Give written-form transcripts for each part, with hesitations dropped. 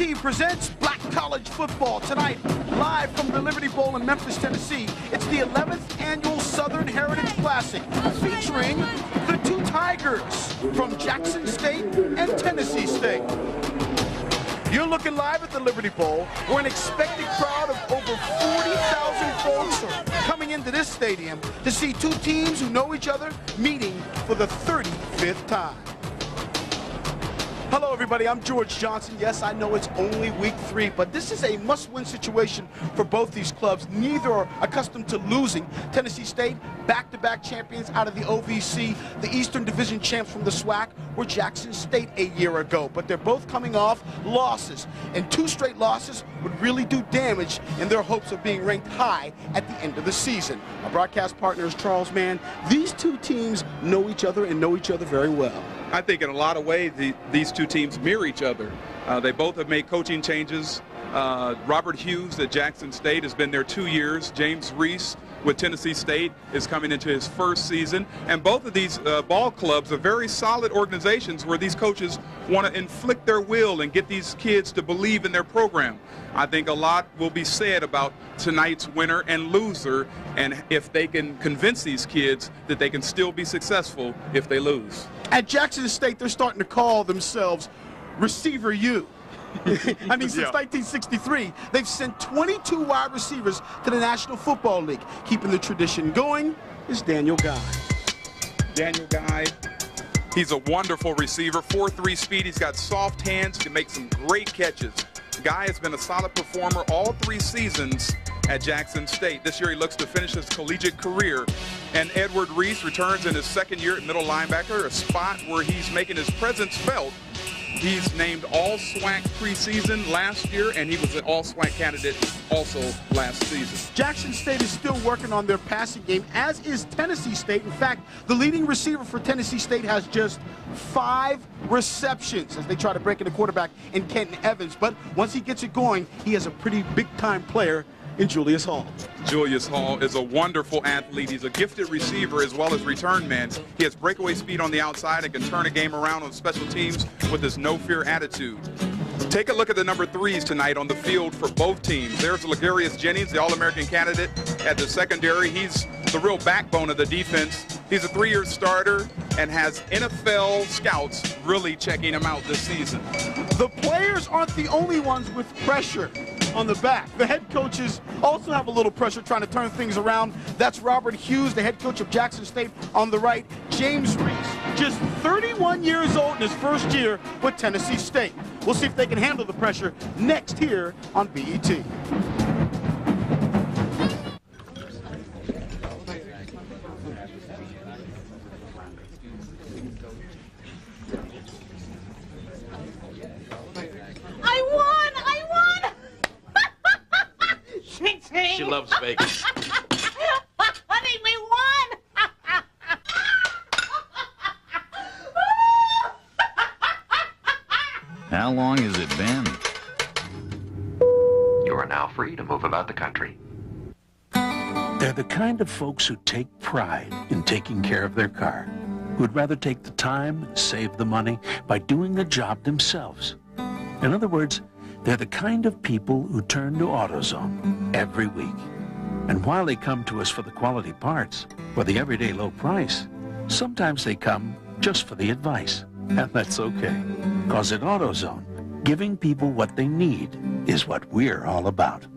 BET presents Black College Football tonight, live from the Liberty Bowl in Memphis, Tennessee. It's the 11th Annual Southern Heritage Classic, featuring the two Tigers from Jackson State and Tennessee State. You're looking live at the Liberty Bowl, where an expected crowd of over 40,000 folks are coming into this stadium to see two teams who know each other meeting for the 35th time. Hello, everybody. I'm George Johnson. Yes, I know it's only week 3, but this is a must-win situation for both these clubs. Neither are accustomed to losing. Tennessee State, back-to-back champions out of the OVC. The Eastern Division champs from the SWAC were Jackson State a year ago, but they're both coming off losses, and 2 straight losses would really do damage in their hopes of being ranked high at the end of the season. Our broadcast partner is Charles Mann. These two teams know each other and know each other very well. I think in a lot of ways these two teams mirror each other. They both have made coaching changes. Robert Hughes at Jackson State has been there 2 years. James Reese with Tennessee State is coming into his first season. And both of these ball clubs are very solid organizations where these coaches want to inflict their will and get these kids to believe in their program. I think a lot will be said about tonight's winner and loser, and if they can convince these kids that they can still be successful if they lose. At Jackson State, they're starting to call themselves Receiver U. I mean, since 1963, they've sent 22 wide receivers to the National Football League. Keeping the tradition going is Daniel Guy. Daniel Guy, he's a wonderful receiver, 4.3 speed. He's got soft hands, can make some great catches. Guy has been a solid performer all 3 seasons at Jackson State. This year he looks to finish his collegiate career. And Edward Reese returns in his 2nd year at middle linebacker, a spot where he's making his presence felt. He's named All-SWAC preseason last year, and he was an All-SWAC candidate also last season. Jackson State is still working on their passing game, as is Tennessee State. In fact, the leading receiver for Tennessee State has just 5 receptions as they try to break in the quarterback in Kenton Evans. But once he gets it going, he has a pretty big-time player in Julius Hall. Julius Hall is a wonderful athlete. He's a gifted receiver as well as return man. He has breakaway speed on the outside and can turn a game around on special teams with his no-fear attitude. Take a look at the number 3s tonight on the field for both teams. There's Legarius Jennings, the All-American candidate at the secondary. He's the real backbone of the defense. He's a 3-year starter and has NFL scouts really checking him out this season. The players aren't the only ones with pressure on the back. The head coaches also have a little pressure trying to turn things around. That's Robert Hughes, the head coach of Jackson State, on the right. James Reese, just 31 years old in his first year with Tennessee State. We'll see if they can handle the pressure next here on BET. She loves Vegas. Honey, we won! How long has it been? You are now free to move about the country. They're the kind of folks who take pride in taking care of their car, who'd rather take the time, save the money by doing the job themselves. In other words, they're the kind of people who turn to AutoZone every week. And while they come to us for the quality parts, or the everyday low price, sometimes they come just for the advice. And that's okay, because at AutoZone, giving people what they need is what we're all about.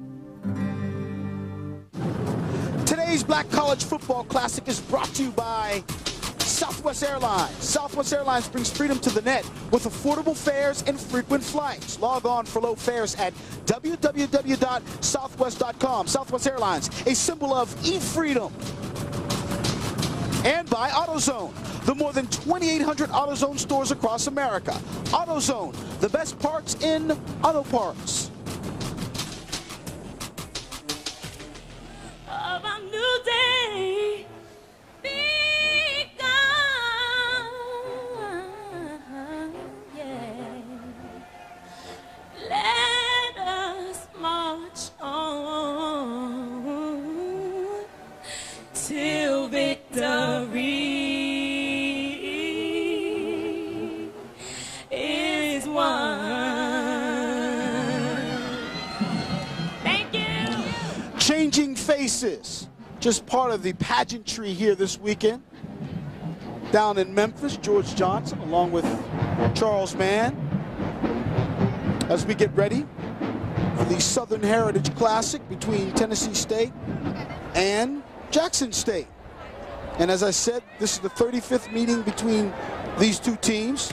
Today's Black College Football Classic is brought to you by Southwest Airlines. Southwest Airlines brings freedom to the net with affordable fares and frequent flights. Log on for low fares at www.southwest.com. Southwest Airlines, a symbol of e-freedom. And by AutoZone, the more than 2,800 AutoZone stores across America. AutoZone, the best parts in auto parts. Of a new day. Let us march on till victory is won. Changing faces, just part of the pageantry here this weekend. Down in Memphis, George Johnson along with Charles Mann as we get ready for the Southern Heritage Classic between Tennessee State and Jackson State. And as I said, this is the 35th meeting between these two teams,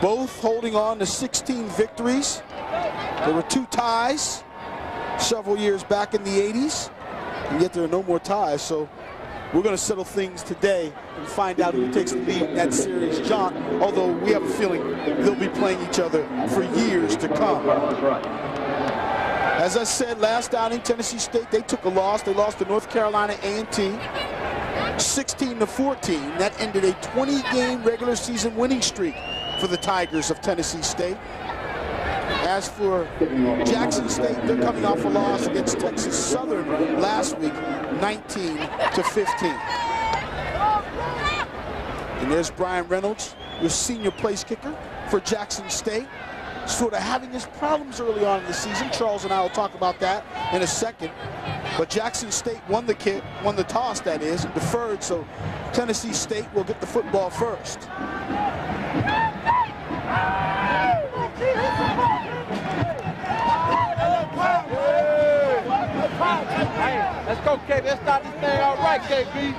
both holding on to 16 victories. There were 2 ties several years back in the 80s, and yet there are no more ties. So we're going to settle things today and find out who takes the lead in that series, John, although we have a feeling they'll be playing each other for years to come. As I said, last outing, Tennessee State, they took a loss. They lost to North Carolina A&T, 16-14. That ended a 20-game regular season winning streak for the Tigers of Tennessee State. As for Jackson State, they're coming off a loss against Texas Southern last week, 19-15. And there's Brian Reynolds, your senior place kicker for Jackson State, sort of having his problems early on in the season. Charles and I will talk about that in a second. But Jackson State won the toss, that is, and deferred, so Tennessee State will get the football first. Hey, let's go, KB. Let's start this thing all right, KB.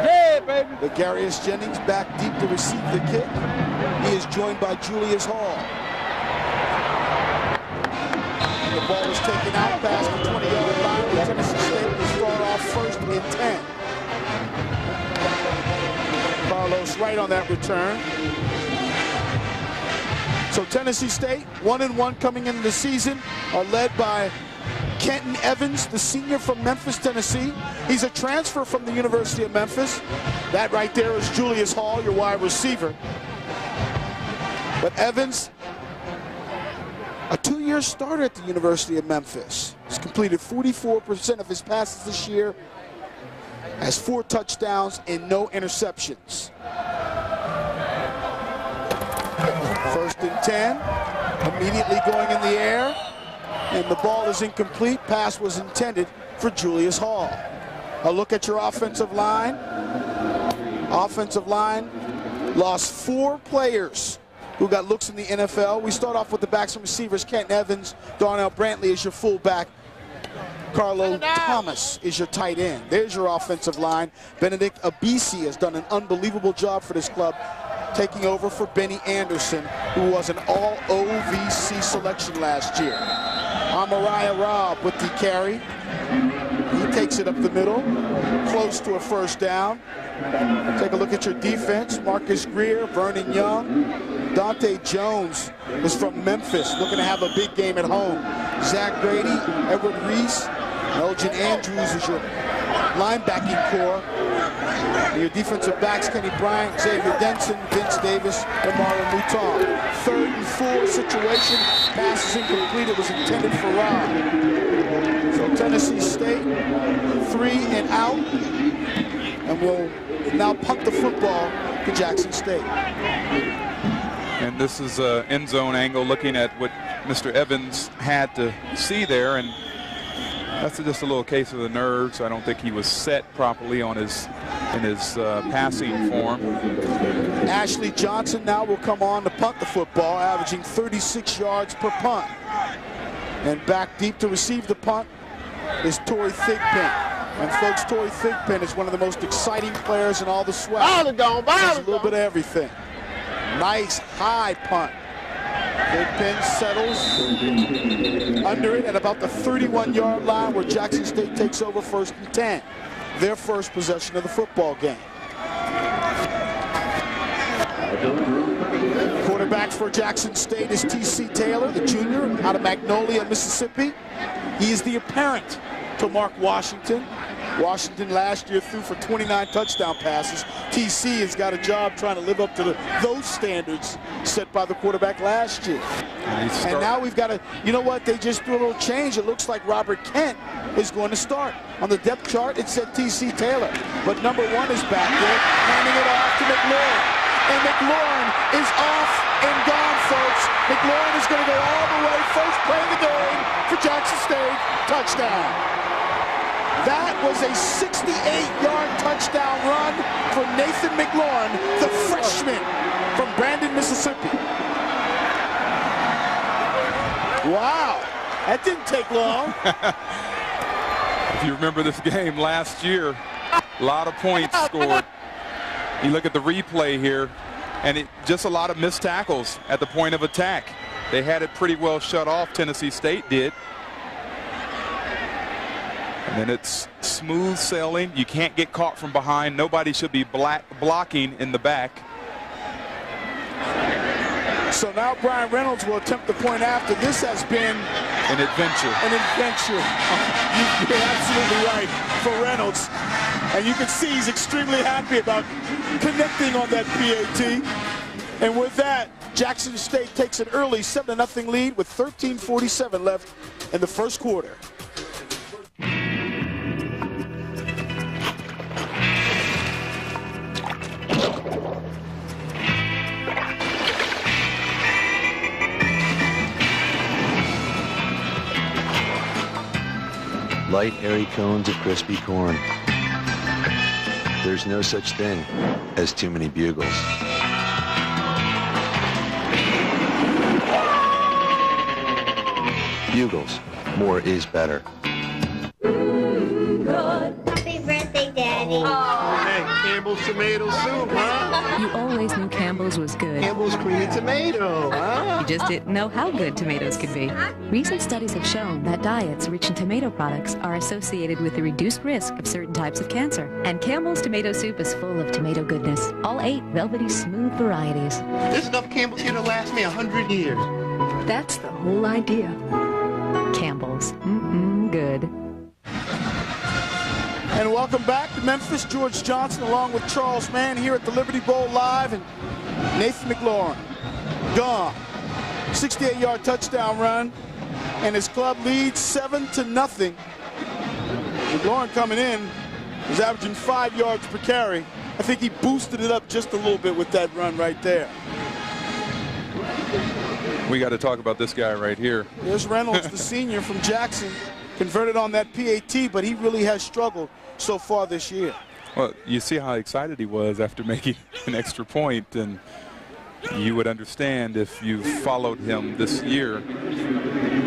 Yeah, baby. Legarius Jennings back deep to receive the kick. He is joined by Julius Hall. The ball is taken out past the 20-yard line. Tennessee State will start off first and 10. Carlos right on that return. So Tennessee State, 1-1 coming into the season, are led by Kenton Evans, the senior from Memphis, Tennessee. He's a transfer from the University of Memphis. That right there is Julius Hall, your wide receiver. But Evans, a 2-year starter at the University of Memphis. He's completed 44% of his passes this year, has 4 touchdowns and no interceptions. First and 10, immediately going in the air, and the ball is incomplete. Pass was intended for Julius Hall. A look at your offensive line. Offensive line lost 4 players who got looks in the NFL. We start off with the backs and receivers. Kenton Evans, Darnell Brantley is your fullback. Carlo Thomas is your tight end. There's your offensive line. Benedict Abisi has done an unbelievable job for this club, taking over for Benny Anderson, who was an all-OVC selection last year. Amariah Robb with the carry. He takes it up the middle, close to a first down. Take a look at your defense. Marcus Greer, Vernon Young. Dante Jones is from Memphis, looking to have a big game at home. Zach Grady, Edward Reese, Elgin Andrews is your linebacking core. Your defensive backs, Kenny Bryant, Xavier Denson, Vince Davis, and Marlon Mouton. 3rd and 4 situation. Pass is incomplete. It was intended for Rob. So Tennessee State, 3 and out. And will now punt the football to Jackson State. And this is an end zone angle looking at what Mr. Evans had to see there, and that's just a little case of the nerves. I don't think he was set properly on in his passing form. Ashley Johnson now will come on to punt the football, averaging 36 yards per punt. And back deep to receive the punt is Torrey Thigpen. And folks, Torrey Thigpen is one of the most exciting players in all the SWAC. Does a little bit of everything. Nice high punt. Thigpen settles under it at about the 31-yard line, where Jackson State takes over 1st and 10. Their first possession of the football game. Quarterback for Jackson State is T.C. Taylor, the junior, out of Magnolia, Mississippi. He is the apparent to Mark Washington. Washington last year threw for 29 touchdown passes. TC has got a job trying to live up to those standards set by the quarterback last year. And now we've got you know what, they just threw a little change. It looks like Robert Kent is going to start. On the depth chart, it said T.C. Taylor. But number 1 is back there, handing it off to McLaurin. And McLaurin is off and gone, folks. McLaurin is going to go all the way. First play of the game for Jackson State. Touchdown. That was a 68-yard touchdown run for Nathan McLaurin, the freshman from Brandon, Mississippi. Wow, that didn't take long. If you remember this game last year, a lot of points scored. You look at the replay here, and just a lot of missed tackles at the point of attack. They had it pretty well shut off, Tennessee State did. And then it's smooth sailing. You can't get caught from behind. Nobody should be blocking in the back. So now Brian Reynolds will attempt the point after. This has been an adventure. An adventure. You're absolutely right for Reynolds. And you can see he's extremely happy about connecting on that PAT. And with that, Jackson State takes an early 7-0 lead with 13:47 left in the first quarter. Light, airy cones of crispy corn. There's no such thing as too many bugles. Bugles. More is better. Happy birthday, Daddy. Hey, Campbell's tomato soup, huh? You always knew Campbell's was good. Campbell's creamy tomato, huh? You just didn't know how good tomatoes could be. Recent studies have shown that diets rich in tomato products are associated with the reduced risk of certain types of cancer. And Campbell's tomato soup is full of tomato goodness. All 8 velvety smooth varieties. There's enough Campbell's here to last me 100 years. That's the whole idea. Campbell's. Good. And welcome back to Memphis. George Johnson along with Charles Mann here at the Liberty Bowl Live. And Nathan McLaurin, gone. 68-yard touchdown run. And his club leads 7-0. McLaurin coming in is averaging 5 yards per carry. I think he boosted it up just a little bit with that run right there. We got to talk about this guy right here. There's Reynolds, the senior from Jackson, converted on that PAT, but he really has struggled so far this year. Well, you see how excited he was after making an extra point, and you would understand if you followed him this year.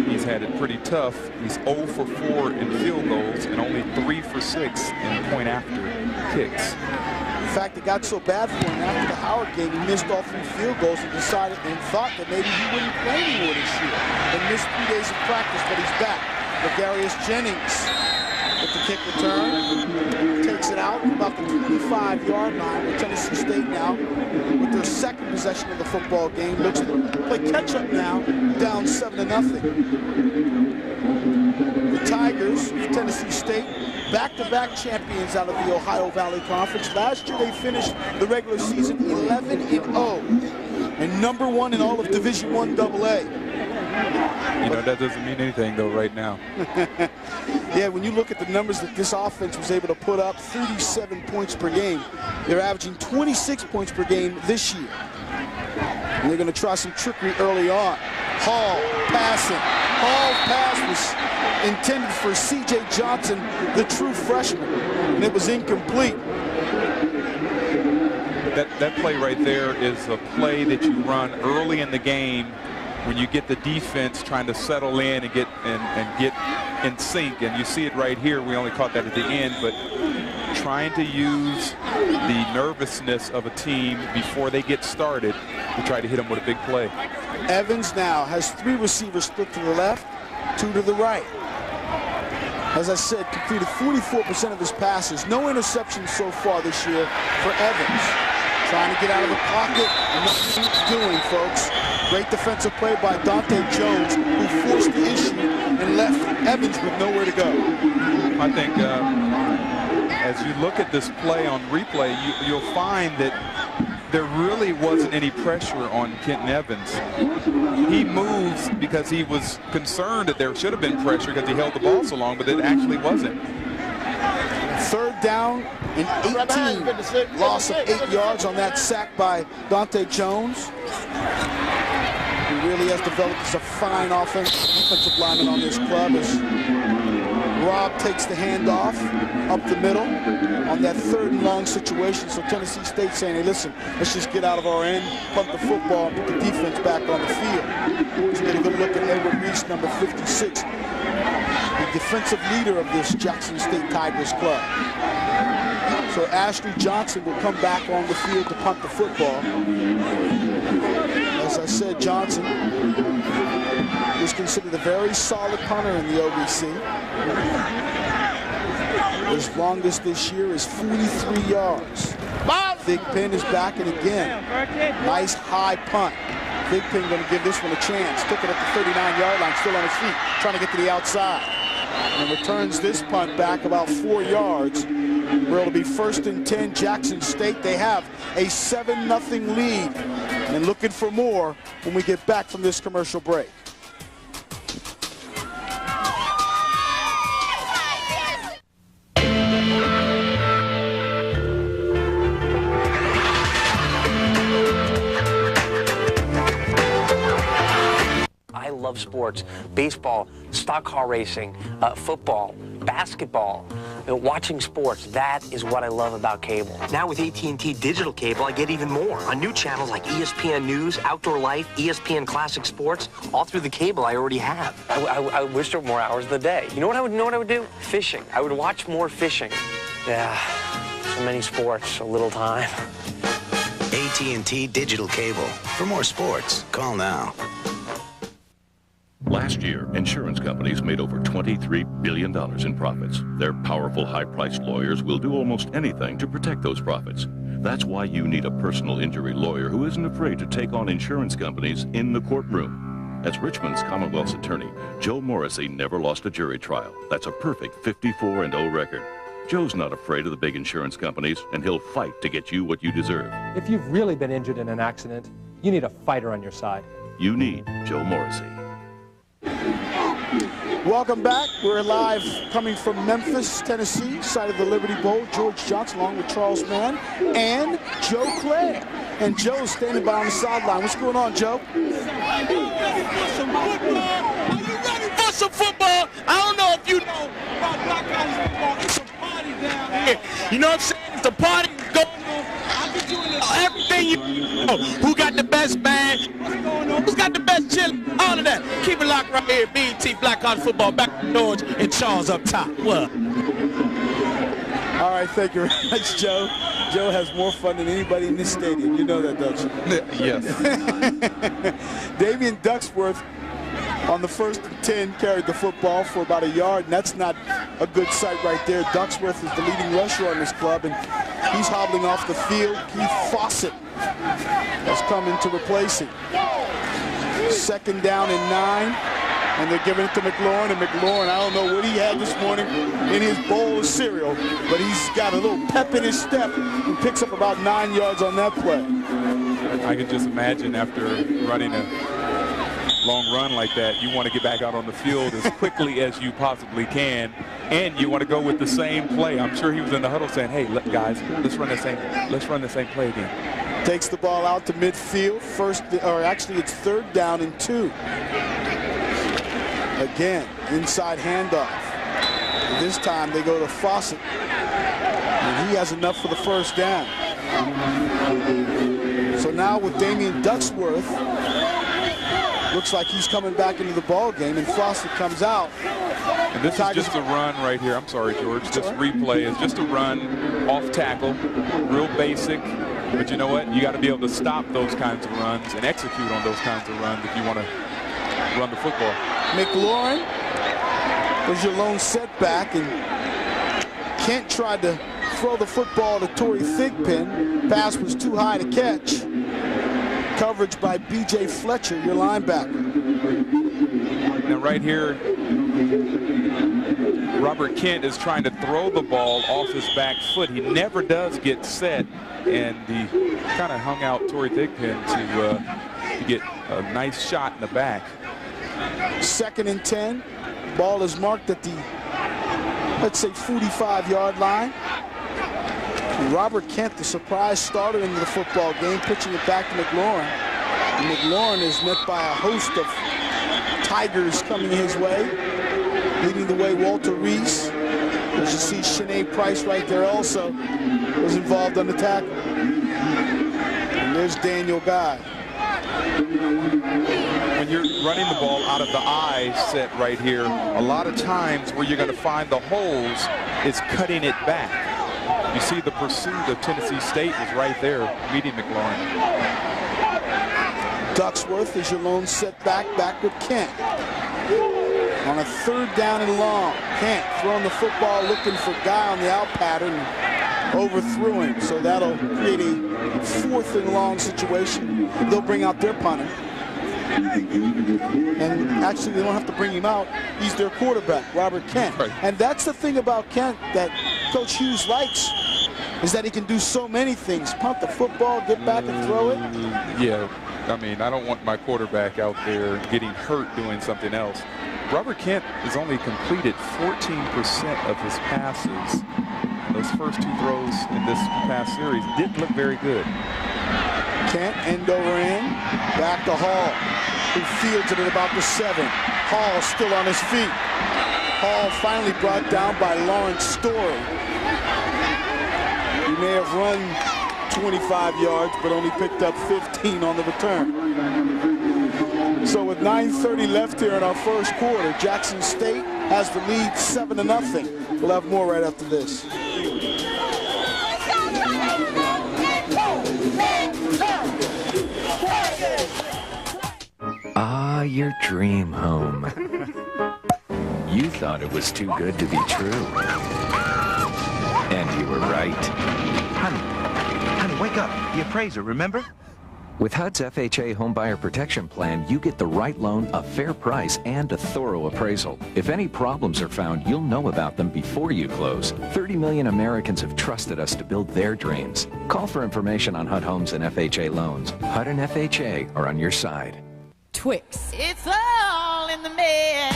He's had it pretty tough. He's 0 for 4 in field goals and only 3 for 6 in point after kicks. In fact, it got so bad for him after the Howard game, he missed all 3 field goals and decided and thought that maybe he wouldn't play anymore this year. And missed 3 days of practice, but he's back. Legarius Jennings with the kick return, takes it out about the 25-yard line with Tennessee State now with their second possession of the football game. Looks to play catch-up now, down 7-0. The Tigers of Tennessee State, back-to-back champions out of the Ohio Valley Conference. Last year they finished the regular season 11-0 and #1 in all of Division I AA. You know, that doesn't mean anything, though, right now. Yeah, when you look at the numbers that this offense was able to put up, 37 points per game. They're averaging 26 points per game this year. And they're going to try some trickery early on. Hall passing. Hall's pass was intended for C.J. Johnson, the true freshman, and it was incomplete. That play right there is a play that you run early in the game when you get the defense trying to settle in and get in sync. And you see it right here. We only caught that at the end, but trying to use the nervousness of a team before they get started to try to hit them with a big play. Evans now has 3 receivers split to the left, 2 to the right. As I said, completed 44% of his passes. No interceptions so far this year for Evans. Trying to get out of the pocket, and nothing he's doing, folks. Great defensive play by Dante Jones, who forced the issue and left Evans with nowhere to go. I think as you look at this play on replay, you'll find that there really wasn't any pressure on Kenton Evans. He moves because he was concerned that there should have been pressure because he held the ball so long, but it actually wasn't. Third down and 18. Loss of 8 yards on that sack by Dante Jones. He really has developed as a fine defensive lineman on this club as Rob takes the handoff up the middle on that 3rd and long situation. So Tennessee State saying, hey, listen, let's just get out of our end, punt the football, put the defense back on the field. Let's get a good look at Edward Reese, number 56, the defensive leader of this Jackson State Tigers club. So Ashley Johnson will come back on the field to punt the football. As I said, Johnson is considered a very solid punter in the OVC. His longest this year is 43 yards. Thigpen is back, and again, nice high punt. Thigpen going to give this one a chance. Took it at the 39-yard line, still on his feet, trying to get to the outside. And returns this punt back about 4 yards, where it'll be 1st and 10, Jackson State. They have a 7-0 lead, and looking for more when we get back from this commercial break. I love sports, baseball, stock car racing, football, basketball. Watching sports, that is what I love about cable. Now with AT&T digital cable, I get even more. On new channels like ESPN News, Outdoor Life, ESPN Classic Sports, all through the cable I already have. I wish there were more hours of the day. You know what I would do? Fishing. I would watch more fishing. Yeah, so many sports, so little time. AT&T digital cable. For more sports, call now. Last year, insurance companies made over $23 billion in profits. Their powerful, high-priced lawyers will do almost anything to protect those profits. That's why you need a personal injury lawyer who isn't afraid to take on insurance companies in the courtroom. As Richmond's Commonwealth's attorney, Joe Morrissey never lost a jury trial. That's a perfect 54-0 record. Joe's not afraid of the big insurance companies, and he'll fight to get you what you deserve. If you've really been injured in an accident, you need a fighter on your side. You need Joe Morrissey. Welcome back. We're live coming from Memphis, Tennessee, side of the Liberty Bowl. George Johnson along with Charles Mann and Joe Clare. And Joe's standing by on the sideline. What's going on, Joe? Are you ready for some football? I don't know if you know about Black College football. It's a party down here. You know what I'm saying? It's a party going on. I'll get you in everything you know. Who got the best band? What's going on? Who's got the best chili? All of that. Keep it locked right here. BET Black College football. Back to George and Charles up top. What? All right, thank you very much, Joe. Joe has more fun than anybody in this stadium. You know that, don't you? Yes. Damian Ducksworth on the 1st and 10 carried the football for about a yard, and that's not a good sight right there. Ducksworth is the leading rusher on this club, and he's hobbling off the field. Keith Fawcett has come in to replace him. 2nd down and 9. And they're giving it to McLaurin, and McLaurin, I don't know what he had this morning in his bowl of cereal, but he's got a little pep in his step and picks up about 9 yards on that play. I can just imagine after running a long run like that, you want to get back out on the field as quickly as you possibly can, and you want to go with the same play. I'm sure he was in the huddle saying, hey, guys, let's run the same play again. Takes the ball out to midfield. It's 3rd down and 2. Again, inside handoff. And this time they go to Fawcett, and he has enough for the 1st down. So now with Damian Ducksworth, looks like he's coming back into the ball game, and Fawcett comes out. And this is just a run right here. I'm sorry, George. This replay is just a run off tackle, real basic. But you know what? You got to be able to stop those kinds of runs and execute on those kinds of runs if you want to run the football. McLaurin was your lone setback, and Kent tried to throw the football to Torrey Thigpen. Pass was too high to catch. Coverage by B.J. Fletcher, your linebacker. Now right here, Robert Kent is trying to throw the ball off his back foot. He never does get set, and he kind of hung out Torrey Thigpen to get a nice shot in the back. 2nd and 10. Ball is marked at the Let's say 45-yard line. Robert Kent, the surprise starter into the football game, pitching it back to McLaurin. And McLaurin is met by a host of Tigers coming his way. Leading the way, Walter Reese. As you see, Shanae Price right there also was involved on the tackle. And there's Daniel Guy. When you're running the ball out of the I set right here, a lot of times where you're going to find the holes is cutting it back. You see the pursuit of Tennessee State was right there, meeting McLaurin. Ducksworth is your lone setback, back with Kent. On a 3rd down and long, Kent throwing the football, looking for Guy on the out pattern, overthrew him. So that'll create a 4th and long situation. They'll bring out their punter. And actually, they don't have to bring him out. He's their quarterback, Robert Kent. Right. And that's the thing about Kent that Coach Hughes likes, is that he can do so many things. Punt the football, get back and throw it. Yeah, I mean, I don't want my quarterback out there getting hurt doing something else. Robert Kent has only completed 14% of his passes. Those first 2 throws in this past series didn't look very good. Kent end over end, back to Hall, who fields it at about the 7. Hall still on his feet. Hall finally brought down by Lawrence Story. He may have run 25 yards, but only picked up 15 on the return. So with 9:30 left here in our first quarter, Jackson State has the lead 7-0. We'll have more right after this. Ah, your dream home. You thought it was too good to be true. And you were right. Honey, wake up. The appraiser, remember? With HUD's FHA Homebuyer Protection Plan, you get the right loan, a fair price, and a thorough appraisal. If any problems are found, you'll know about them before you close. 30 million Americans have trusted us to build their dreams. Call for information on HUD Homes and FHA loans. HUD and FHA are on your side. Twix. It's all in the mix.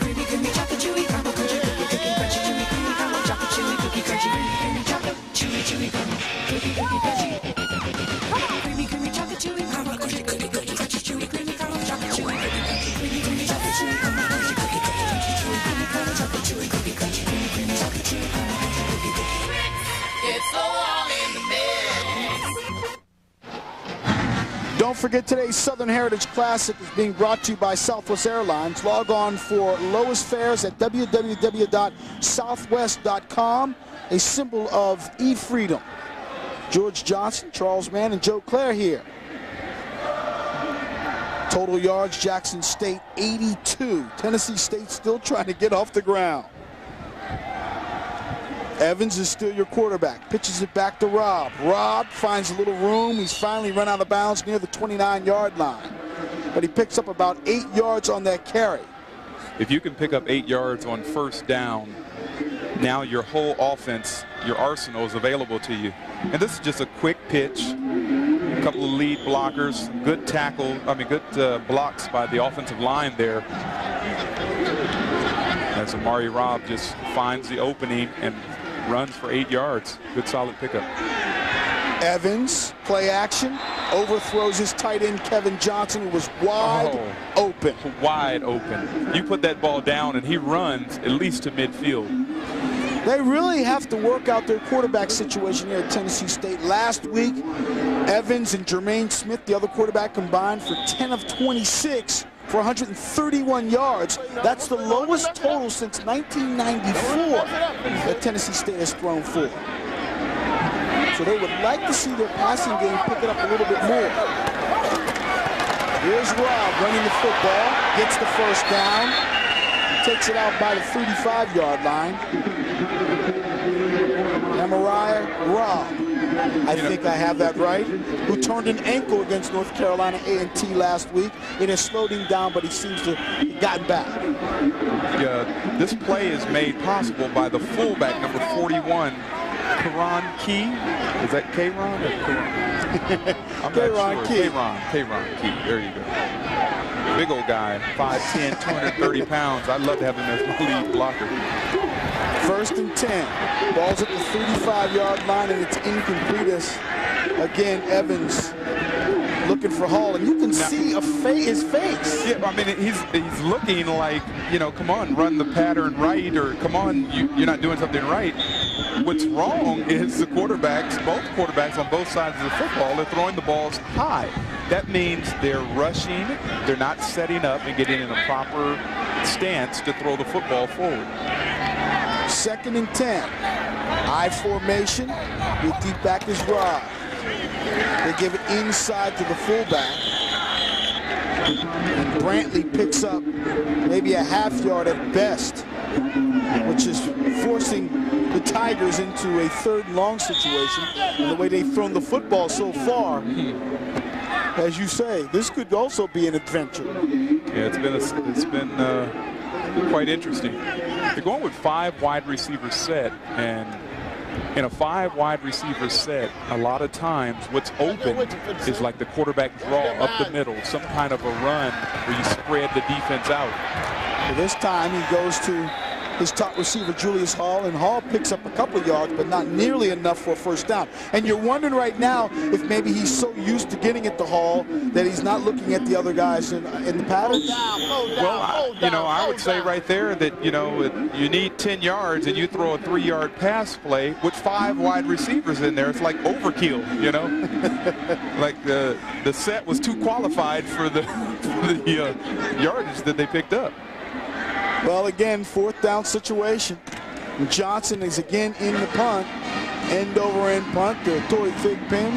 Creamy, creamy, chocolate, chewy, crumble, crunchy, cookie, cookie, crunchy, chewy, creamy, crumble, chocolate, chewy, cookie, crunchy, creamy, chocolate, chewy, chewy, crumble, cookie, cookie, crunchy. Creamy, creamy, chocolate, chewy, crumble, crunchy, cookie, cookie, crunchy, chewy, creamy, crumble, chocolate, chewy, creamy, creamy, chocolate, chewy, crumble, crunchy, cookie, cookie, crunchy, chewy, creamy, crumble, chocolate, chewy, cookie, crunchy, creamy, creamy, chocolate, chewy, crumble, cookie, cookie, crunchy. It's all in the mix. Don't forget, today's Southern Heritage Classic is being brought to you by Southwest Airlines. Log on for lowest fares at www.southwest.com, a symbol of e-freedom. George Johnson, Charles Mann, and Joe Claire here. Total yards, Jackson State 82. Tennessee State still trying to get off the ground. Evans is still your quarterback. Pitches it back to Rob. Rob finds a little room. He's finally run out of bounds near the 29-yard line. But he picks up about 8 yards on that carry. If you can pick up 8 yards on 1st down, now your whole offense, your arsenal is available to you. And this is just a quick pitch. A couple of lead blockers, good good blocks by the offensive line there. As Amari Robb just finds the opening and runs for 8 yards. Good solid pickup. Evans, play action, overthrows his tight end Kevin Johnson, who was wide open. Wide open. You put that ball down and he runs at least to midfield. They really have to work out their quarterback situation here at Tennessee State. Last week, Evans and Jermaine Smith, the other quarterback, combined for 10 of 26 for 131 yards. That's the lowest total since 1994 that Tennessee State has thrown for. So they would like to see their passing game pick it up a little bit more. Here's Rob running the football, gets the 1st down, takes it out by the 35-yard line. Amariah Robb, I think I have that right, who turned an ankle against North Carolina A&T last week. It has slowed him down, but he seems to have gotten back. This play is made possible by the fullback, number 41, Karan Key. Is that K-Ron or Karan? I'm not sure. Key. K-Ron Key. There you go. big old guy, 5'10", 230 pounds. I'd love to have him as my lead blocker. 1st and 10. Ball's at the 35-yard line, and it's incomplete as, again, Evans looking for Hall, and you can see his face. Yeah, I mean, he's looking like, you know, come on, run the pattern right, or come on, you're not doing something right. What's wrong is the quarterbacks, both quarterbacks on both sides of the football, are throwing the balls high. That means they're rushing, they're not setting up and getting in a proper stance to throw the football forward. 2nd and 10. I formation with deep back is Rod. They give it inside to the fullback. And Brantley picks up maybe a half-yard at best, which is forcing the Tigers into a 3rd and long situation. And the way they've thrown the football so far, as you say, this could also be an adventure. Yeah, it's been quite interesting. They're going with 5 wide receiver set, and in a 5 wide receiver set, a lot of times what's open is like the quarterback draw up the middle, some kind of a run where you spread the defense out. This time he goes to his top receiver, Julius Hall, and Hall picks up a couple of yards, but not nearly enough for a 1st down. And you're wondering right now if maybe he's so used to getting it to Hall that he's not looking at the other guys in the pattern. Well, you know, I would say right there that, you know, you need 10 yards and you throw a 3-yard pass play with 5 wide receivers in there. It's like overkill, you know. Like the set was too qualified for the yardage that they picked up. Well, again, 4th down situation. Johnson is again in the punt. End over end punt. The Tory Thigpen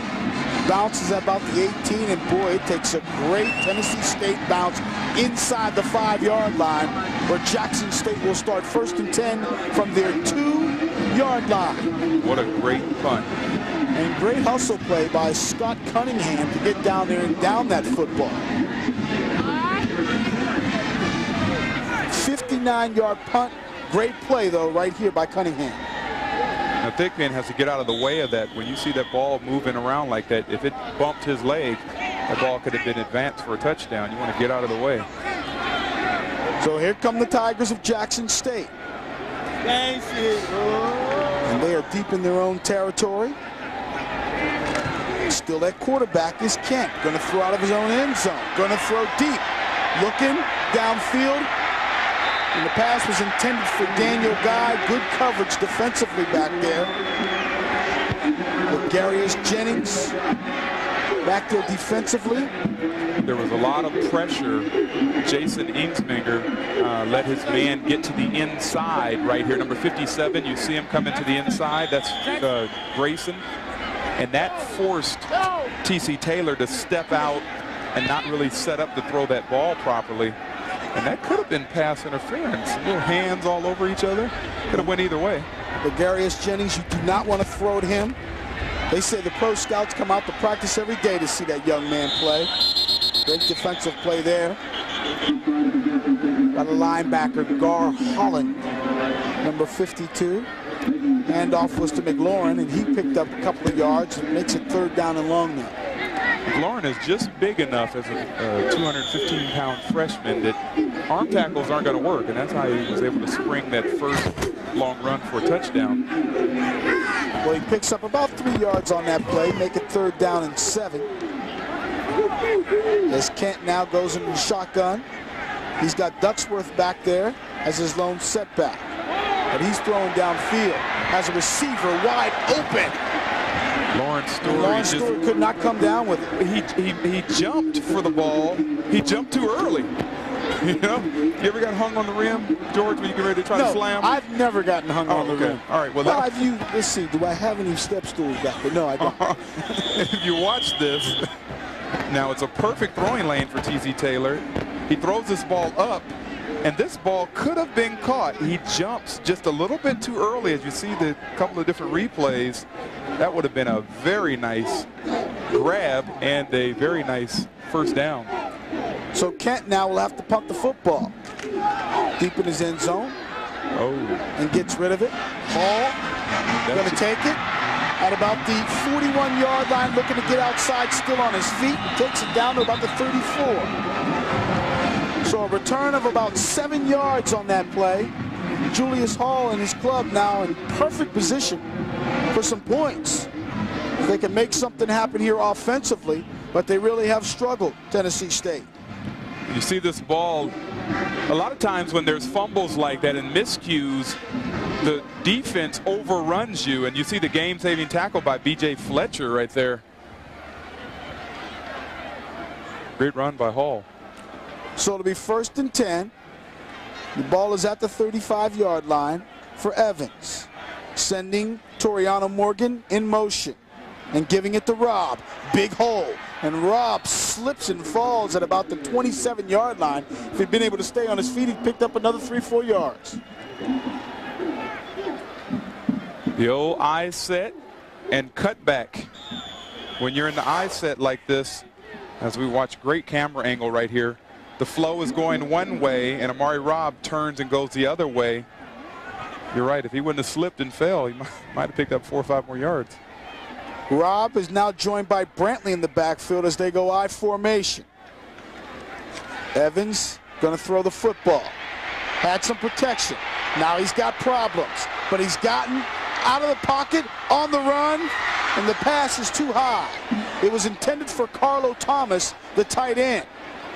bounces at about the 18, and boy, it takes a great Tennessee State bounce inside the 5-yard line, where Jackson State will start 1st and 10 from their 2-yard line. What a great punt. And great hustle play by Scott Cunningham to get down there and down that football. 59-yard punt. Great play, though, right here by Cunningham. Now, Thigpen has to get out of the way of that. When you see that ball moving around like that, if it bumped his leg, that ball could have been advanced for a touchdown. You want to get out of the way. So here come the Tigers of Jackson State. And they are deep in their own territory. Still at quarterback is Kent. Going to throw out of his own end zone. Going to throw deep. Looking downfield. And the pass was intended for Daniel Guy. Good coverage defensively back there. Garius Jennings back there defensively. There was a lot of pressure. Jason Ingsminger let his man get to the inside right here. Number 57, you see him coming to the inside. That's Grayson. And that forced T.C. Taylor to step out and not really set up to throw that ball properly. And that could have been pass interference. Little hands all over each other. Could have went either way. But Garius Jennings, you do not want to throw at him. They say the pro scouts come out to practice every day to see that young man play. Great defensive play there. Got a linebacker, Gar Holland, number 52. Handoff was to McLaurin, and he picked up a couple of yards and makes it 3rd down and long now. McLaurin is just big enough as a 215-pound freshman that arm tackles aren't going to work, and that's how he was able to spring that first long run for a touchdown. Well, he picks up about 3 yards on that play, make it 3rd down and 7. As Kent now goes into the shotgun. He's got Ducksworth back there as his lone setback. But he's throwing downfield as a receiver wide open. Lawrence Stewart could not come down with it. He jumped for the ball. He jumped too early. You know, you ever got hung on the rim, George, when you get ready to try to slam? I've never gotten hung on the rim. All right, well, let's see. Do I have any step stools back there? No, I don't. If you watch this, now it's a perfect throwing lane for T.C. Taylor. He throws this ball up, and this ball could have been caught. He jumps just a little bit too early. As you see the couple of different replays, that would have been a very nice grab and a very nice 1st down. So Kent now will have to punt the football. Deep in his end zone. And gets rid of it. Hall going to take it at about the 41-yard line, looking to get outside, still on his feet. Takes it down to about the 34. So a return of about 7 yards on that play. Julius Hall and his club now in perfect position for some points. They can make something happen here offensively, but they really have struggled, Tennessee State. You see this ball, a lot of times when there's fumbles like that and miscues, the defense overruns you, and you see the game-saving tackle by B.J. Fletcher right there. Great run by Hall. So it'll be 1st and 10. The ball is at the 35-yard line for Evans. Sending Toriano Morgan in motion and giving it to Robb. Big hole. And Robb slips and falls at about the 27-yard line. If he'd been able to stay on his feet, he'd picked up another 3-4 yards. The old eye set and cut back. When you're in the eye set like this, as we watch, great camera angle right here, the flow is going one way and Amari Robb turns and goes the other way. You're right, if he wouldn't have slipped and fell, he might have picked up 4 or 5 more yards. Robb is now joined by Brantley in the backfield as they go I formation. Evans going to throw the football. Had some protection. Now he's got problems, but he's gotten out of the pocket on the run, and the pass is too high. It was intended for Carlo Thomas, the tight end.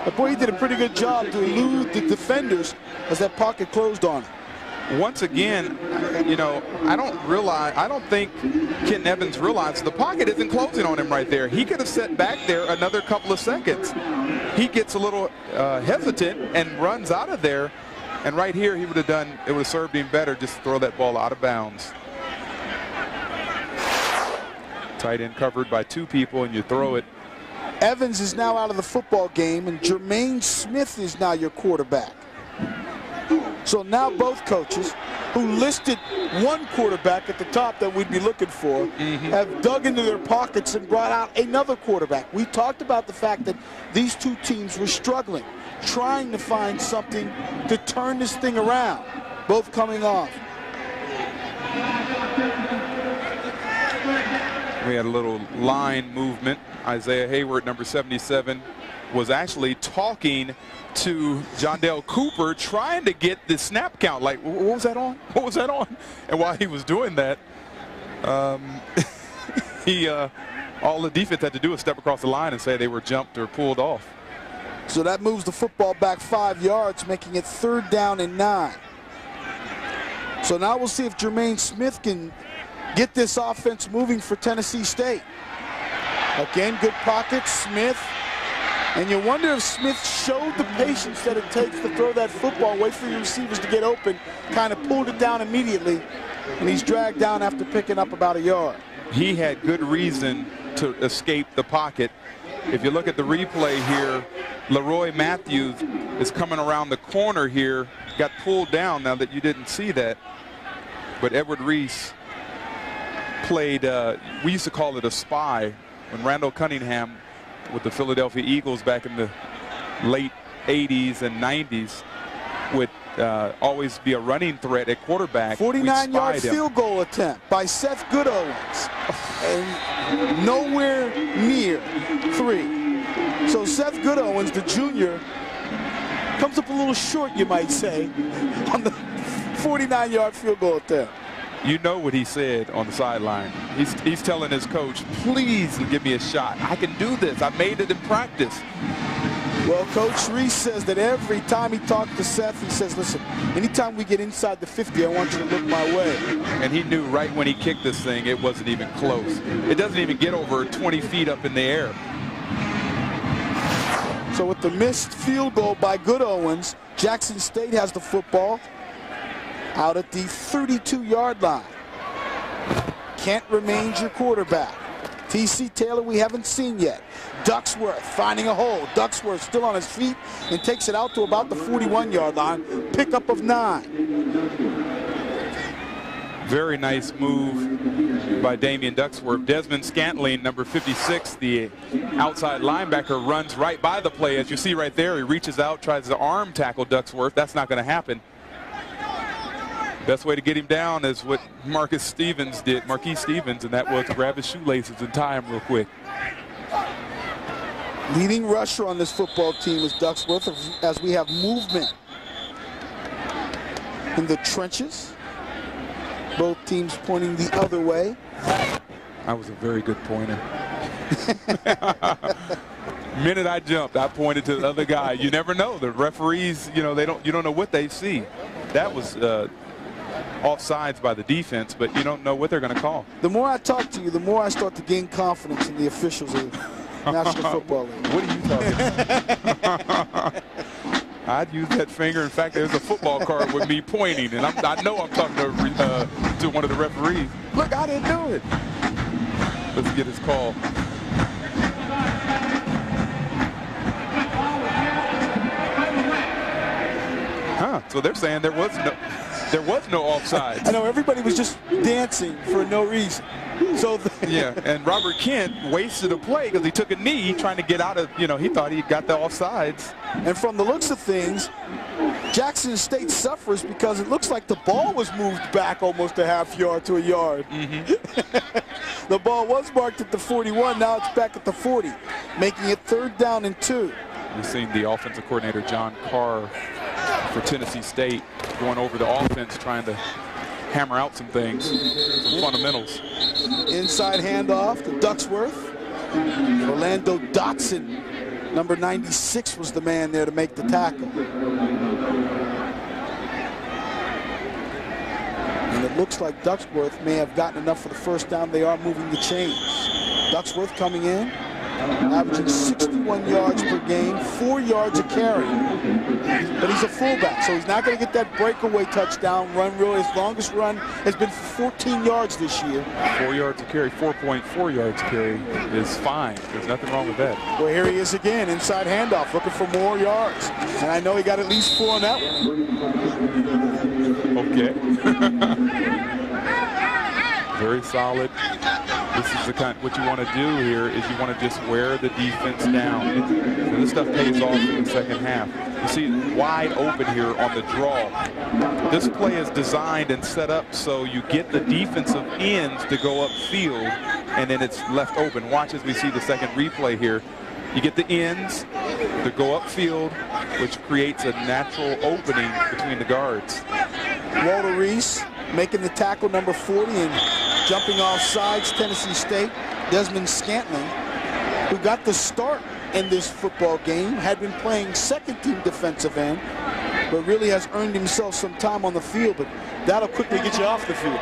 But boy, he did a pretty good job to elude the defenders as that pocket closed on him. Once again, you know, I don't think Kenton Evans realized the pocket isn't closing on him right there. He could have sat back there another couple of seconds. He gets a little hesitant and runs out of there. And right here, he would have done, it would have served him better just to throw that ball out of bounds. Tight end covered by 2 people, and you throw it. Evans is now out of the football game, and Jermaine Smith is now your quarterback. So now both coaches, who listed one quarterback at the top that we'd be looking for, have dug into their pockets and brought out another quarterback. We talked about the fact that these 2 teams were struggling, trying to find something to turn this thing around, both coming off. We had a little line movement. Isaiah Hayward, number 77, was actually talking to John Dale Cooper, trying to get the snap count. Like, what was that on? What was that on? And while he was doing that, all the defense had to do was step across the line and say they were jumped or pulled off. So that moves the football back 5 yards, making it 3rd down and 9. So now we'll see if Jermaine Smith can get this offense moving for Tennessee State. Again, good pocket, Smith. And you wonder if Smith showed the patience that it takes to throw that football, wait for your receivers to get open, kind of pulled it down immediately, and he's dragged down after picking up about a yard. He had good reason to escape the pocket. If you look at the replay here, Leroy Matthews is coming around the corner here, got pulled down. Now that you didn't see that, but Edward Reese played, we used to call it a spy, when Randall Cunningham with the Philadelphia Eagles back in the late 80s and 90s would always be a running threat at quarterback. 49-yard field goal attempt by Seth Goodowens, and nowhere near 3. So Seth Goodowens, the junior, comes up a little short, you might say, on the 49-yard field goal attempt. You know what he said on the sideline. He's telling his coach, please give me a shot. I can do this. I made it in practice. Well, Coach Reese says that every time he talked to Seth, he says, listen, anytime we get inside the 50, I want you to look my way. And he knew right when he kicked this thing, it wasn't even close. It doesn't even get over 20 feet up in the air. So with the missed field goal by Goodowens, Jackson State has the football out at the 32-yard line. Kent remains your quarterback. T.C. Taylor we haven't seen yet. Ducksworth finding a hole. Ducksworth still on his feet and takes it out to about the 41-yard line. Pickup of 9. Very nice move by Damian Ducksworth. Desmond Scantling, number 56, the outside linebacker, runs right by the play. As you see right there, he reaches out, tries to arm tackle Ducksworth. That's not going to happen. Best way to get him down is what Marquise Stevens, and that was to grab his shoelaces and tie him real quick. Leading rusher on this football team is Ducksworth, as we have movement in the trenches. Both teams pointing the other way. That was a very good pointer. Minute I jumped, I pointed to the other guy. You never know. The referees, you know, you don't know what they see. That was offsides by the defense, but you don't know what they're going to call. The more I talk to you, the more I start to gain confidence in the officials of National Football League. What are you talking about? I'd use that finger. In fact, there's a football card with me pointing, and I know I'm talking to one of the referees. Look, I didn't do it. Let's get his call. So they're saying there was no offside. I know, everybody was just dancing for no reason. So yeah, and Robert Kent wasted a play because he took a knee trying to get out of, you know, he thought he got the offsides. And from the looks of things, Jackson State suffers because it looks like the ball was moved back almost a half yard to a yard. The ball was marked at the 41, now it's back at the 40, making it 3rd down and 2. We've seen the offensive coordinator, John Carr, for Tennessee State, going over the offense, trying to hammer out some things, some fundamentals. Inside handoff to Ducksworth. Orlando Dotson, number 96, was the man there to make the tackle. And it looks like Ducksworth may have gotten enough for the 1st down. They are moving the chains. Ducksworth coming in, averaging 61 yards per game, 4 yards a carry. But he's a fullback, so he's not going to get that breakaway touchdown run. Really, his longest run has been 14 yards this year. 4 yards a carry, 4.4 yards a carry is fine. There's nothing wrong with that. Well, here he is again, inside handoff, looking for more yards. And I know he got at least 4 on that one. Okay. Very solid. This is the kind, what you want to do here is you want to just wear the defense down. And this stuff pays off in the 2nd half. You see wide open here on the draw. This play is designed and set up so you get the defensive ends to go upfield, and then it's left open. Watch as we see the 2nd replay here. You get the ends to go upfield, which creates a natural opening between the guards. Walter Reese making the tackle, number 40, and jumping off sides, Tennessee State. Desmond Scantling, who got the start in this football game, had been playing 2nd-team defensive end, but really has earned himself some time on the field, but that'll quickly get you off the field.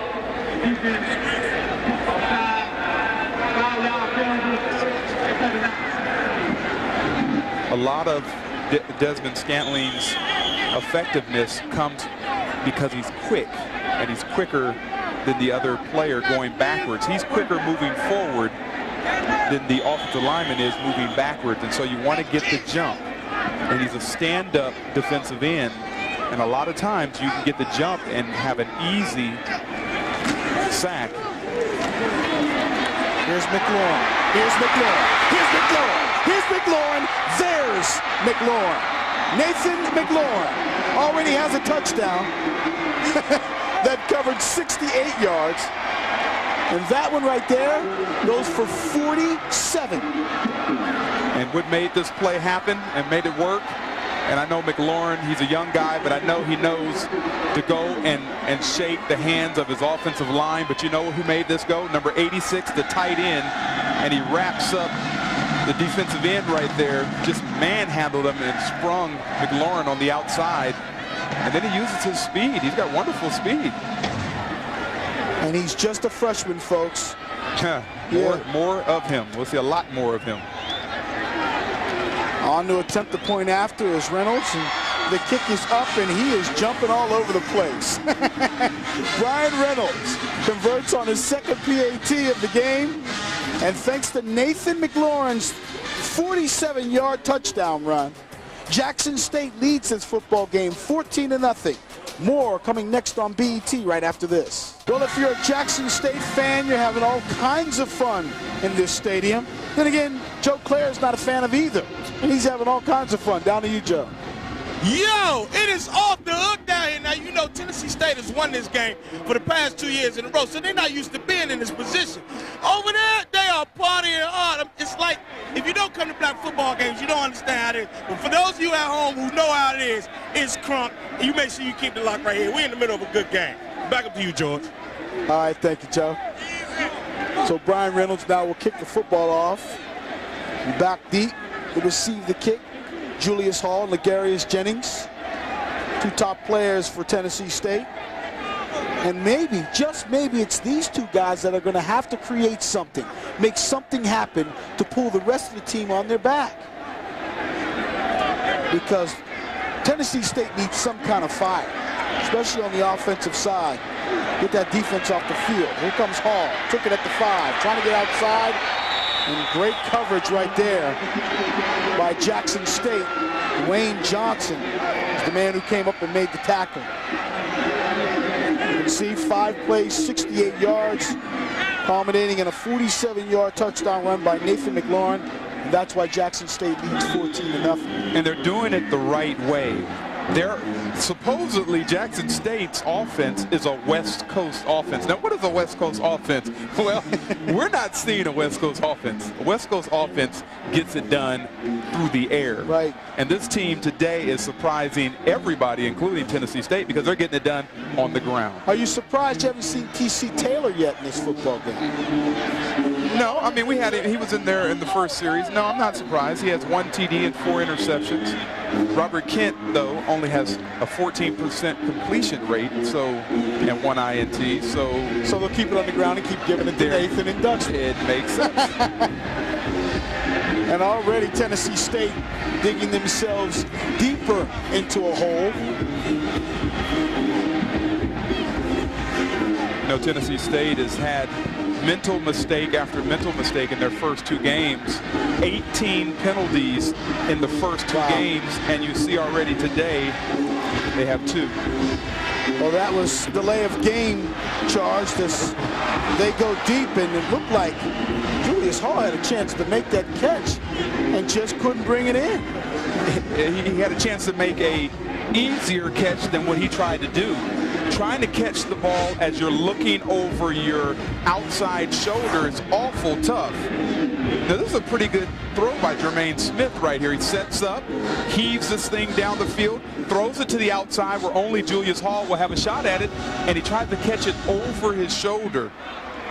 A lot of Desmond Scantling's effectiveness comes because he's quick, and he's quicker than the other player going backwards. He's quicker moving forward than the offensive lineman is moving backwards, and so you want to get the jump. And he's a stand-up defensive end, and a lot of times you can get the jump and have an easy sack. Here's McLaurin. Here's McLaurin. Here's McLaurin. Here's McLaurin. There's McLaurin. Nathan McLaurin already has a touchdown that covered 68 yards. And that one right there goes for 47. And what made this play happen and made it work, and I know McLaurin, he's a young guy, but I know he knows to go and shake the hands of his offensive line. But you know who made this go? Number 86, the tight end, and he wraps up the defensive end right there, just manhandled him and sprung McLaurin on the outside. And then he uses his speed. He's got wonderful speed. And he's just a freshman, folks. More of him. We'll see a lot more of him. On to attempt the point after is Reynolds. And the kick is up, and he is jumping all over the place. Brian Reynolds converts on his 2nd PAT of the game. And thanks to Nathan McLaurin's 47-yard touchdown run, Jackson State leads this football game 14-0. More coming next on BET right after this. Well, if you're a Jackson State fan, you're having all kinds of fun in this stadium. Then again, Joe Clare is not a fan of either, and he's having all kinds of fun. Down to you, Joe. Yo, it is off the hook down here. Now, you know know, Tennessee State has won this game for the past 2 years in a row, so they're not used to being in this position. Over there, they are partying hard. It's like, if you don't come to black football games, you don't understand how it is. But for those of you at home who know how it is, it's crunk. You make sure you keep the lock right here. We're in the middle of a good game. Back up to you, George. All right, thank you, Joe. So Brian Reynolds now will kick the football off. Back deep to receive the kick. Julius Hall, Legarius Jennings, 2 top players for Tennessee State. And maybe, just maybe, it's these 2 guys that are going to have to create something, make something happen to pull the rest of the team on their back. Because Tennessee State needs some kind of fire, especially on the offensive side. Get that defense off the field. Here comes Hall. Took it at the 5. Trying to get outside. And great coverage right there by Jackson State. Wayne Johnson is the man who came up and made the tackle. You can see 5 plays, 68 yards, culminating in a 47-yard touchdown run by Nathan McLaurin. And that's why Jackson State leads 14-0. And they're doing it the right way. They're supposedly Jackson State's offense is a West Coast offense. Now, what is a West Coast offense? Well, we're not seeing a West Coast offense. A West Coast offense gets it done through the air. Right. And this team today is surprising everybody, including Tennessee State, because they're getting it done on the ground. Are you surprised you haven't seen T.C. Taylor yet in this football game? No, I mean, he was in there in the first series. No, I'm not surprised. He has 1 TD and 4 interceptions. Robert Kent, though, only has a 14% completion rate, and 1 INT. So they'll keep it on the ground and keep giving it to Nathan and Dutchman. It makes sense. And already Tennessee State digging themselves deeper into a hole. You know, Tennessee State has had mental mistake after mental mistake in their first 2 games. 18 penalties in the first 2 games, and you see already today they have 2. Well, that was delay of game charged as they go deep, and it looked like Julius Hall had a chance to make that catch and just couldn't bring it in. He had a chance to make a easier catch than what he tried to do. Trying to catch the ball as you're looking over your outside shoulder is awful tough. Now, this is a pretty good throw by Jermaine Smith right here. He sets up, heaves this thing down the field, throws it to the outside where only Julius Hall will have a shot at it, and he tried to catch it over his shoulder.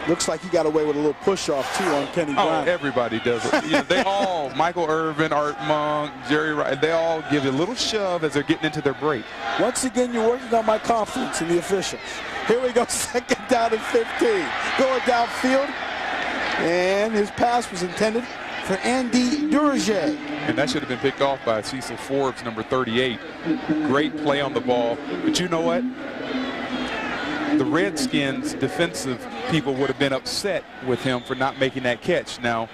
Looks like he got away with a little push-off, too, on Kenny Brown. Oh, everybody does it. You know, they all, Michael Irvin, Art Monk, Jerry Wright, they all give you a little shove as they're getting into their break. Once again, you're working on my confidence in the officials. Here we go, 2nd down and 15. Going downfield, and his pass was intended for Andy Durage. And that should have been picked off by Cecil Forbes, number 38. Great play on the ball. But you know what? The Redskins defensive people would have been upset with him for not making that catch. Now,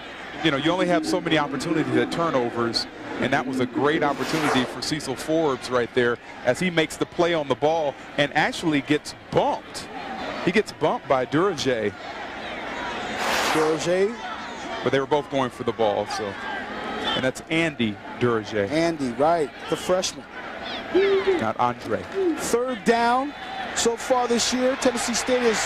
you know, you only have so many opportunities at turnovers, and that was a great opportunity for Cecil Forbes right there as he makes the play on the ball and actually gets bumped. He gets bumped by Durage. But they were both going for the ball, so. And that's Andy Durage. Andy, right, the freshman. Not Andre. 3rd down. So far this year, Tennessee State has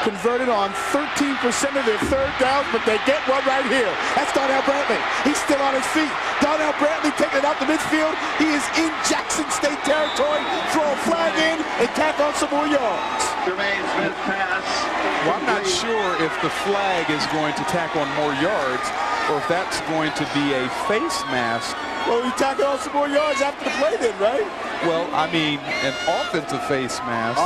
converted on 13% of their 3rd downs, but they get one right here. That's Donnell Brantley. He's still on his feet. Donnell Brantley taking it out the midfield. He is in Jackson State territory. Throw a flag in and tack on some more yards. Jermaine Smith pass. Well, I'm not sure if the flag is going to tack on more yards or if that's going to be a face mask. Well, we tack on some more yards after the play then, right? Well, I mean, an offensive face mask.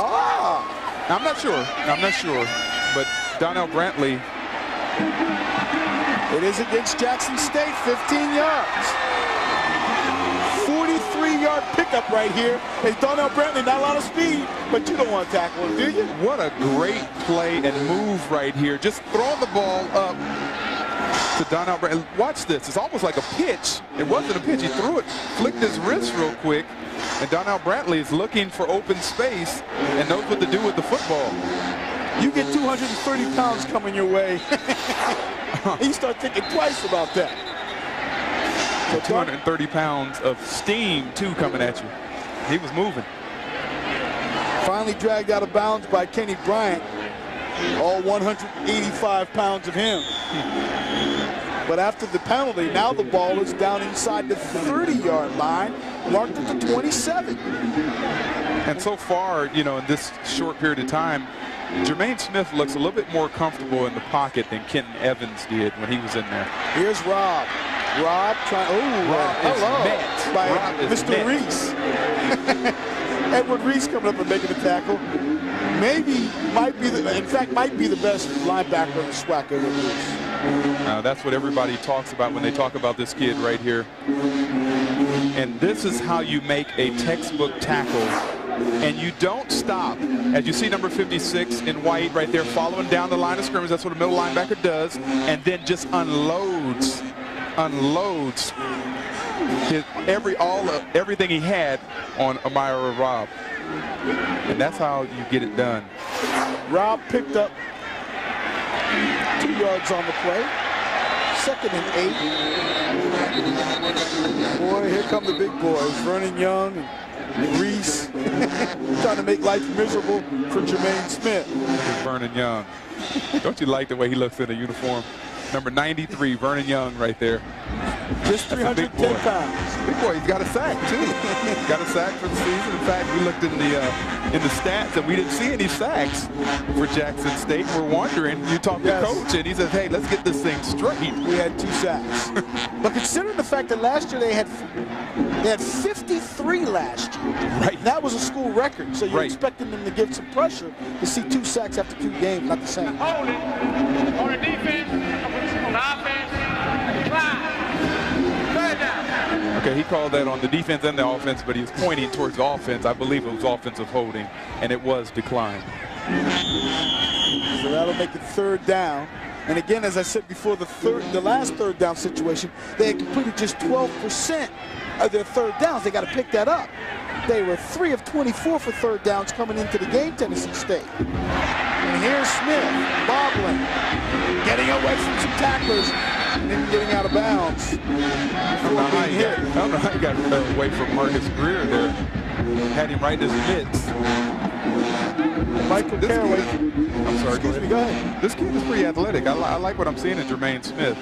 I'm not sure. But Donnell Brantley. It is against Jackson State, 15 yards. 43-yard pickup right here. Hey, Donnell Brantley, not a lot of speed, but you don't want to tackle him, do you? What a great play and move right here. Just throwing the ball up to Donnell Brantley. Watch this. It's almost like a pitch. It wasn't a pitch. He threw it, flicked his wrist real quick, and Donnell Brantley is looking for open space and knows what to do with the football. You get 230 pounds coming your way. You start thinking twice about that. So 230 pounds of steam, too, coming at you. He was moving. Finally dragged out of bounds by Kenny Bryant. All 185 pounds of him. But after the penalty, now the ball is down inside the 30-yard line, marked at the 27. And so far, you know, in this short period of time, Jermaine Smith looks a little bit more comfortable in the pocket than Kenton Evans did when he was in there. Here's Rob. Rob trying, hello, by Mr. Reese. Edward Reese coming up and making the tackle. Maybe, might be the best linebacker in the SWAC, Edward Reese. That's what everybody talks about when they talk about this kid right here. And this is how you make a textbook tackle. And you don't stop. As you see number 56 in white right there following down the line of scrimmage. That's what a middle linebacker does. And then just unloads everything he had on Amira Rob. And that's how you get it done. Rob picked up 2 yards on the play. 2nd and 8. Boy, here come the big boys. Vernon Young and Reese trying to make life miserable for Jermaine Smith. Here's Vernon Young. Don't you like the way he looks in a uniform? Number 93, Vernon Young right there. Just 310 pounds. Big boy, he's got a sack too. He's got a sack for the season. In fact, we looked in the stats and we didn't see any sacks for Jackson State. We're wondering. You talked to coach and he says, "Hey, let's get this thing straight." We had 2 sacks. But considering the fact that last year they had 53 last year. Right. That was a school record. So you're expecting them to give some pressure to see 2 sacks after 2 games, not the same. Hold it. On the defense, on the offense, slide. Third down. Okay, he called that on the defense and the offense, but he was pointing towards the offense. I believe it was offensive holding, and it was declined. So that'll make it 3rd down. And again, as I said before, the last 3rd down situation, they had completed just 12% of their 3rd downs. They got to pick that up. They were 3 of 24 for 3rd downs coming into the game, Tennessee State. And here's Smith, bobbling, getting away from some tacklers, and then getting out of bounds. I don't know how he got away from Marcus Greer there. Had him right in his mitts. Michael Caraway. I'm sorry. Excuse me, go ahead. This kid is pretty athletic. I like what I'm seeing in Jermaine Smith.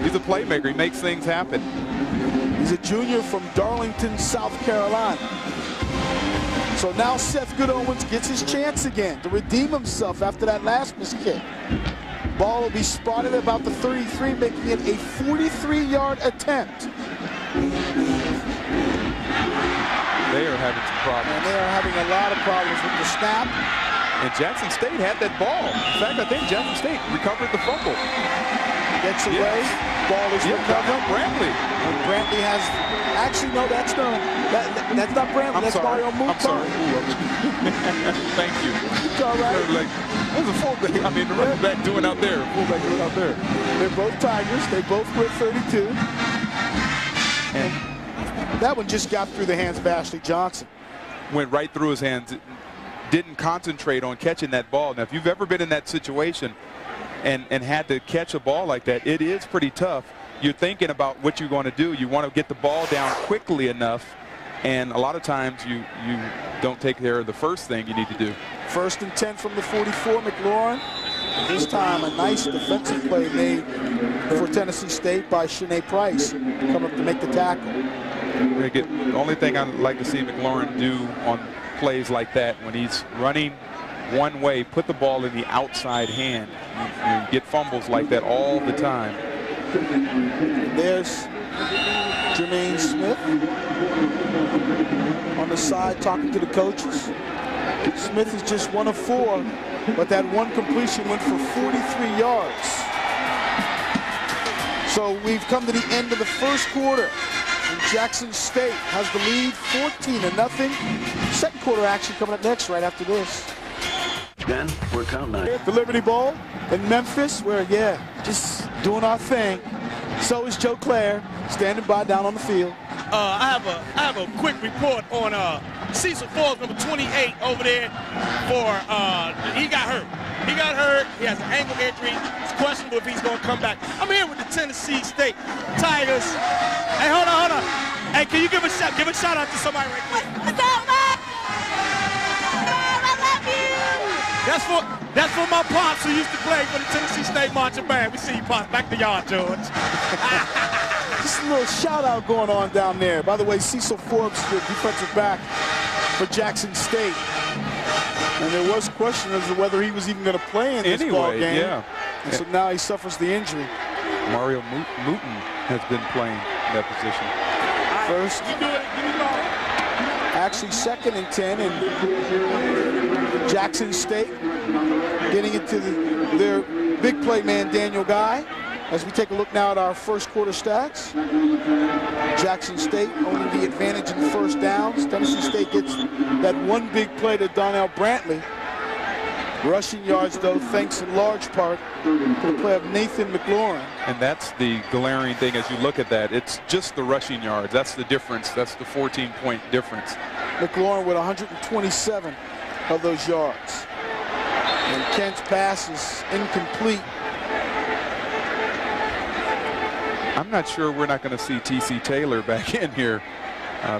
He's a playmaker. He makes things happen. He's a junior from Darlington, South Carolina. So now Seth Goodowens gets his chance again to redeem himself after that last missed kick. Ball will be spotted about the 33, making it a 43-yard attempt. They are having some problems. And they are having a lot of problems with the snap. And Jackson State had that ball. In fact, I think Jackson State recovered the fumble. Gets away. Ball is recovered. Brantley. And Brantley has, actually, no, that's not Brantley. That's Mario Muto. I'm sorry. Thank you. It's all right. Like, there's a fullback. I mean, the running back doing out there. Fullback doing out there. They're both Tigers. They both quit 32. And that one just got through the hands of Ashley Johnson. Went right through his hands. Didn't concentrate on catching that ball. Now, if you've ever been in that situation and had to catch a ball like that, it is pretty tough. You're thinking about what you're going to do. You want to get the ball down quickly enough, and a lot of times you don't take care of the first thing you need to do. 1st and 10 from the 44, McLaurin. This time a nice defensive play made for Tennessee State by Shanae Price, come up to make the tackle. The only thing I'd like to see McLaurin do on plays like that, when he's running one way, put the ball in the outside hand. You get fumbles like that all the time. There's Jermaine Smith on the side talking to the coaches. Smith is just 1 of 4, but that one completion went for 43 yards. So we've come to the end of the 1st quarter. And Jackson State has the lead 14-0. 2nd quarter action coming up next right after this. Ben, we're counting on it. The Liberty Bowl in Memphis, where, just doing our thing. So is Joe Claire, standing by down on the field. I have a quick report on Cecil Forbes, number 28 over there. He got hurt. He got hurt. He has an ankle injury. It's questionable if he's going to come back. I'm here with the Tennessee State Tigers. Hey, hold on. Hey, can you give a shout out to somebody right quick? What's up, man? That's for my pops who used to play for the Tennessee State Marching Band. We see you, pops. Back to y'all, George. Just a little shout out going on down there. By the way, Cecil Forbes, the defensive back for Jackson State. And there was question as to whether he was even going to play in this ball game. Yeah. And so now he suffers the injury. Mario Mouton has been playing that position. First, actually 2nd and 10, and Jackson State getting it to their big play man, Daniel Guy. As we take a look now at our first quarter stats, Jackson State owning the advantage in first downs. Tennessee State gets that one big play to Donnell Brantley. Rushing yards, though, thanks in large part to the play of Nathan McLaurin. And that's the glaring thing as you look at that. It's just the rushing yards. That's the difference. That's the 14-point difference. McLaurin with 127 of those yards. And Kent's pass is incomplete. I'm not sure we're not going to see T.C. Taylor back in here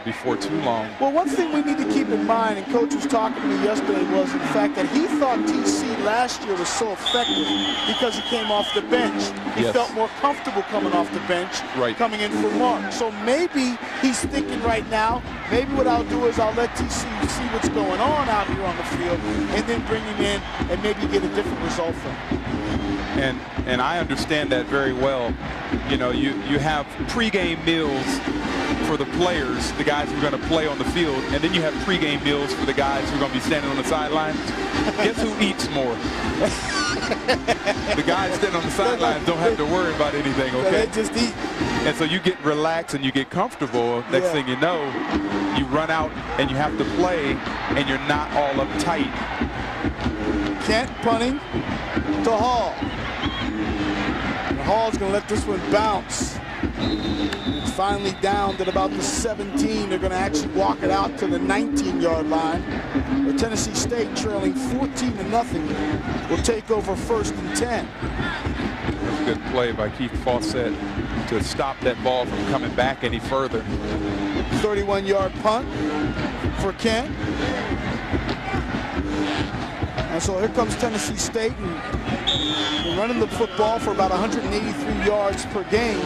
before too long. Well, one thing we need to keep in mind, and Coach was talking to me yesterday, was the fact that he thought T.C. last year was so effective because he came off the bench. He felt more comfortable coming off the bench, coming in for Mark. So maybe he's thinking right now, maybe what I'll do is I'll let T.C. see what's going on out here on the field and then bring him in and maybe get a different result from him. And I understand that very well. You know, you have pregame meals for the players, the guys who are going to play on the field, and then you have pregame meals for the guys who are going to be standing on the sidelines. Guess who eats more? The guys standing on the sidelines don't have to worry about anything, okay? They just eat. And so you get relaxed and you get comfortable. Next thing you know, you run out and you have to play, and you're not all uptight. Kent punting to Hall. And Hall's going to let this one bounce. It's finally down at about the 17. They're going to actually walk it out to the 19-yard line. But Tennessee State, trailing 14-0, will take over 1st and 10. That's a good play by Keith Fawcett to stop that ball from coming back any further. 31-yard punt for Kent. And so here comes Tennessee State, and running the football for about 183 yards per game,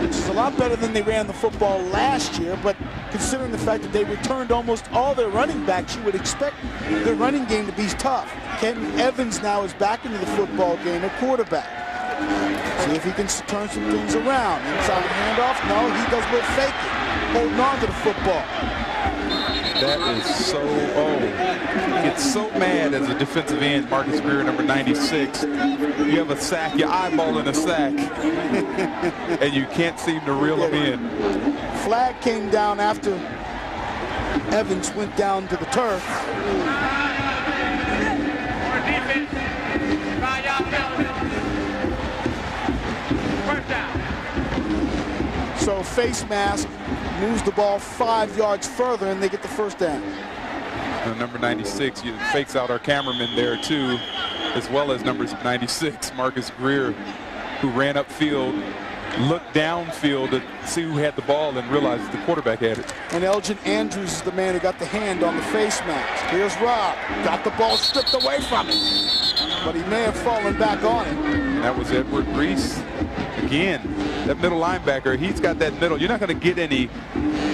which is a lot better than they ran the football last year. But considering the fact that they returned almost all their running backs, you would expect their running game to be tough. Kenton Evans now is back into the football game at quarterback. See if he can turn some things around. Inside handoff, no, he does with fake it, holding on to the football. That is so old. You get so mad as a defensive end, Marcus Greer, number 96. You have a sack, you're eyeballing a sack, and you can't seem to reel him in. Flag came down after Evans went down to the turf. So face mask moves the ball 5 yards further, and they get the first down. Number 96 fakes out our cameraman there too, as well as number 96, Marcus Greer, who ran upfield, looked downfield to see who had the ball and realized the quarterback had it. And Elgin Andrews is the man who got the hand on the face mask. Here's Rob, got the ball stripped away from him, but he may have fallen back on it. And that was Edward Reese. Again, that middle linebacker, he's got that middle. You're not going to get any,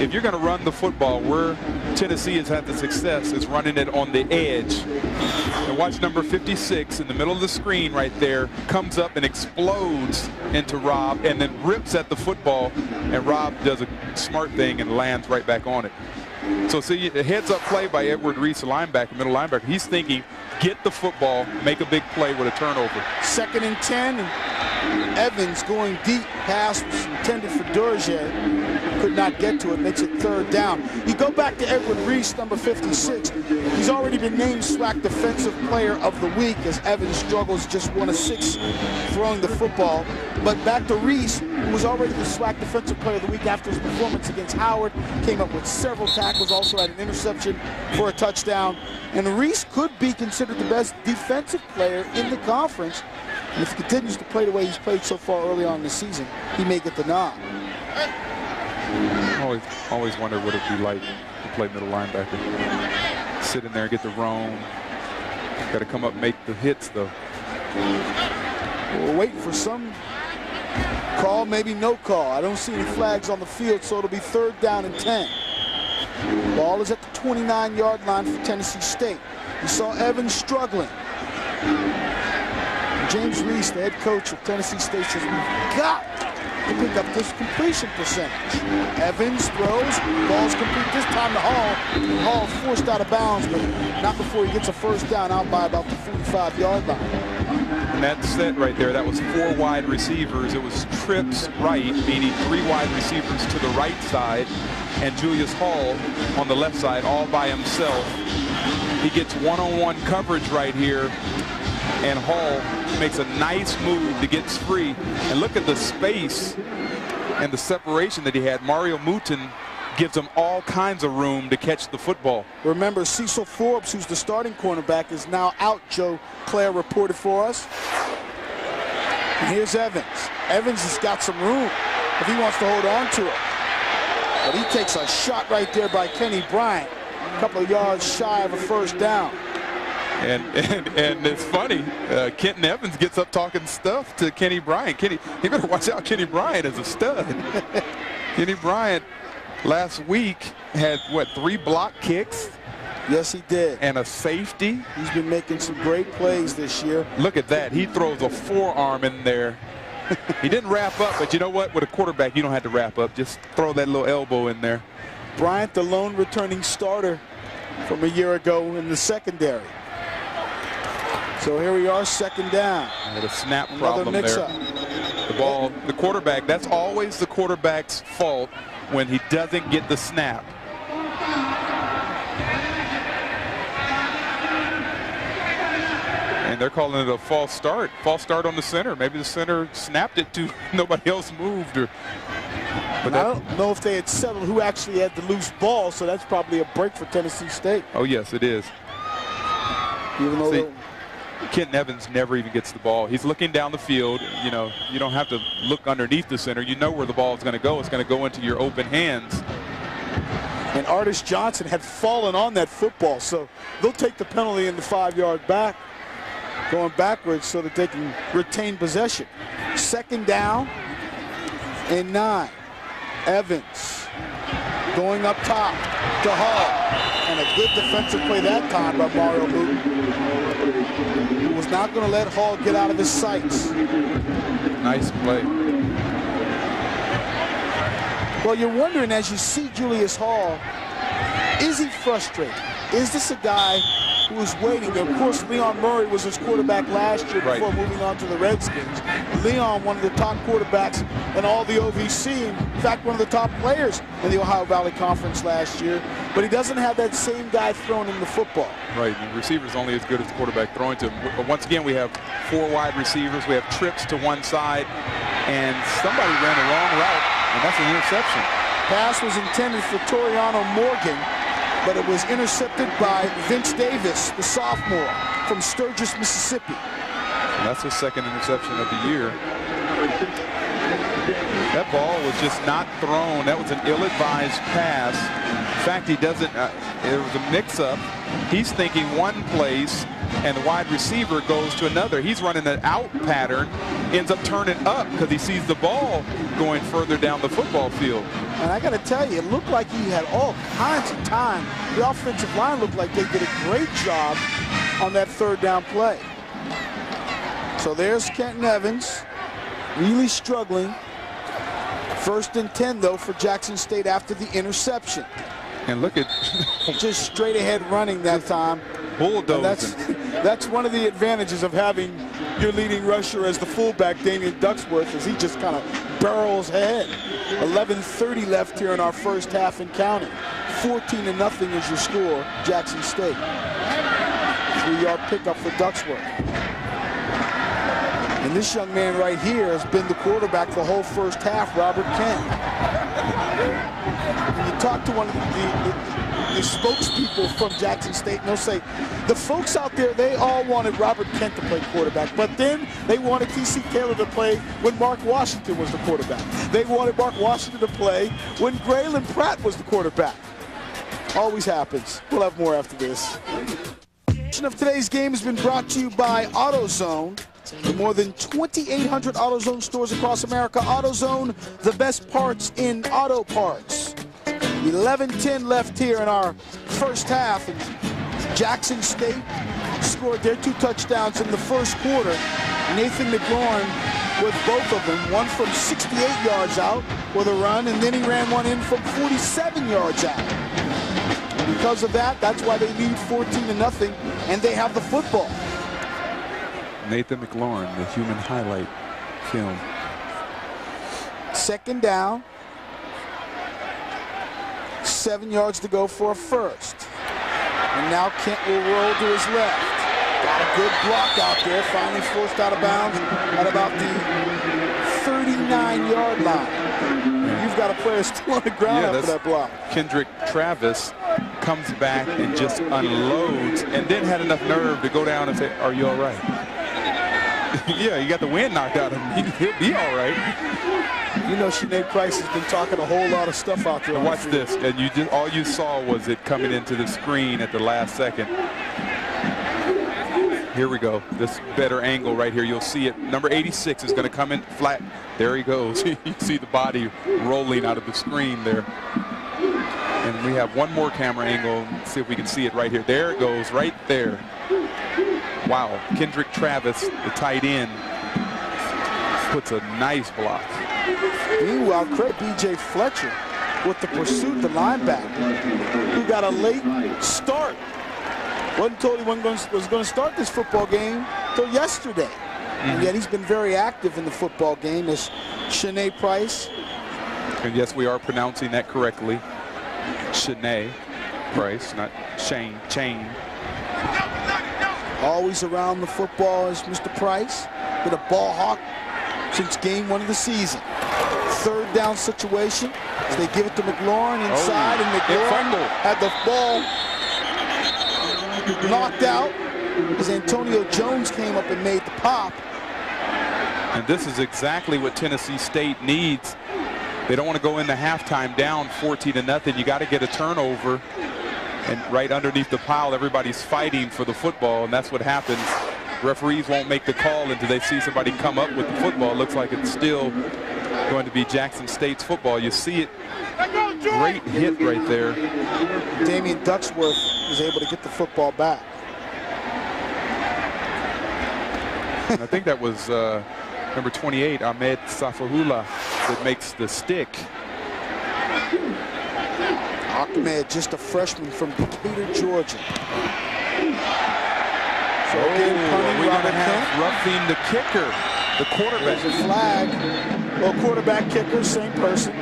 if you're going to run the football, where Tennessee has had the success is running it on the edge. And watch number 56 in the middle of the screen right there, comes up and explodes into Rob and then rips at the football, and Rob does a smart thing and lands right back on it. So see, a heads-up play by Edward Reese, a linebacker, middle linebacker. He's thinking, get the football, make a big play with a turnover. 2nd and 10, and Evans going deep. Pass was intended for Durge. Could not get to it, makes it 3rd down. You go back to Edward Reese, number 56. He's already been named SWAC Defensive Player of the Week as Evans struggles, just 1 of 6 throwing the football. But back to Reese, who was already the SWAC Defensive Player of the Week after his performance against Howard, came up with several tackles, also had an interception for a touchdown. And Reese could be considered the best defensive player in the conference. And if he continues to play the way he's played so far early on in the season, he may get the nod. Always wondered what it'd be like to play middle linebacker. Sit in there, get the roam, Got to come up and make the hits, though. We're waiting for some call, maybe no call. I don't see any flags on the field, so it'll be 3rd down and 10. Ball is at the 29-yard line for Tennessee State. You saw Evans struggling. James Reese, the head coach of Tennessee State, says we've got to pick up this completion percentage. Evans throws, ball's complete this time to Hall. Hall forced out of bounds, but not before he gets a 1st down, out by about the 45-yard line. And that set right there, that was 4 wide receivers. It was trips right, meaning 3 wide receivers to the right side, and Julius Hall on the left side all by himself. He gets one-on-one coverage right here, and Hall makes a nice move to get free. And look at the space and the separation that he had. Mario Mouton gives him all kinds of room to catch the football. Remember, Cecil Forbes, who's the starting cornerback, is now out, Joe Claire reported for us. And here's Evans. Evans has got some room if he wants to hold on to it. But he takes a shot right there by Kenny Bryant, a couple of yards shy of a 1st down. And it's funny, Kenton Evans gets up talking stuff to Kenny Bryant. Kenny, you better watch out. Kenny Bryant is a stud. Kenny Bryant last week had, what, 3 block kicks? Yes, he did. And a safety. He's been making some great plays this year. Look at that. He throws a forearm in there. He didn't wrap up, but you know what? With a quarterback, you don't have to wrap up. Just throw that little elbow in there. Bryant, the lone returning starter from a year ago in the secondary. So here we are, 2nd down. Had a snap problem there. The ball, the quarterback, that's always the quarterback's fault when he doesn't get the snap. And they're calling it a false start. False start on the center. Maybe the center snapped it to nobody else moved. But I don't know if they had settled who actually had the loose ball, so that's probably a break for Tennessee State. Oh, yes, it is. Even though Kenton Evans never even gets the ball. He's looking down the field. You know, you don't have to look underneath the center. You know where the ball is going to go. It's going to go into your open hands. And Artis Johnson had fallen on that football, so they'll take the penalty in the 5-yard back, going backwards so that they can retain possession. 2nd down and 9. Evans going up top to Hall. And a good defensive play that time by Mario Mouton, who was not going to let Hall get out of his sights. Nice play. Well, you're wondering as you see Julius Hall, is he frustrated? Is this a guy who is waiting? Of course, Leon Murray was his quarterback last year before moving on to the Redskins. Leon, one of the top quarterbacks in all the OVC, in fact, one of the top players in the Ohio Valley Conference last year, but he doesn't have that same guy throwing him the football. Right, the receiver's only as good as the quarterback throwing to him. Once again, we have 4 wide receivers. We have trips to one side, and somebody ran the wrong route, and that's an interception. Pass was intended for Toriano Morgan, but it was intercepted by Vince Davis, the sophomore from Sturgis, Mississippi. And that's his 2nd interception of the year. That ball was just not thrown. That was an ill-advised pass. In fact, he doesn't, it was a mix-up. He's thinking one place, and the wide receiver goes to another. He's running an out pattern, ends up turning up because he sees the ball going further down the football field. And I got to tell you, it looked like he had all kinds of time. The offensive line looked like they did a great job on that 3rd down play. So there's Kenton Evans, really struggling. 1st and 10, though, for Jackson State after the interception. And look at just straight ahead running that time. Bulldozing. That's one of the advantages of having your leading rusher as the fullback, Damian Ducksworth, as he just kind of barrels ahead. 11:30 left here in our 1st half and counting. 14-0 is your score, Jackson State. 3-yard pickup for Ducksworth. And this young man right here has been the quarterback the whole 1st half, Robert Kent. When you talk to one of the spokespeople from Jackson State, and they'll say, the folks out there, they all wanted Robert Kent to play quarterback, but then they wanted T.C. Taylor to play when Mark Washington was the quarterback. They wanted Mark Washington to play when Graylin Pratt was the quarterback. Always happens. We'll have more after this. portion of today's game has been brought to you by AutoZone. With more than 2,800 AutoZone stores across America, AutoZone, the best parts in auto parts. 11-10 left here in our first half. And Jackson State scored their 2 touchdowns in the first quarter. Nathan McLaurin with both of them, one from 68 yards out with a run, and then he ran one in from 47 yards out. Because of that, that's why they lead 14-0, and they have the football. Nathan McLaurin, the human highlight film. Second down. 7 yards to go for a first. And now Kent will roll to his left. Got a good block out there. Finally forced out of bounds at about the 39-yard line. You've got a player still on the ground after that block. Kendrick Travis comes back and just unloads, and then had enough nerve to go down and say, "Are you all right?" Yeah, you got the wind knocked out of him. He'll be all right. You know, Sinead Price has been talking a whole lot of stuff out there. Watch this, and all you saw was it coming into the screen at the last second. Here we go. This better angle right here. You'll see it. Number 86 is going to come in flat. There he goes. You see the body rolling out of the screen there. And we have one more camera angle. Let's see if we can see it right here. There it goes, right there. Wow. Kendrick Travis, the tight end, puts a nice block. Meanwhile, credit B.J. Fletcher with the pursuit, the linebacker, who got a late start. Wasn't told he was going to start this football game until yesterday. And yet he's been very active in the football game, as Sinead Price. And yes, we are pronouncing that correctly. Sinead Price, not Shane. Chain. Always around the football is Mr. Price. Been a ball hawk since game 1 of the season. Third down situation. So they give it to McLaurin inside, and McLaurin had the ball knocked out as Antonio Jones came up and made the pop. And this is exactly what Tennessee State needs. They don't want to go into halftime down 14-0. You got to get a turnover. And right underneath the pile, everybody's fighting for the football, and that's what happens. Referees won't make the call until they see somebody come up with the football. It looks like it's still going to be Jackson State's football. You see it. Great hit right there. Damian Ducksworth was able to get the football back. And I think that was number 28, Ahmed Safahula, that makes the stick. Ahmed, just a freshman from Decatur, Georgia. So again, we're going to have roughing the kicker, the quarterback. There's a flag. Well, quarterback, kicker, same person.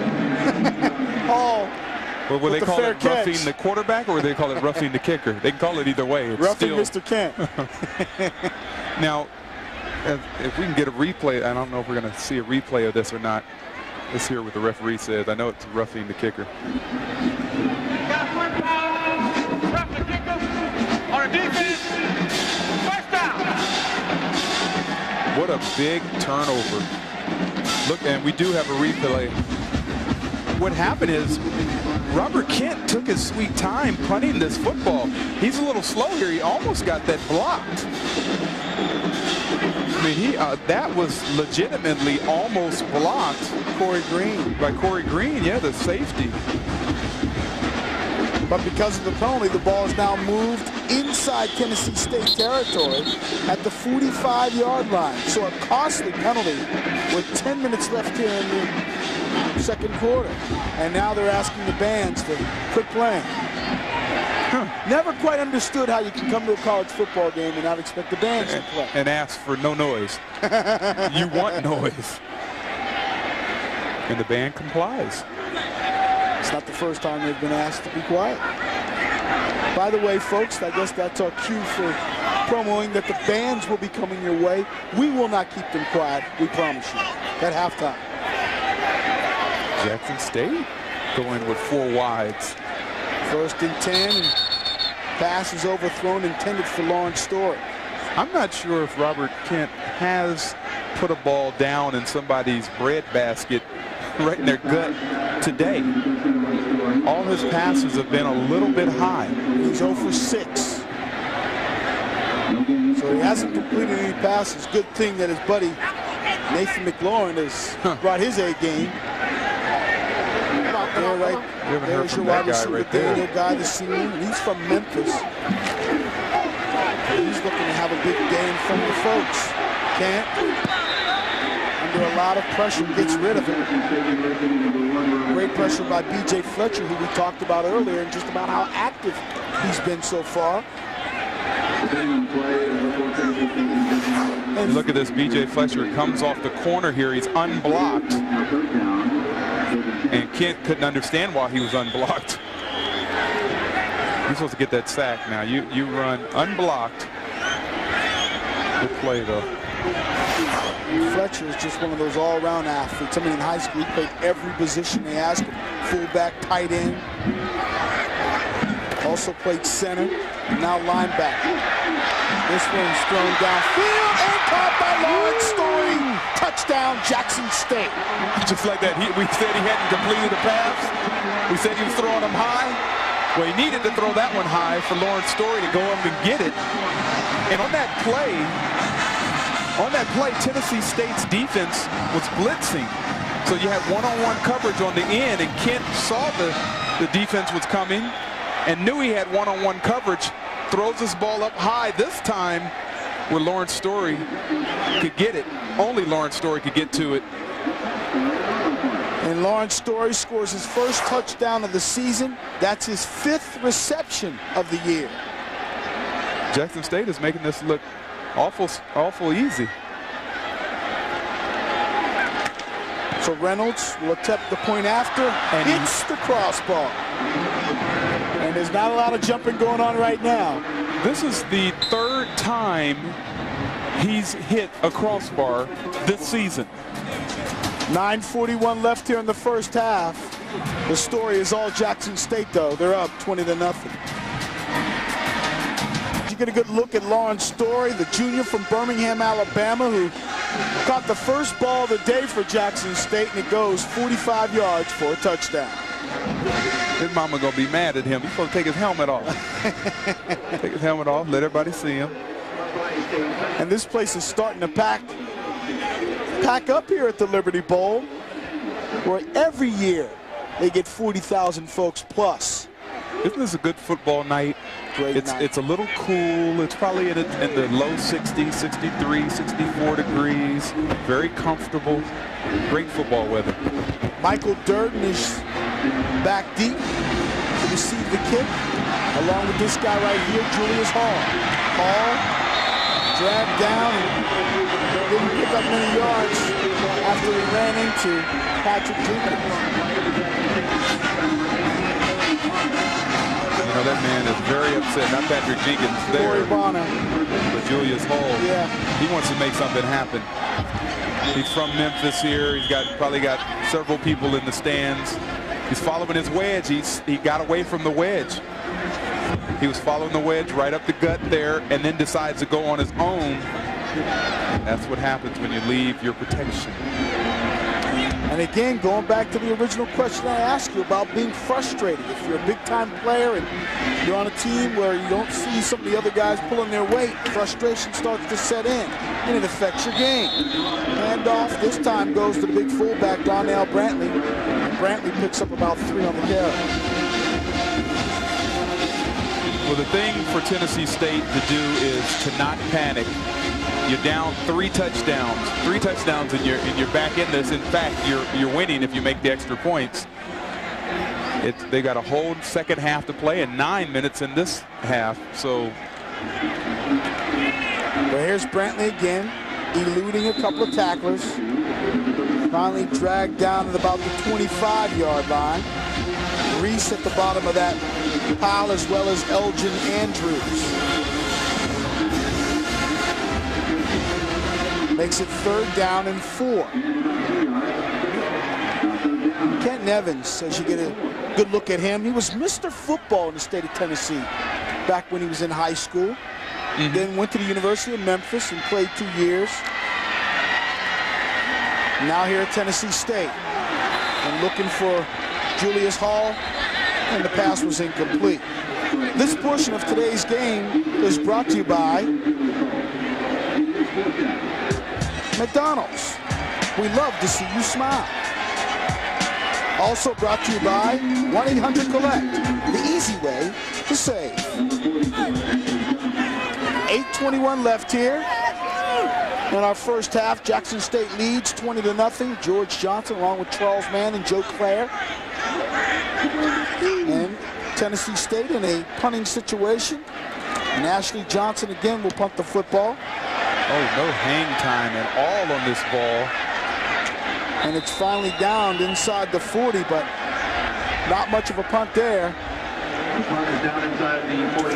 All. Well, will they call it roughing the quarterback, or will they call it roughing the kicker? They can call it either way. It's roughing still... Mr. Kent. Now, if we can get a replay, I don't know if we're going to see a replay of this or not. Let's hear what the referee says. I know it's roughing the kicker. Roughing the kicker on a defense. First down. What a big turnover. Look, and we do have a replay. What happened is Robert Kent took his sweet time punting this football. He's a little slow here. He almost got that blocked. I mean, that was legitimately almost blocked. By Corey Green, yeah, the safety. But because of the penalty, the ball is now moved inside Tennessee State territory at the 45-yard line. So a costly penalty with 10 minutes left here in the second quarter. And now they're asking the bands to quit playing. Never quite understood how you can come to a college football game and not expect the bands to play. And ask for no noise. You want noise. And the band complies. It's not the first time they've been asked to be quiet. By the way, folks, I guess that's our cue for promoting that the bands will be coming your way. We will not keep them quiet, we promise you, at halftime. Jackson State going with 4 wides. First and 10, and pass is overthrown, intended for Lawrence Story. I'm not sure if Robert Kent has put a ball down in somebody's bread basket right in their gut today. All his passes have been a little bit high. He's 0 for 6. So he hasn't completed any passes. Good thing that his buddy Nathan McLaurin has brought his A game. There, right? There's your wide receiver, Daniel Guy, the senior. And he's from Memphis. He's looking to have a big day in front of the folks. Can't. Under a lot of pressure, gets rid of it. Great pressure by B.J. Fletcher, who we talked about earlier, and just about how active he's been so far. And look at this, B.J. Fletcher comes off the corner here. He's unblocked. And Kent couldn't understand why he was unblocked. You're supposed to get that sack now. You run unblocked. Good play, though. Fletcher is just one of those all-around athletes. I mean, in high school, he played every position they asked him. Fullback, tight end. Also played center, and now linebacker. This one's thrown downfield and caught by Lawrence Story. Touchdown, Jackson State. Just like that. We said he hadn't completed the pass. We said he was throwing them high. Well, he needed to throw that one high for Lawrence Story to go up and get it. And on that play, Tennessee State's defense was blitzing. So you had one-on-one coverage on the end, and Kent saw the defense was coming and knew he had one-on-one coverage. Throws this ball up high this time where Lawrence Story could get it. Only Lawrence Story could get to it. And Lawrence Story scores his first touchdown of the season. That's his 5th reception of the year. Jackson State is making this look awful easy. So Reynolds will attempt the point after and hits the crossbar. And there's not a lot of jumping going on right now. This is the 3rd time he's hit a crossbar this season. 9:41 left here in the first half. The story is all Jackson State, though. They're up 20-0. You get a good look at Lawrence Story, the junior from Birmingham, Alabama, who caught the first ball of the day for Jackson State, and it goes 45 yards for a touchdown. His mama gonna be mad at him. He's supposed to take his helmet off. Take his helmet off, let everybody see him. And this place is starting to pack up here at the Liberty Bowl, where every year they get 40,000 folks plus. Isn't this a good football night? It's a little cool. It's probably in the low 60s, 63, 64 degrees. Very comfortable. Great football weather. Michael Durden is back deep to receive the kick, along with this guy right here, Julius Hall. Hall dragged down and didn't pick up many yards after he ran into Patrick Jenkins. You know, that man is very upset. Not Patrick Jenkins there, but Julius Hall. Yeah. He wants to make something happen. He's from Memphis here. He's probably got several people in the stands. He's following his wedge. He got away from the wedge. He was following the wedge right up the gut there, and then decides to go on his own. That's what happens when you leave your protection. And again, going back to the original question I asked you about being frustrated. If you're a big-time player and you're on a team where you don't see some of the other guys pulling their weight, frustration starts to set in, and it affects your game. Handoff this time goes to the big fullback, Donnell Brantley. Brantley picks up about 3 on the carry. Well, the thing for Tennessee State to do is to not panic. You're down 3 touchdowns. 3 touchdowns and you're back in this. In fact, you're winning if you make the extra points. They got a whole second half to play and 9 minutes in this half. So well, here's Brantley again, eluding a couple of tacklers. Finally dragged down at about the 25-yard line. Reese at the bottom of that pile, as well as Elgin Andrews. Makes it 3rd down and 4. Kenton Evans says you get a good look at him. He was Mr. Football in the state of Tennessee back when he was in high school. Then went to the University of Memphis and played 2 years. Now here at Tennessee State. And looking for Julius Hall, and the pass was incomplete. This portion of today's game is brought to you by McDonald's. We love to see you smile. Also brought to you by 1-800-COLLECT, the easy way to save. 8:21 left here. In our first half, Jackson State leads 20-0. George Johnson along with Charles Mann and Joe Clare. And Tennessee State in a punting situation. And Ashley Johnson again will punt the football. Oh, no hang time at all on this ball. And it's finally downed inside the 40, but not much of a punt there.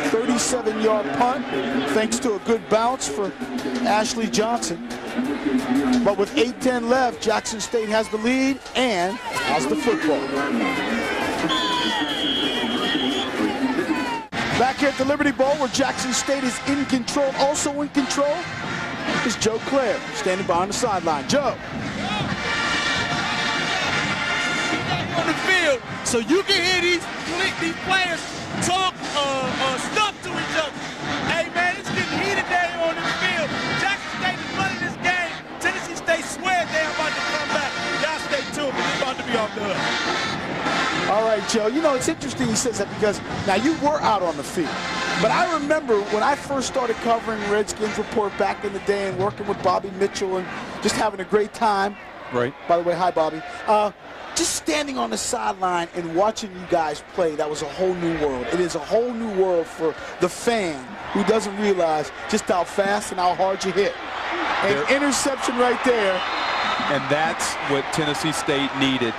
37-yard punt, thanks to a good bounce for Ashley Johnson. But with 8:10 left, Jackson State has the lead and has the football. Back here at the Liberty Bowl, where Jackson State is in control, also in control, is Joe Clare, standing behind the sideline. Joe. On the field, so you can hear these players talk stuff to each other. Hey man, it's getting heated there on the field. Jackson State is running this game. Tennessee State swears they're about to come back. Y'all stay tuned, but they're about to be off the hook. All right, Joe, you know, it's interesting he says that because now you were out on the field. But I remember when I first started covering Redskins Report back in the day and working with Bobby Mitchell and just having a great time. Right. By the way, hi, Bobby. Just standing on the sideline and watching you guys play, that was a whole new world. It is a whole new world for the fan who doesn't realize just how fast and how hard you hit. An interception right there. And that's what Tennessee State needed.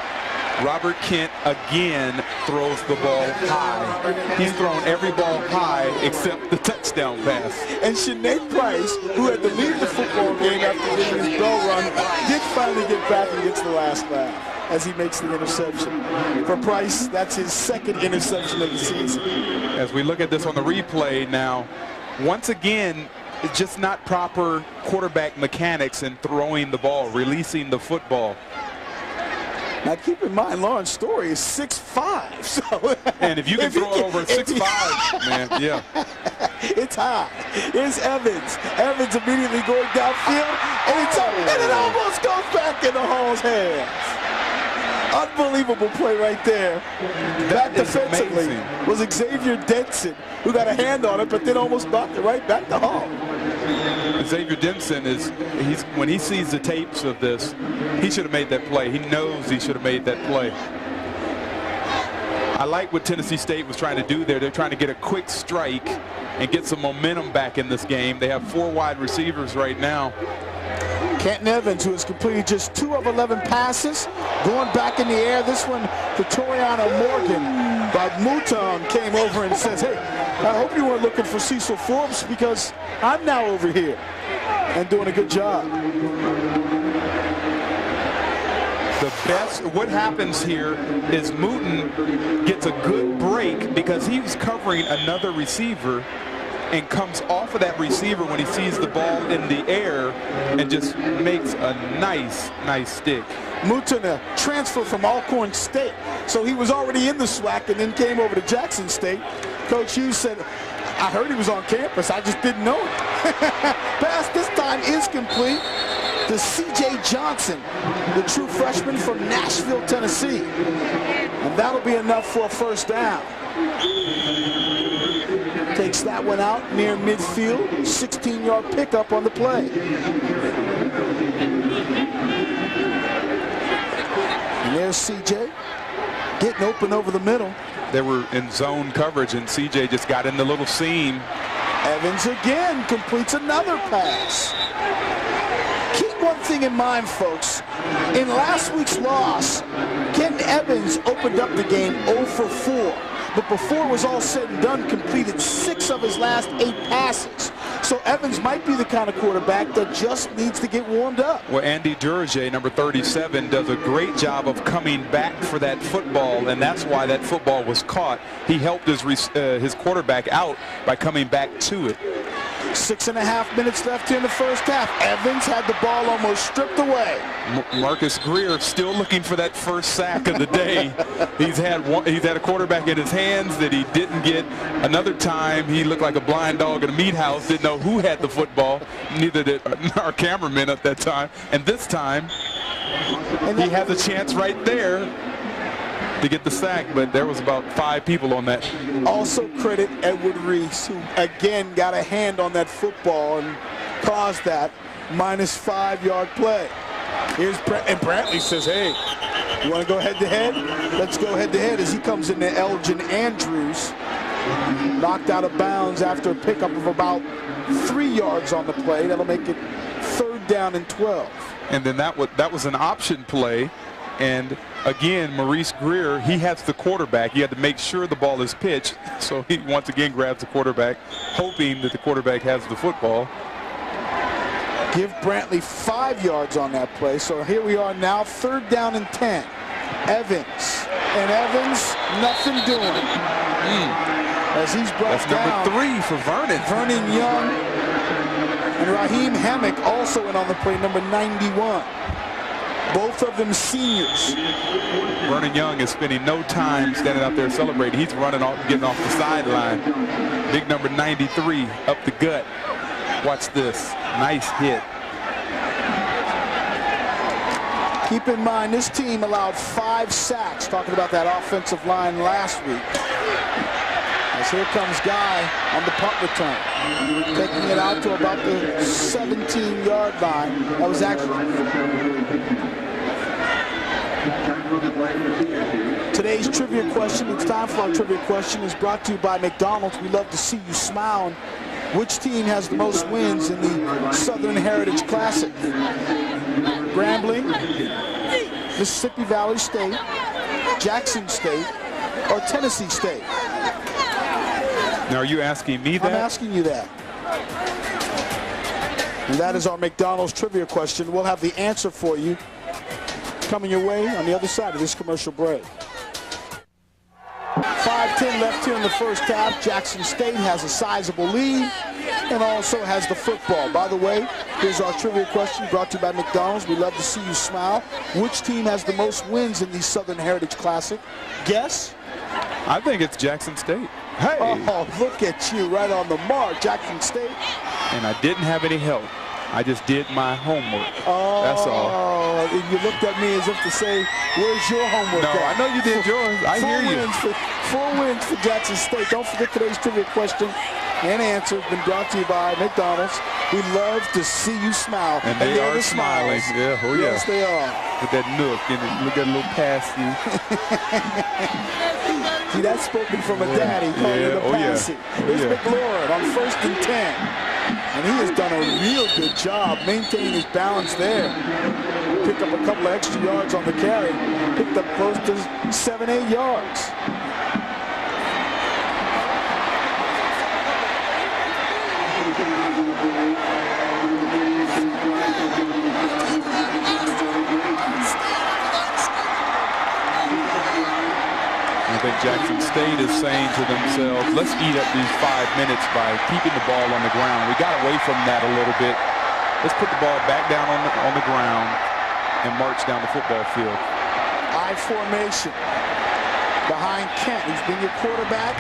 Robert Kent again throws the ball high. He's thrown every ball high except the touchdown pass. And Sinead Price, who had to leave the football game after getting his bell rung, did finally get back and gets the last laugh as he makes the interception. For Price, that's his second interception of the season. As we look at this on the replay now, once again, it's just not proper quarterback mechanics in throwing the ball, releasing the football. Now keep in mind, Lawrence Story is 6'5", so and if you can throw it over 6'5", man, yeah. It's high. Here's Evans. Evans immediately going downfield, and it's up, and it almost goes back into Hall's hands. Unbelievable play right there. Back defensively was Xavier Denson, who got a hand on it, but then almost knocked it right back to Hall. Xavier Denson when he sees the tapes of this, he should have made that play. He knows he should have made that play. I like what Tennessee State was trying to do there. They're trying to get a quick strike and get some momentum back in this game. They have 4 wide receivers right now. Kenton Evans, who has completed just 2 of 11 passes, going back in the air. This one to Toriano Morgan. But Mouton came over and says, hey, I hope you weren't looking for Cecil Forbes because I'm now over here and doing a good job. What happens here is Mouton gets a good break because he was covering another receiver and comes off of that receiver when he sees the ball in the air and just makes a nice stick. Mouton, a transfer from Alcorn State, so he was already in the SWAC and then came over to Jackson State. Coach Hughes said, I heard he was on campus, I just didn't know it. Pass this time is complete to C.J. Johnson, the true freshman from Nashville, Tennessee. And that'll be enough for a first down. Takes that one out near midfield. 16-yard pickup on the play. And there's C.J. getting open over the middle. They were in zone coverage, and C.J. just got in the little seam. Evans again completes another pass. Keep one thing in mind, folks. In last week's loss, Kenton Evans opened up the game 0 for 4. But before it was all said and done, completed 6 of his last 8 passes. So Evans might be the kind of quarterback that just needs to get warmed up. Well, Andy Durge, number 37, does a great job of coming back for that football, and that's why that football was caught. He helped his quarterback out by coming back to it. 6.5 minutes left here in the first half. Evans had the ball almost stripped away. Marcus Greer still looking for that first sack of the day. He's had a quarterback in his hands that he didn't get. Another time he looked like a blind dog in a meat house, didn't know who had the football. Neither did our cameraman at that time. And this time he has a chance right there to get the sack, but there was about 5 people on that. Also credit Edward Reese, who again got a hand on that football and caused that -5-yard play. Here's and Brantley says, hey, you want to go head-to-head? Let's go head-to-head as he comes into Elgin Andrews. Knocked out of bounds after a pickup of about 3 yards on the play. That'll make it 3rd down and 12. And then that was an option play. And again, Maurice Greer, he has the quarterback. He had to make sure the ball is pitched. So he once again grabs the quarterback, hoping that the quarterback has the football. Give Brantley 5 yards on that play. So here we are now, 3rd down and 10. Evans. And Evans, nothing doing. As he's brought That's down. number 3 for Vernon. Vernon Young and Raheem Hammock also in on the play, number 91. Both of them seniors. Vernon Young is spending no time standing out there celebrating. He's running off, getting off the sideline. Big number 93 up the gut. Watch this. Nice hit. Keep in mind, this team allowed 5 sacks, talking about that offensive line last week. As here comes Guy on the punt return. Taking it out to about the 17-yard line. That was actually... Today's trivia question, it's time for our trivia question, is brought to you by McDonald's. We love to see you smile. Which team has the most wins in the Southern Heritage Classic? Grambling, Mississippi Valley State, Jackson State, or Tennessee State? Now, are you asking me that? I'm asking you that. And that is our McDonald's trivia question. We'll have the answer for you coming your way on the other side of this commercial break. 5:10 left here in the first half. Jackson State has a sizable lead and also has the football. By the way, here's our trivia question brought to you by McDonald's. We love to see you smile. Which team has the most wins in the Southern Heritage Classic? Guess? I think it's Jackson State. Hey! Oh, look at you, right on the mark, Jackson State. And I didn't have any help. I just did my homework. Oh, that's all. And you looked at me as if to say, where's your homework? No, I know you did yours. I hear you. 4 wins for Jackson State. Don't forget today's trivia question and answer has been brought to you by McDonald's. We love to see you smile. And they are smiling. Yeah, oh yeah. Yes, they are. With that nook and look at a little passy. See, that's spoken from a daddy calling it a passy. Here's McLaurin on 1st and 10. And he has done a real good job maintaining his balance there. Picked up a couple of extra yards on the carry. Picked up close to 7-8 yards. I think Jackson State is saying to themselves, let's eat up these 5 minutes by keeping the ball on the ground. We got away from that a little bit. Let's put the ball back down on the ground and march down the football field. I formation behind Kent, who's been your quarterback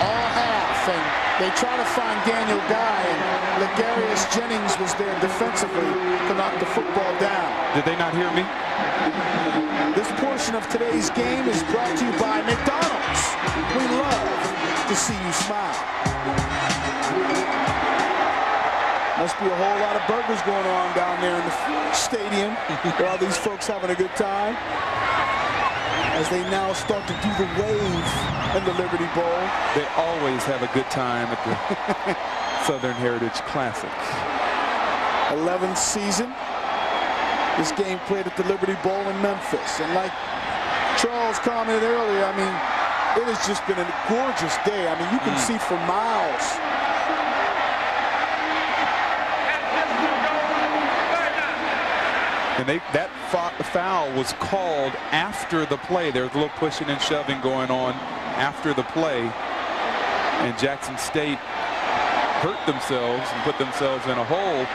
all half. And they try to find Daniel Guy, and Legarius Jennings was there defensively to knock the football down. Did they not hear me? This portion of today's game is brought to you by McDonald's. We love to see you smile. Must be a whole lot of burgers going on down there in the stadium. All these folks having a good time as they now start to do the wave in the Liberty Bowl. They always have a good time at the Southern Heritage Classic. 11th season. This game played at the Liberty Bowl in Memphis. And like Charles commented earlier, I mean, it has just been a gorgeous day. I mean, you can see for miles. And that foul was called after the play. There was a little pushing and shoving going on after the play. And Jackson State hurt themselves and put themselves in a hole.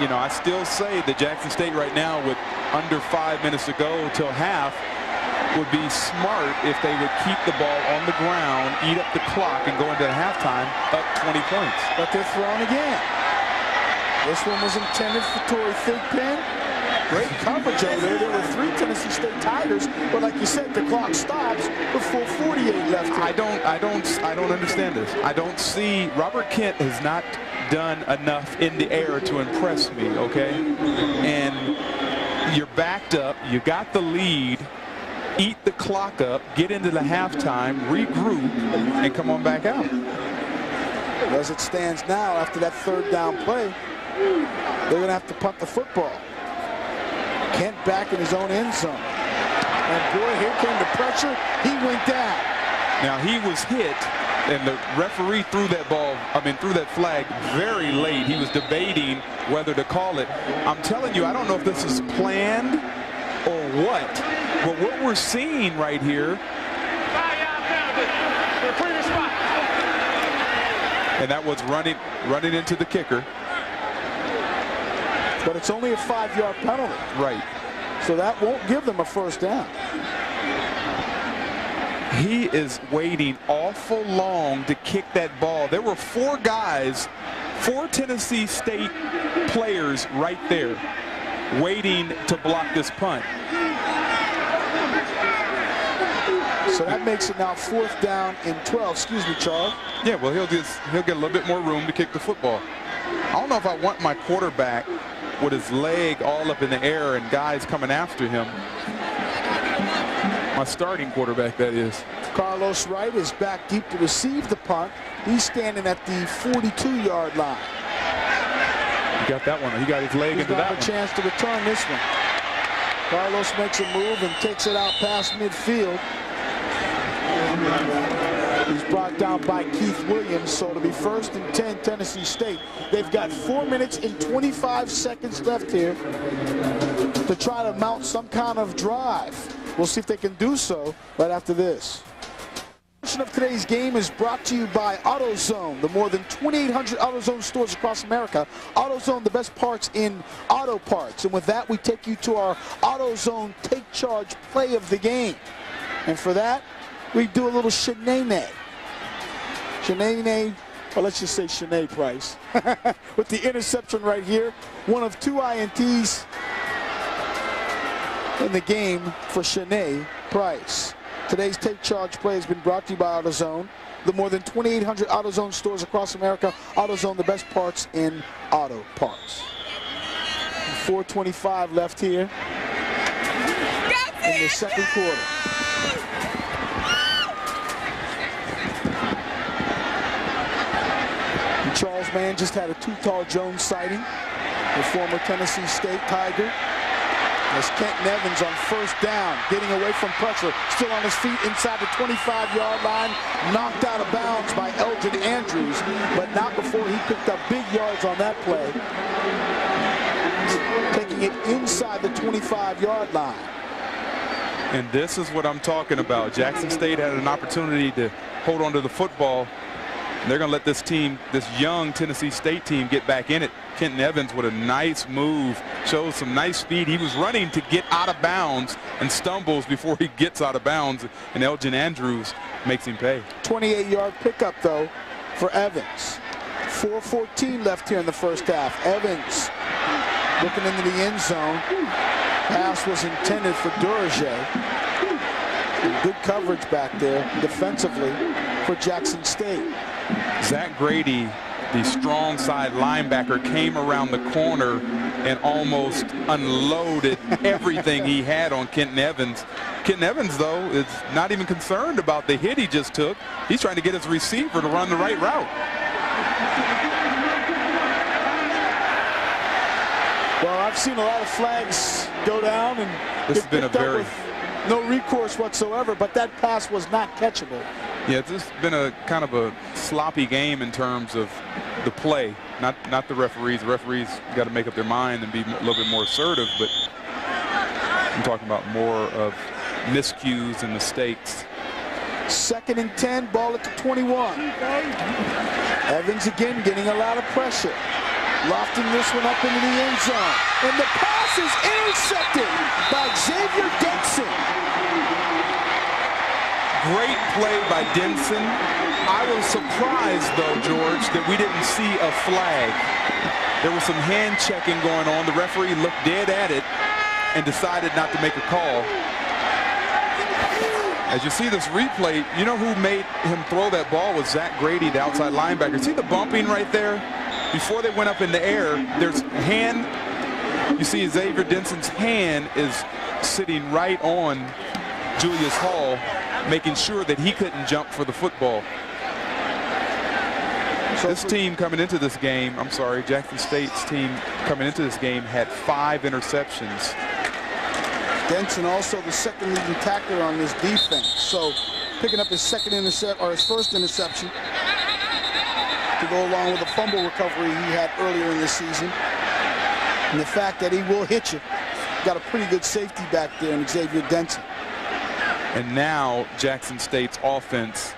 You know, I still say that Jackson State right now, with under 5 minutes to go till half, would be smart if they would keep the ball on the ground, eat up the clock, and go into the halftime up 20 points. But they're thrown again. This one was intended for Torrey Thigpen. Great coverage over there. There were 3 Tennessee State Tigers, but like you said, the clock stops with 4:48 left. I don't understand this. I don't see Robert Kent has not done enough in the air to impress me. Okay, and you're backed up. You got the lead. Eat the clock up. Get into the halftime. Regroup and come on back out. As it stands now, after that 3rd down play, they're going to have to punt the football. Kent back in his own end zone. And boy, here came the pressure. He went down. Now he was hit, and the referee threw that flag very late. He was debating whether to call it. I'm telling you, I don't know if this is planned or what. But what we're seeing right here, and that was running into the kicker. But it's only a 5-yard penalty. Right. So that won't give them a 1st down. He is waiting awful long to kick that ball. There were 4 guys, 4 Tennessee State players right there waiting to block this punt. So that makes it now 4th down and 12. Excuse me, Charles. Yeah, well, he'll get a little bit more room to kick the football. I don't know if I want my quarterback with his leg all up in the air and guys coming after him. My starting quarterback, that is. Carlos Wright is back deep to receive the punt. He's standing at the 42-yard line. He got that one. He got his leg into that one. He's got a chance to return this one. Carlos makes a move and takes it out past midfield. He's brought down by Keith Williams, so it'll be 1st and 10 Tennessee State. They've got 4 minutes and 25 seconds left here to try to mount some kind of drive. We'll see if they can do so right after this. Of today's game is brought to you by AutoZone, the more than 2,800 AutoZone stores across America. AutoZone, the best parts in auto parts. And with that, we take you to our AutoZone Take Charge play of the game. And for that, we do a little Shanae. Shanae, or let's just say Shanae Price, with the interception right here. One of 2 INTs in the game for Shanae Price. Today's Take Charge play has been brought to you by AutoZone, the more than 2,800 AutoZone stores across America. AutoZone, the best parts in auto parts. 4:25 left here in the 2nd quarter. And Charles Mann just had a Too Tall Jones sighting, the former Tennessee State Tiger. As Kent Evans on 1st down, getting away from pressure, still on his feet inside the 25-yard line, knocked out of bounds by Elgin Andrews, but not before he picked up big yards on that play, taking it inside the 25-yard line. And this is what I'm talking about. Jackson State had an opportunity to hold on to the football. They're going to let this team, this young Tennessee State team, get back in it. Kenton Evans with a nice move, shows some nice speed. He was running to get out of bounds and stumbles before he gets out of bounds, and Elgin Andrews makes him pay. 28-yard pickup, though, for Evans. 4:14 left here in the 1st half. Evans looking into the end zone. Pass was intended for Durager. Good coverage back there defensively for Jackson State. Zach Grady, the strong side linebacker, came around the corner and almost unloaded everything he had on Kenton Evans. Kenton Evans, though, is not even concerned about the hit he just took. He's trying to get his receiver to run the right route. Well, I've seen a lot of flags go down and this has been a very no recourse whatsoever, but that pass was not catchable. Yeah, this has been a kind of a sloppy game in terms of the play, not the referees. The referees got to make up their mind and be a little bit more assertive, but I'm talking about more of miscues and mistakes. 2nd and 10, ball at the 21. Evans again getting a lot of pressure. Lofting this one up into the end zone. And the pass is intercepted by Xavier Denson. Great play by Denson. I was surprised, though, George, that we didn't see a flag. There was some hand checking going on. The referee looked dead at it and decided not to make a call. As you see this replay, you know who made him throw that ball was Zach Grady, the outside linebacker. See the bumping right there? Before they went up in the air, there's hand. You see Xavier Denson's hand is sitting right on Julius Hall, making sure that he couldn't jump for the football. So this team coming into this game, I'm sorry, Jackson State's team coming into this game had 5 interceptions. Denson also the second leading tackler on this defense. So picking up his first interception to go along with the fumble recovery he had earlier in the season. And the fact that he will hit you. Got a pretty good safety back there in Xavier Denson. And now Jackson State's offense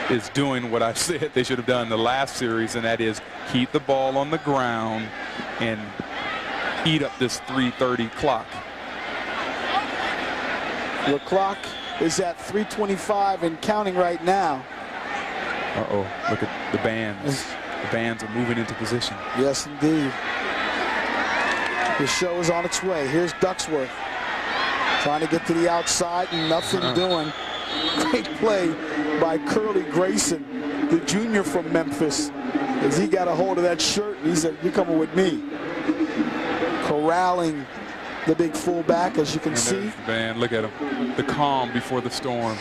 is doing what I said they should have done in the last series, and that is keep the ball on the ground and eat up this 3:30 clock. The clock is at 3:25 and counting right now. Uh-oh, look at the bands. The bands are moving into position. Yes, indeed. The show is on its way. Here's Ducksworth trying to get to the outside and nothing doing. Great play by Curly Grayson, the junior from Memphis, as he got a hold of that shirt and he said, "You're coming with me." Corralling the big fullback, as you can see. Man, look at him. The calm before the storm.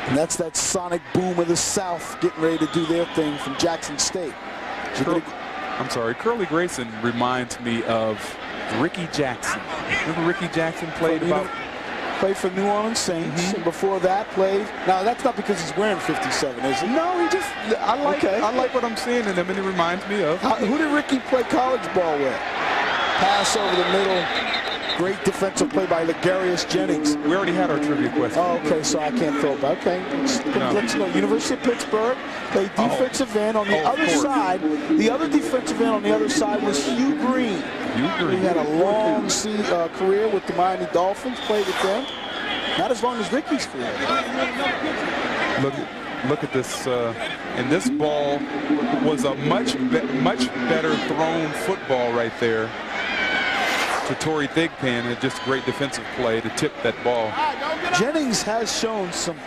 And that's that sonic boom of the South getting ready to do their thing from Jackson State. I'm sorry, Curly Grayson reminds me of Ricky Jackson. Remember Ricky Jackson played for New Orleans Saints, and before that played. Now that's not because he's wearing 57, is it? No, I like what I'm seeing in him, and it reminds me of. Who did Ricky play college ball with? Pass over the middle. Great defensive play by Legarius Jennings. We already had our trivia question. Oh, okay, so I can't throw it back. Okay, let's go. University of Pittsburgh played defensive end on the other side. The other defensive end on the other side was Hugh Green. He had a long career with the Miami Dolphins, played with them. Not as long as Ricky's career. Look at this, and this ball was a much better thrown football right there to Torrey Thigpen, and just great defensive play to tip that ball. Jennings has shown some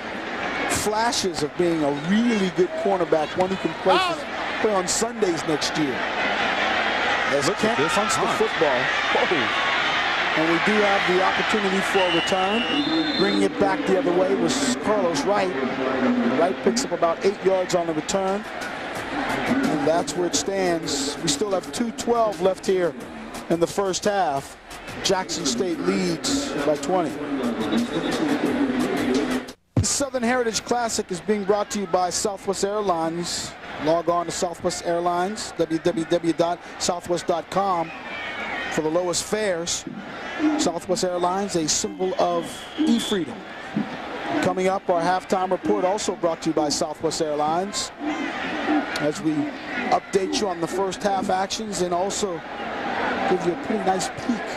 flashes of being a really good cornerback, one who can play on Sundays next year. As Kent punts the football. And we do have the opportunity for a return. Bringing it back the other way was Carlos Wright. Wright picks up about 8 yards on the return. And that's where it stands. We still have 2:12 left here in the first half. Jackson State leads by 20. The Southern Heritage Classic is being brought to you by Southwest Airlines. Log on to Southwest Airlines, www.southwest.com for the lowest fares. Southwest Airlines, a symbol of e-freedom. Coming up, our halftime report, also brought to you by Southwest Airlines, as we update you on the first half actions and also give you a pretty nice peek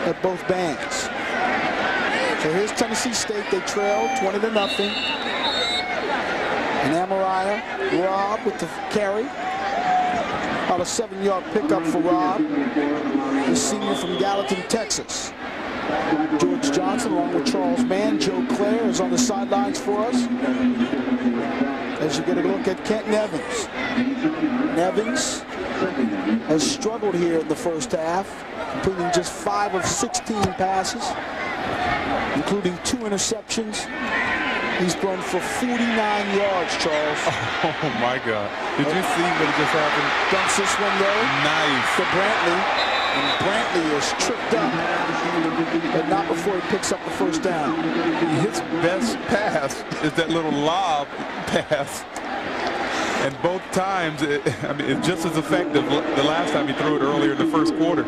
at both bands. So here's Tennessee State. They trail 20-0. And Amariah Robb with the carry. About a 7-yard pickup for Robb, the senior from Gallatin, Texas. George Johnson along with Charles Mann. Joe Clare is on the sidelines for us, as you get a look at Kenton Evans. Evans has struggled here in the first half, completing just 5 of 16 passes, including 2 interceptions. He's thrown for 49 yards, Charles. Oh, my God. Did you see what just happened? Dumps this one, though. Nice. To Brantley. And Brantley is tripped up, but not before he picks up the first down. His best pass is that little lob pass. And both times, it's just as effective the last time he threw it earlier in the first quarter.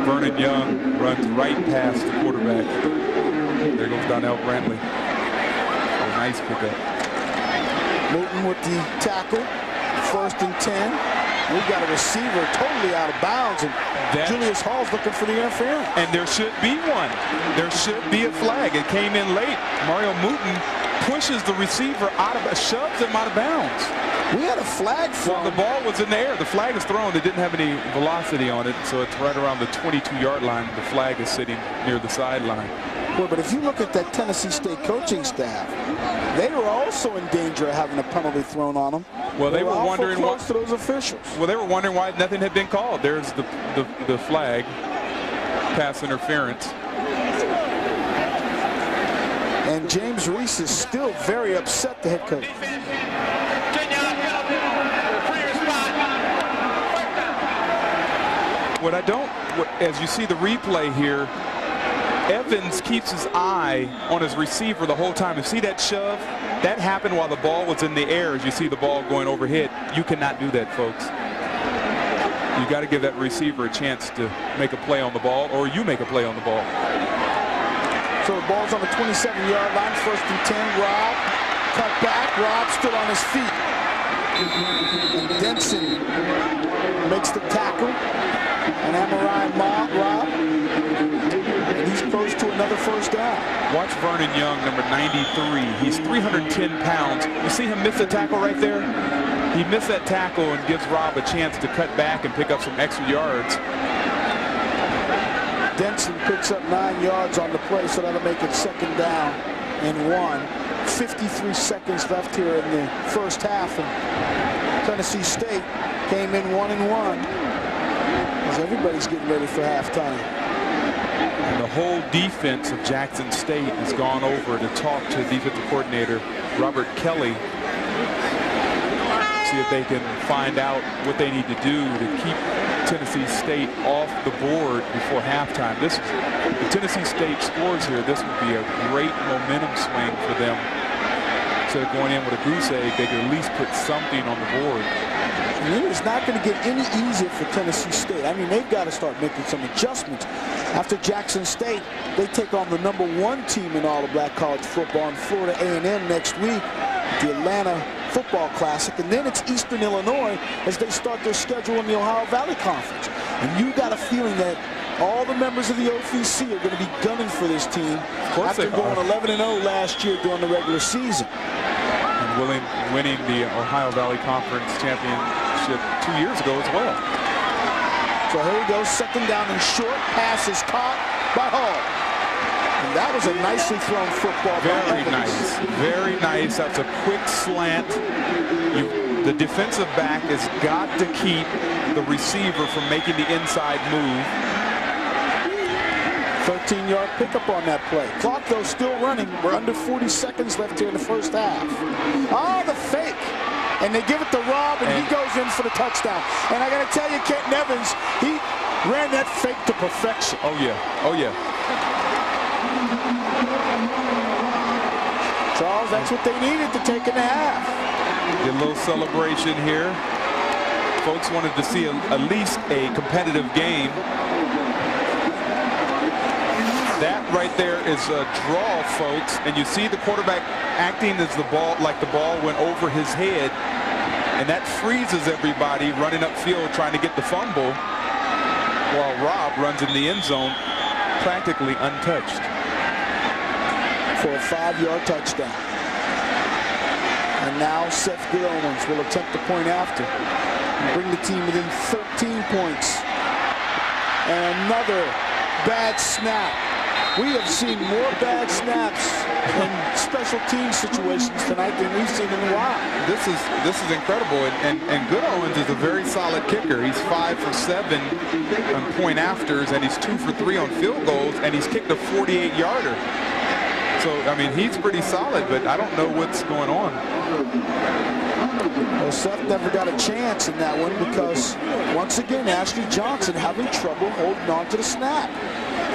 Vernon Young runs right past the quarterback. There goes Donnell Brantley. A nice pickup. Moulton with the tackle. 1st and 10. We've got a receiver totally out of bounds, and Julius Hall's looking for the interference. And there should be one. There should be a flag. It came in late. Mario Moulton pushes the receiver out of, shoves him out of bounds. We had a flag thrown. Well, the ball was in the air. The flag is thrown. It didn't have any velocity on it, so it's right around the 22-yard line. The flag is sitting near the sideline. Well, but if you look at that Tennessee State coaching staff, they were also in danger of having a penalty thrown on them. Well, they were wondering what to those officials. Well, they were wondering why nothing had been called. There's the flag, pass interference. And James Reese is still very upset, the head coach. What I don't, as you see the replay here, Evans keeps his eye on his receiver the whole time. You see that shove? That happened while the ball was in the air. As you see the ball going overhead, you cannot do that, folks. You got to give that receiver a chance to make a play on the ball, or you make a play on the ball. So the ball's on the 27-yard line, 1st and 10. Rob cut back. Rob still on his feet. And Denson makes the tackle. And Amarai Rob. And he's close to another 1st down. Watch Vernon Young, number 93. He's 310 pounds. You see him miss the tackle right there? He missed that tackle and gives Rob a chance to cut back and pick up some extra yards. Denson picks up 9 yards on the play, so that'll make it 2nd down and 1. 53 seconds left here in the 1st half. And Tennessee State came in 1-1. As everybody's getting ready for halftime. And the whole defense of Jackson State has gone over to talk to defensive coordinator Robert Kelly. See if they can find out what they need to do to keep Tennessee State off the board before halftime. If Tennessee State scores here, this would be a great momentum swing for them. Instead of going in with a goose egg, they could at least put something on the board. And it's not going to get any easier for Tennessee State. I mean, they've got to start making some adjustments. After Jackson State, they take on the #1 team in all of black college football in Florida A&M next week, the Atlanta Football Classic. And then it's Eastern Illinois as they start their schedule in the Ohio Valley Conference. And you got a feeling that all the members of the OVC are going to be gunning for this team after going 11-0 last year during the regular season. And winning the Ohio Valley Conference championship 2 years ago as well. So here we go, 2nd down and short. Pass is caught by Hall. And that was a nicely thrown football. Very nice. Very nice. That's a quick slant. The defensive back has got to keep the receiver from making the inside move. 13-yard pickup on that play. Clock, though, still running. We're under 40 seconds left here in the 1st half. Oh, the fake. And they give it to Rob, and he goes in for the touchdown. And I got to tell you, Kenton Evans, he ran that fake to perfection. Oh, yeah. Oh, yeah. Charles, that's what they needed to take in the half. Get a little celebration here. Folks wanted to see at least a competitive game. That right there is a draw, folks, and you see the quarterback acting as the ball went over his head, and that freezes everybody running upfield trying to get the fumble, while Rob runs in the end zone practically untouched for a 5-yard touchdown. And now Seth Owens will attempt the point after and bring the team within 13 points. And another bad snap. We have seen more bad snaps in special team situations tonight than we've seen in a while. This is incredible, and Good Owens is a very solid kicker. He's 5 for 7 on point afters, and he's 2 for 3 on field goals, and he's kicked a 48-yarder. So I mean, he's pretty solid, but I don't know what's going on. Well, Seth never got a chance in that one because once again, Ashley Johnson having trouble holding on to the snap.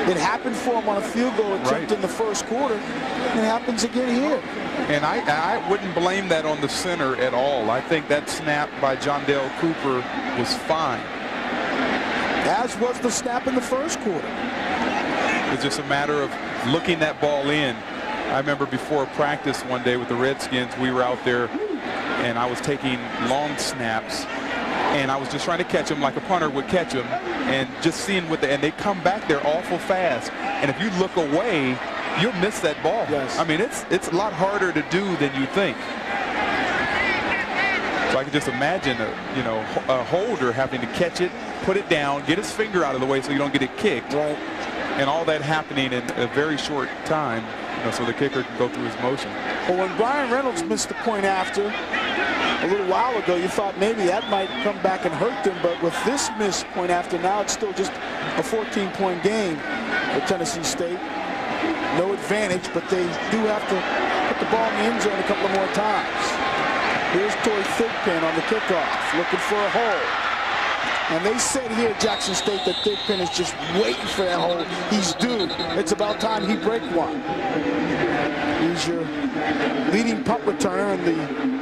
It happened for him on a field goal attempt in the 1st quarter. It happens again here. And I wouldn't blame that on the center at all. I think that snap by John Dale Cooper was fine. As was the snap in the 1st quarter. It's just a matter of looking that ball in. I remember before practice one day with the Redskins, we were out there and I was taking long snaps and I was just trying to catch them like a punter would catch them, and just seeing what and they come back there awful fast, and if you look away, you'll miss that ball. Yes. I mean, it's a lot harder to do than you think. So I can just imagine a holder having to catch it, put it down, get his finger out of the way so you don't get it kicked. Right. And all that happening in a very short time, so the kicker can go through his motion. Well, when Brian Reynolds missed the point after a little while ago, you thought maybe that might come back and hurt them, but with this missed point after, now it's still just a 14-point game for Tennessee State. No advantage, but they do have to put the ball in the end zone a couple of more times. Here's Toy Thigpen on the kickoff, looking for a hole. And they said here at Jackson State that Thigpen is just waiting for that hole. He's due. It's about time he break one. He's your leading punt returner in the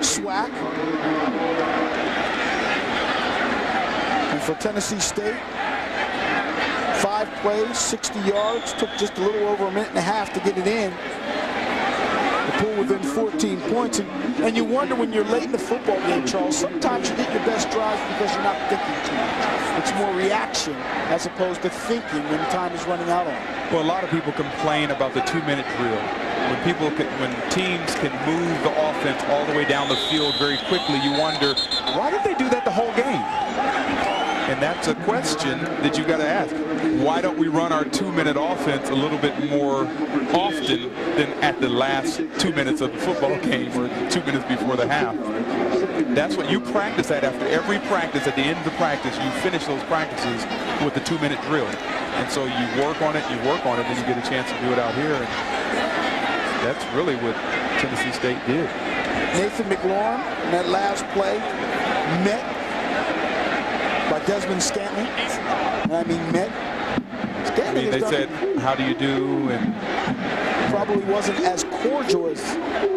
SWAC. And for Tennessee State, 5 plays, 60 yards. Took just a little over a minute and a half to get it in. The pull within 14 points. And you wonder when you're late in the football game, Charles, sometimes you get your best drives because you're not thinking too much. It's more reaction as opposed to thinking when time is running out on it. Well, a lot of people complain about the 2-minute drill. When teams can move the offense all the way down the field very quickly, you wonder, why did they do that the whole game? And that's a question that you got to ask. Why don't we run our 2-minute offense a little bit more often than at the last 2 minutes of the football game or 2 minutes before the half? That's what you practice at after every practice. At the end of the practice, you finish those practices with the 2-minute drill. And so you work on it, then you get a chance to do it out here. And that's really what Tennessee State did. Nathan McLaurin in that last play met by Desmond Scantling. And I mean met. Scantling, they said, how do you do? And probably wasn't as cordial as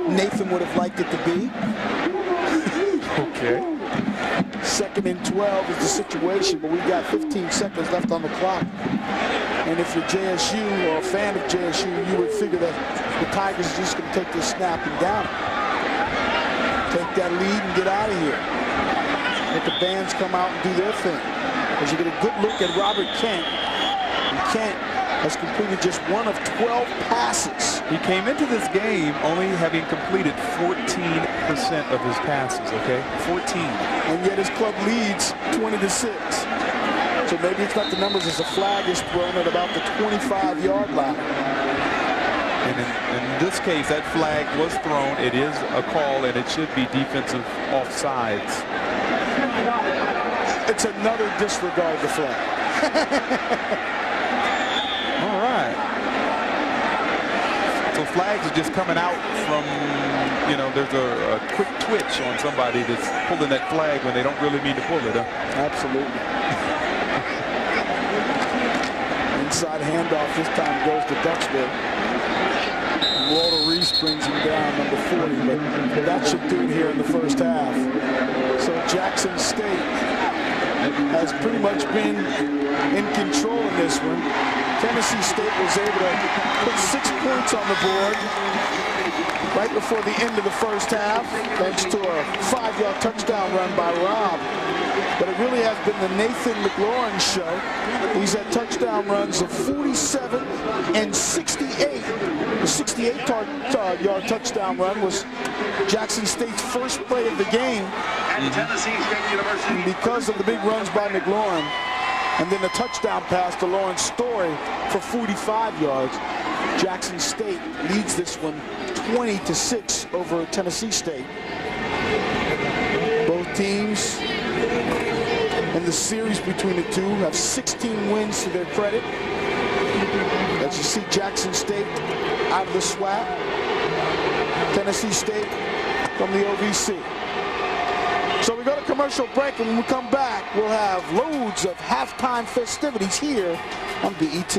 Nathan would have liked it to be. Okay. 2nd and 12 is the situation, but we've got 15 seconds left on the clock. And if you're JSU or a fan of JSU, you would figure that the Tigers are just going to take this snap and down it. Take that lead and get out of here. Let the bands come out and do their thing. As you get a good look at Robert Kent. And Kent has completed just 1 of 12 passes. He came into this game only having completed 14% of his passes, okay? 14. And yet his club leads 20-6. So maybe it's not the numbers as a flag is thrown at about the 25-yard line. And in this case, that flag was thrown. It is a call, and it should be defensive offsides. It's another disregard the flag. All right. So flags are just coming out from, there's a quick twitch on somebody that's pulling that flag when they don't really mean to pull it. Absolutely. Inside handoff this time goes to Duxbury. Walter Reese brings him down, number 40, but that should do it here in the first half. So Jackson State has pretty much been in control in this one. Tennessee State was able to put 6 points on the board right before the end of the first half, thanks to a 5-yard touchdown run by Rob. But it really has been the Nathan McLaurin show. He's had touchdown runs of 47 and 68. The 68-yard touchdown run was Jackson State's first play of the game. And because of the big runs by McLaurin, and then the touchdown pass to Lawrence Story for 45 yards, Jackson State leads this one 20-6 over Tennessee State. Both teams in the series between the two have 16 wins to their credit. As you see, Jackson State out of the SWAC, Tennessee State from the OVC. So we go to commercial break, and when we come back, we'll have loads of halftime festivities here on BET.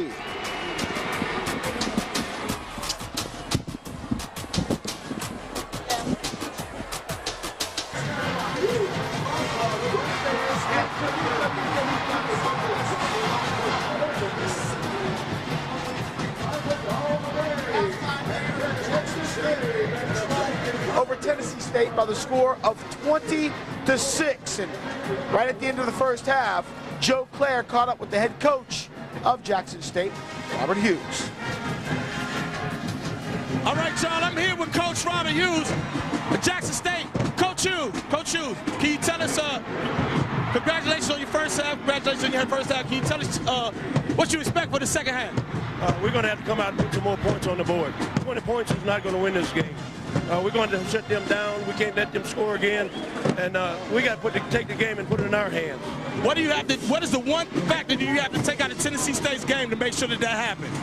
Tennessee State by the score of 20-6. And right at the end of the first half, Joe Clare caught up with the head coach of Jackson State, Robert Hughes. All right, y'all, I'm here with Coach Robert Hughes at Jackson State. Coach Hughes, can you tell us, congratulations on your first half, congratulations on your first half. Can you tell us what you expect for the second half? We're going to have to come out and put some more points on the board. 20 points is not going to win this game. We're going to shut them down. We can't let them score again. And we got to take the game and put it in our hands. What is the one factor that you have to take out of Tennessee State's game to make sure that happens?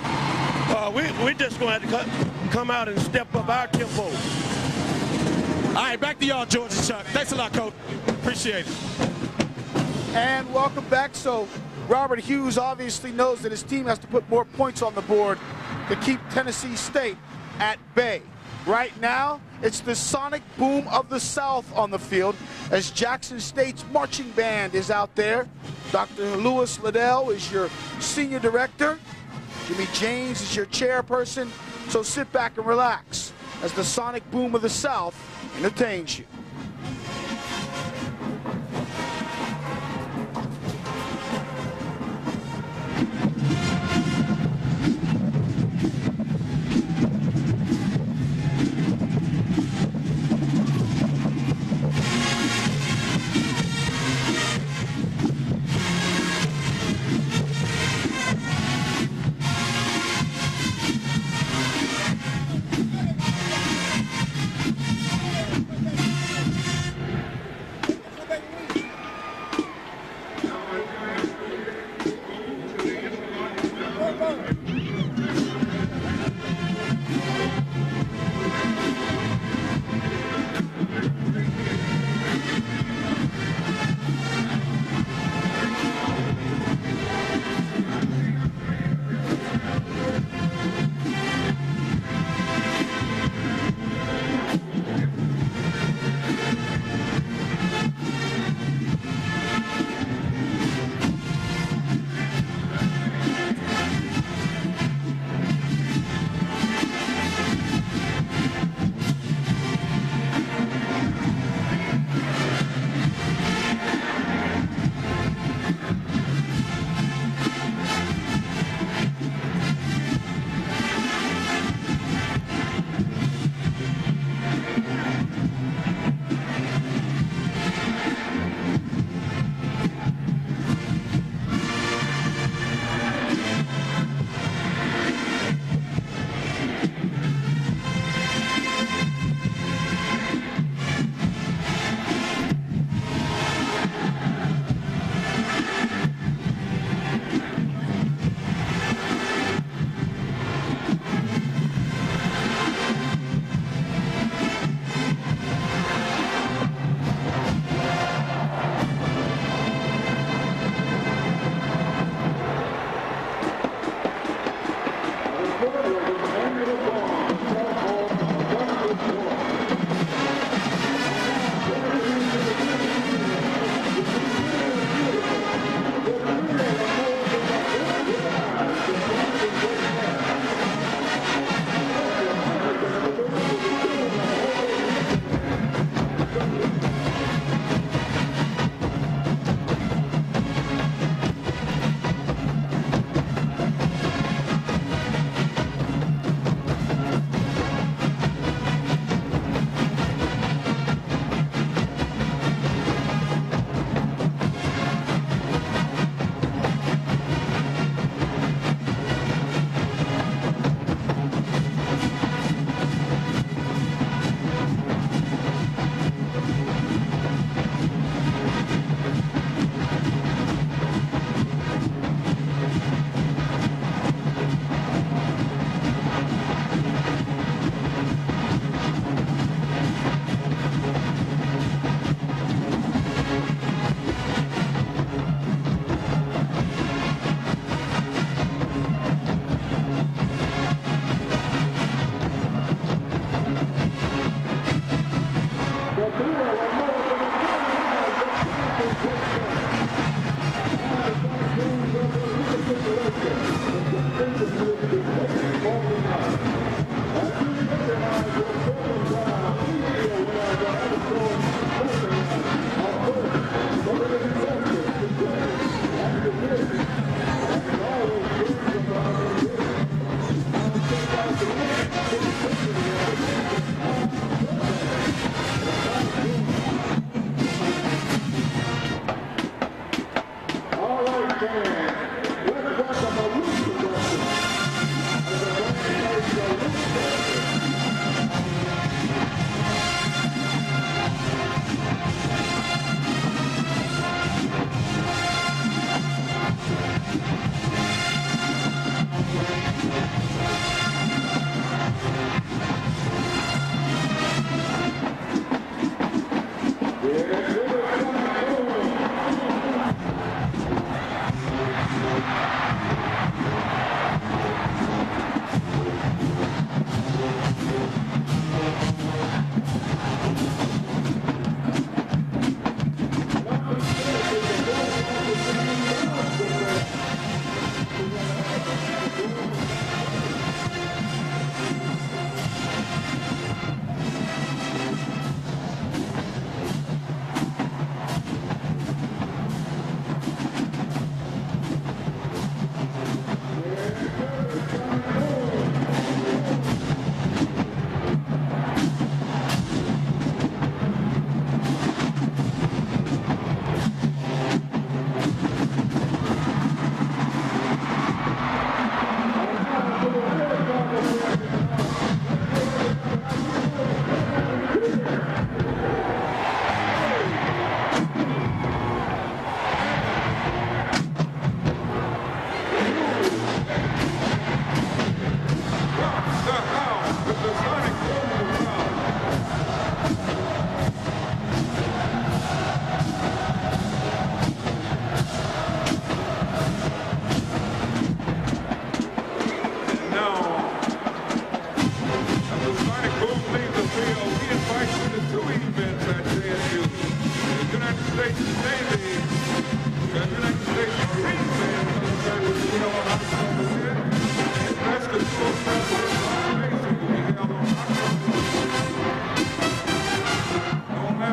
We're just going to have to come out and step up our tempo. All right, back to y'all, George and Chuck. Thanks a lot, Coach. Appreciate it. And welcome back. So Robert Hughes obviously knows that his team has to put more points on the board to keep Tennessee State at bay. Right now, it's the sonic boom of the South on the field as Jackson State's marching band is out there. Dr. Lewis Liddell is your senior director. Jimmy James is your chairperson. So sit back and relax as the sonic boom of the South entertains you.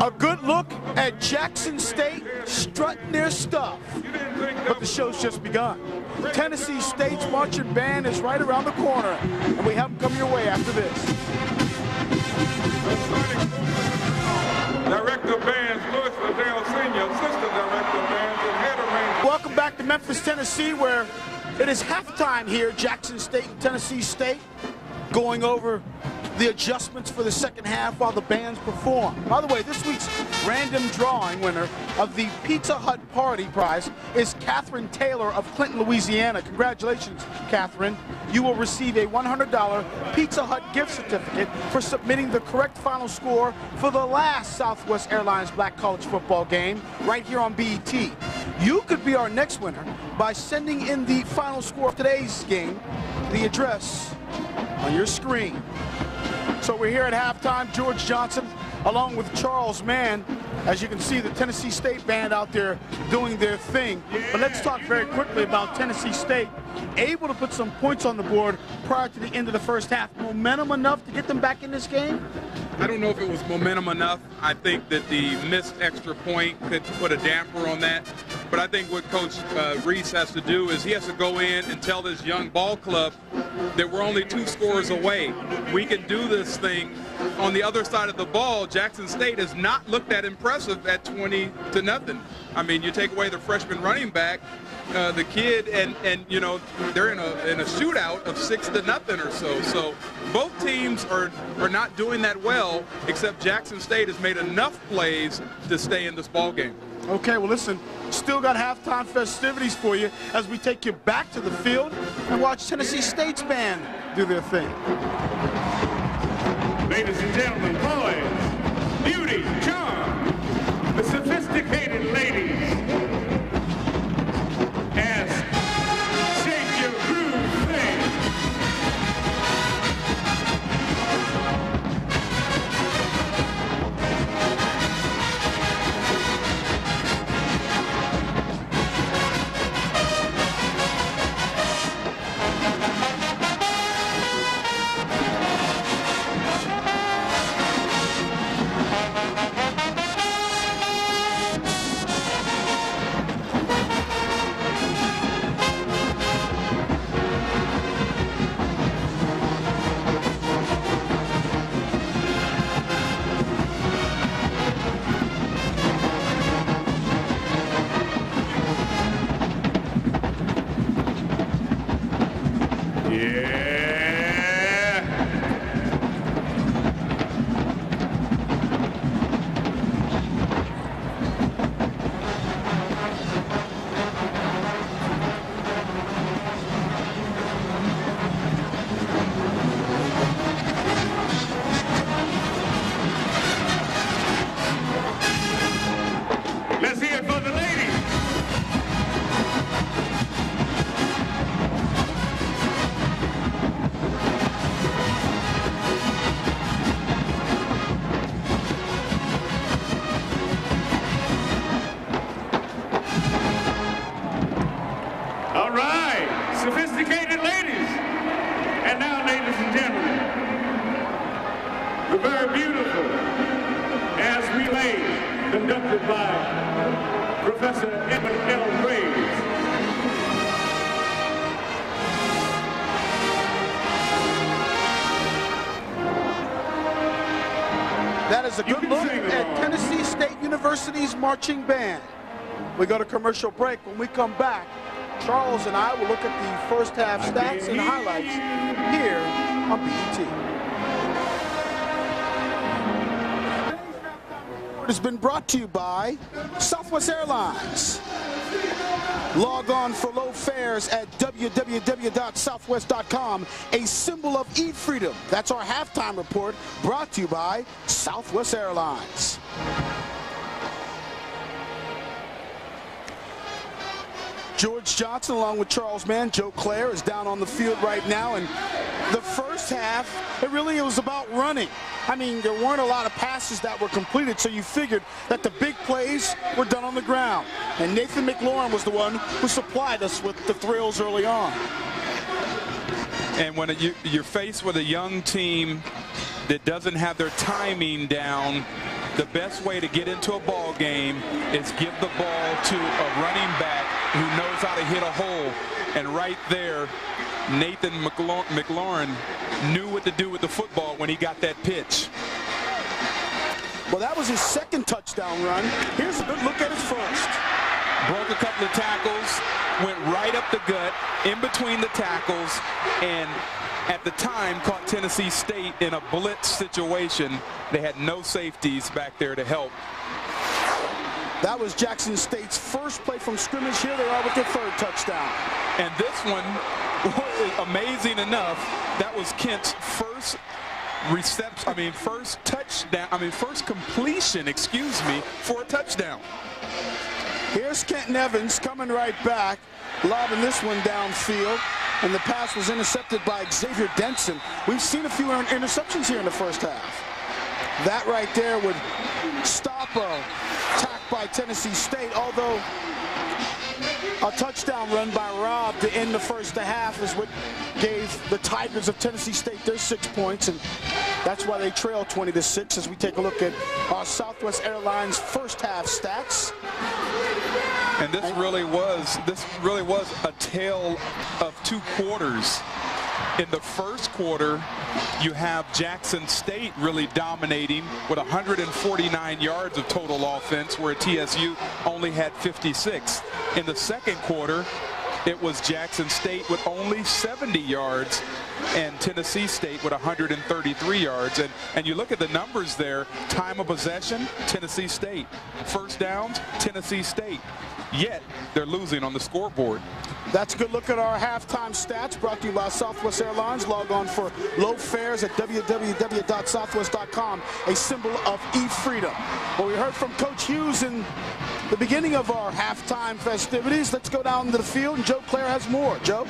A good look at Jackson State strutting their stuff. But the show's just begun. Tennessee State's marching band is right around the corner, and we have them come your way after this. Director of Bands, Louis Liddell Sr., Assistant Director of Bands, and Head Arranger. Welcome back to Memphis, Tennessee, where it is halftime here. Jackson State and Tennessee State going over the adjustments for the second half while the bands perform. By the way, this week's random drawing winner of the Pizza Hut Party Prize is Catherine Taylor of Clinton, Louisiana. Congratulations, Catherine. You will receive a $100 Pizza Hut gift certificate for submitting the correct final score for the last Southwest Airlines Black College football game right here on BET. You could be our next winner by sending in the final score of today's game, the address on your screen. So we're here at halftime. George Johnson along with Charles Mann. As you can see, the Tennessee State band out there doing their thing. But let's talk very quickly about Tennessee State. Able to put some points on the board prior to the end of the first half. Momentum enough to get them back in this game? I don't know if it was momentum enough. I think that the missed extra point could put a damper on that. But I think what Coach Reese has to do is he has to go in and tell this young ball club that we're only 2 scores away. We can do this thing. On the other side of the ball, Jackson State has not looked that impressive at 20-0. I mean, you take away the freshman running back, the kid, and you know, they're in a shootout of 6-0 or so. So both teams are not doing that well, except Jackson State has made enough plays to stay in this ball game. Okay, well listen, still got halftime festivities for you as we take you back to the field and watch Tennessee State's band do their thing. Ladies and gentlemen, boys, beauty, charm, the sophisticated ladies, as Shake Your Groove thing. Let's hear it for the ladies. All right, sophisticated ladies. And now, ladies and gentlemen, the very beautiful as relay conducted by Professor Edmund L. Graves. That is a good look at Tennessee State University's marching band. We go to commercial break. When we come back, Charles and I will look at the first half stats and highlights here on BET. It has been brought to you by Southwest Airlines. Log on for low fares at www.southwest.com, a symbol of e-freedom. That's our halftime report brought to you by Southwest Airlines. George Johnson along with Charles Mann. Joe Clare is down on the field right now. And the first half, it was about running. I mean, there weren't a lot of passes that were completed, so you figured that the big plays were done on the ground. And Nathan McLaurin was the one who supplied us with the thrills early on. And when you're faced with a young team that doesn't have their timing down, the best way to get into a ball game is give the ball to a running back who knows how to hit a hole. And right there, Nathan McLaurin knew what to do with the football when he got that pitch. Well, that was his second touchdown run. Here's a good look at his first. Broke a couple of tackles, went right up the gut, in between the tackles, and at the time caught Tennessee State in a blitz situation. They had no safeties back there to help. That was Jackson State's first play from scrimmage. Here they are with their third touchdown. And this one, amazing enough, that was Kent's first reception, first completion, for a touchdown. Here's Kenton Evans coming right back, lobbing this one downfield, and the pass was intercepted by Xavier Denson. We've seen a few interceptions here in the first half. That right there would stop a attack by Tennessee State, although a touchdown run by Robb to end the first half is what gave the Tigers of Tennessee State their 6 points, and that's why they trail 20-6 as we take a look at our Southwest Airlines first half stats. And this really was a tale of two quarters. In the first quarter, you have Jackson State really dominating with 149 yards of total offense, where TSU only had 56. In the second quarter, it was Jackson State with only 70 yards and Tennessee State with 133 yards. And you look at the numbers there, time of possession, Tennessee State. First downs, Tennessee State. Yet, they're losing on the scoreboard. That's a good look at our halftime stats, brought to you by Southwest Airlines. Log on for low fares at www.southwest.com, a symbol of e-freedom. Well, we heard from Coach Hughes in the beginning of our halftime festivities. Let's go down to the field, and Joe Claire has more. Joe?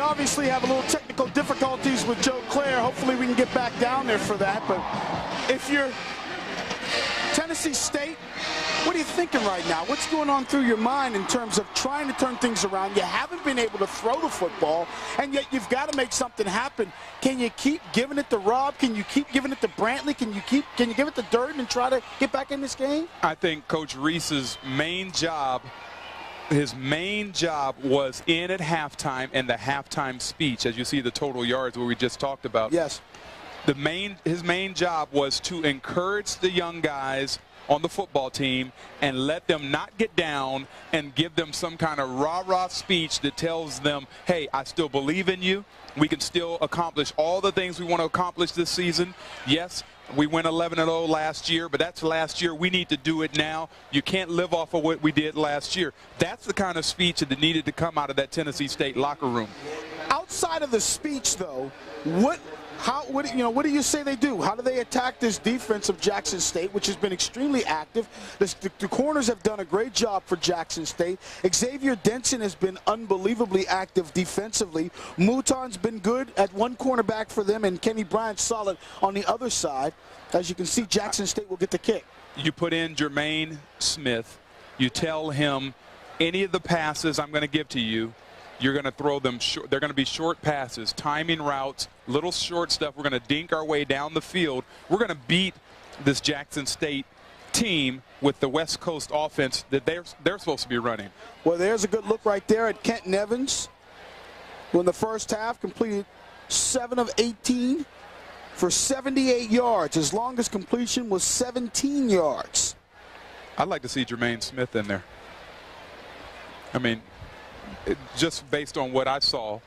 Obviously have a little technical difficulties with Joe Claire. Hopefully we can get back down there for that. But if you're Tennessee State, what are you thinking right now? What's going on through your mind in terms of trying to turn things around? You haven't been able to throw the football, and yet you've got to make something happen. Can you keep giving it to Robb? Can you keep giving it to Brantley? Can you give it to Durden and try to get back in this game? I think Coach Reese's main job was in at halftime and the halftime speech, as you see the total yards where we just talked about. Yes. His main job was to encourage the young guys on the football team and let them not get down and give them some kind of rah-rah speech that tells them, hey, I still believe in you. We can still accomplish all the things we want to accomplish this season. Yes, we went 11-0 last year, but that's last year. We need to do it now. You can't live off of what we did last year. That's the kind of speech that needed to come out of that Tennessee State locker room. Outside of the speech, though, what do you say they do? How do they attack this defense of Jackson State, which has been extremely active? The corners have done a great job for Jackson State. Xavier Denson has been unbelievably active defensively. Mouton's been good at one cornerback for them, and Kenny Bryant's solid on the other side. As you can see, Jackson State will get the kick. You put in Jermaine Smith. You tell him any of the passes I'm going to give to you, you're going to throw them short. They're going to be short passes, timing routes, little short stuff. We're going to dink our way down the field. We're going to beat this Jackson State team with the West Coast offense that they're supposed to be running. Well, there's a good look right there at Kenton Evans, who in the first half completed 7 of 18 for 78 yards. His longest completion was 17 yards. I'd like to see Jermaine Smith in there. I mean, just based on what I saw,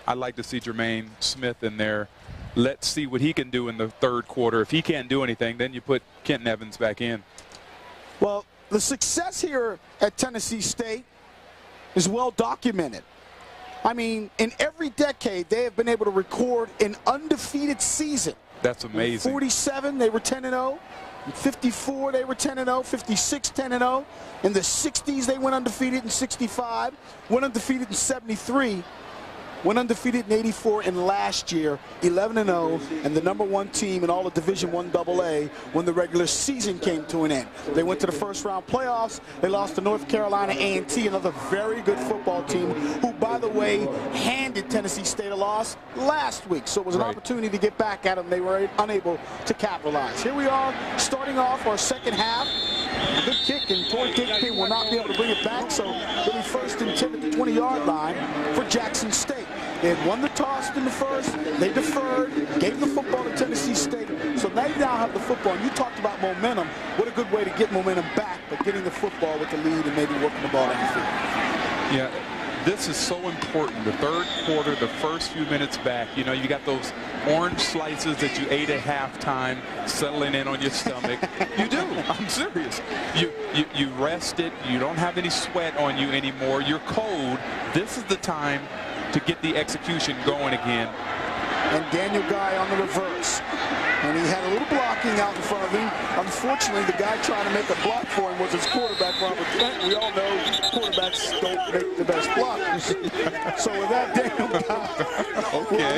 I'd like to see Jermaine Smith in there let's see what he can do in the third quarter. If he can't do anything, then you put Kenton Evans back in. Well, the success here at Tennessee State is well documented. I mean, in every decade, they have been able to record an undefeated season. That's amazing. In 47, they were 10-0. In 54, they were 10-0. 56, 10-0. In the 60s, they went undefeated. In 65, went undefeated in 73. Went undefeated in 84, and last year 11-0, and the #1 team in all of Division I AA when the regular season came to an end. They went to the first round playoffs. They lost to North Carolina A&T, another very good football team, who, by the way, handed Tennessee State a loss last week. So it was an opportunity to get back at them. They were unable to capitalize. Here we are, starting off our second half. Good kick, and Torrey Digby will not be able to bring it back, so it'll be first and 10 at the 20-yard line for Jackson State. They had won the toss in the first. They deferred, gave the football to Tennessee State. So they now have the football. And you talked about momentum. What a good way to get momentum back, but getting the football with the lead and maybe working the ball downfield. Yeah, this is so important. The third quarter, the first few minutes back, you know, you got those orange slices that you ate at halftime settling in on your stomach. You do. I'm serious. You rested. You don't have any sweat on you anymore. You're cold. This is the time to get the execution going again. And Daniel Guy on the reverse. And he had a little blocking out in front of him. Unfortunately, the guy trying to make a block for him was his quarterback, Robert Kent. We all know quarterbacks don't make the best blockers. So with that, Daniel Guy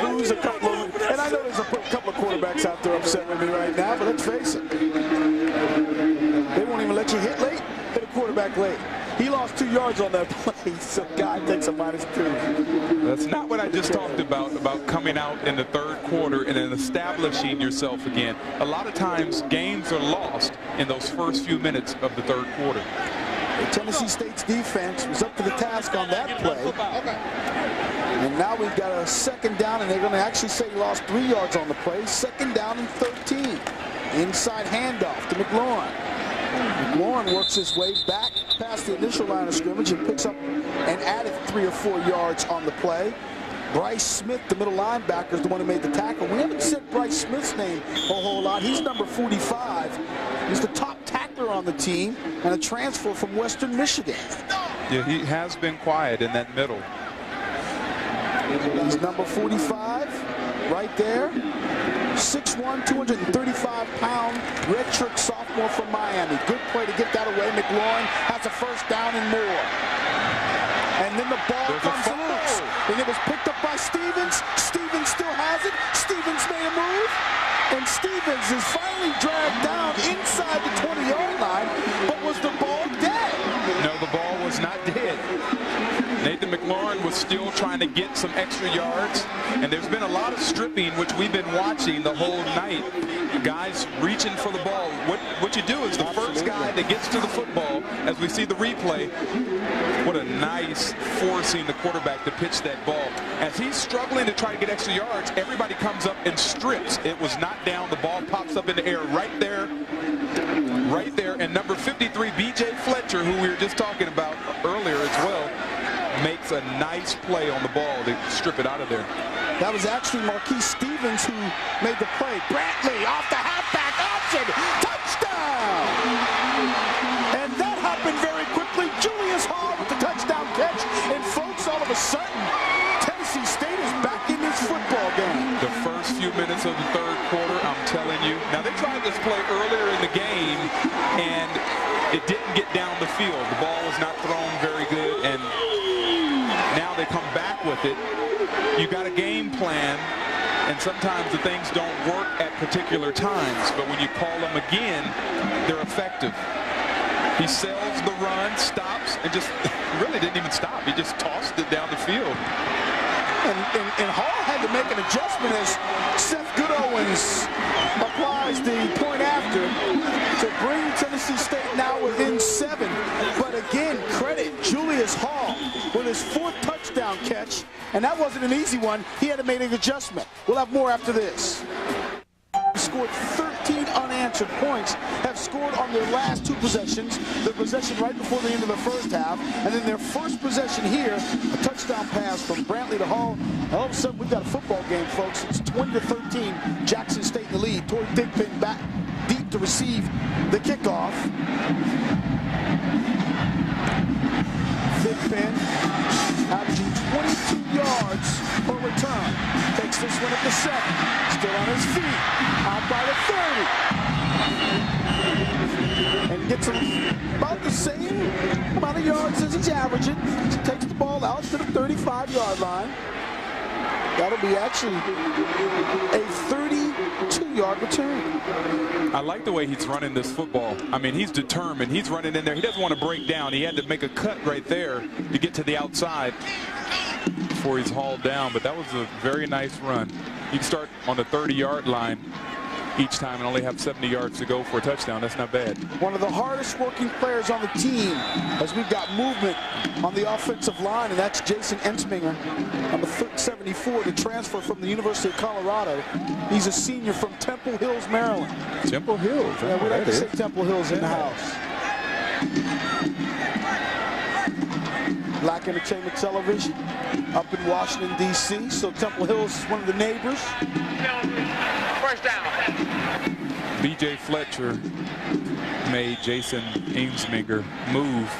will lose a couple of... And I know there's a couple of quarterbacks out there upset with me right now, but let's face it. They won't even let you hit late, hit a quarterback late. He lost 2 yards on that play, so Guy takes a -2. That's not what I just talked about coming out in the third quarter and then establishing yourself again. A lot of times, games are lost in those first few minutes of the third quarter. Tennessee State's defense was up to the task on that play. And now we've got a second down, and they're going to actually say he lost 3 yards on the play. Second down and 13. Inside handoff to McLaurin. McLaurin works his way back past the initial line of scrimmage and picks up and added 3 or 4 yards on the play. Bryce Smith, the middle linebacker, is the one who made the tackle. We haven't said Bryce Smith's name a whole lot. He's number 45. He's the top tackler on the team and a transfer from Western Michigan. Yeah, he has been quiet in that middle. He's number 45 right there. 6'1", 235-pound redshirt sophomore from Miami. Good play to get that away. McLaurin has a first down and more. And then the ball comes loose. And it was picked up by Stevens. Stevens still has it. Stevens made a move. And Stevens is finally dragged down inside the 20-yard line. But was the ball dead? No, the ball was not dead. Nathan McLaurin was still trying to get some extra yards, and there's been a lot of stripping, which we've been watching the whole night. Guys reaching for the ball. What you do is the first guy that gets to the football, as we see the replay, what a nice forcing the quarterback to pitch that ball. As he's struggling to try to get extra yards, everybody comes up and strips. It was knocked down. The ball pops up in the air right there. Right there. And number 53, B.J. Fletcher, who we were just talking about earlier as well, makes a nice play on the ball to strip it out of there. That was actually Marquise Stevens who made the play. Brantley off the halfback option. Touchdown! And that happened very quickly. Julius Hall with the touchdown catch. And folks, all of a sudden, Tennessee State is back in this football game. The first few minutes of the third quarter, I'm telling you. Now, they tried this play earlier in the game, and it didn't get down the field. The ball was not thrown very good, and now they come back with it. You got a game plan, and sometimes the things don't work at particular times, but when you call them again, they're effective. He sells the run, stops, and just really didn't even stop. He just tossed it down the field. And Hall had to make an adjustment as Seth Goodowens applies the point after to bring Tennessee State now within 7. But again, credit Julius Hall with his 4th touchdown catch. And that wasn't an easy one. He had to make an adjustment. We'll have more after this. scored 13 unanswered points, have scored on their last 2 possessions, their possession right before the end of the first half, and then their first possession here, a touchdown pass from Brantley to Hall. All of a sudden, we've got a football game, folks. It's 20-13, Jackson State in the lead. Torrey Thigpen back deep to receive the kickoff. Thigpen averaging 22 yards per return. Takes this one at the 7. Still on his feet. Out by the 30. And gets about the same amount of yards as he's averaging. He takes the ball out to the 35-yard line. That'll be actually a 32-yard return. I like the way he's running this football. I mean, he's determined. He's running in there. He doesn't want to break down. He had to make a cut right there to get to the outside before he's hauled down. But that was a very nice run. You can start on the 30-yard line each time and only have 70 yards to go for a touchdown. That's not bad. One of the hardest working players on the team as we've got movement on the offensive line, and that's Jason Ensminger on the 74, the transfer from the University of Colorado. He's a senior from Temple Hills, Maryland. Temple Hills. Yeah, we like to say Temple Hills in the house. Black Entertainment Television up in Washington, D.C. So Temple Hills is one of the neighbors. First down. B.J. Fletcher made Jason Ensminger move.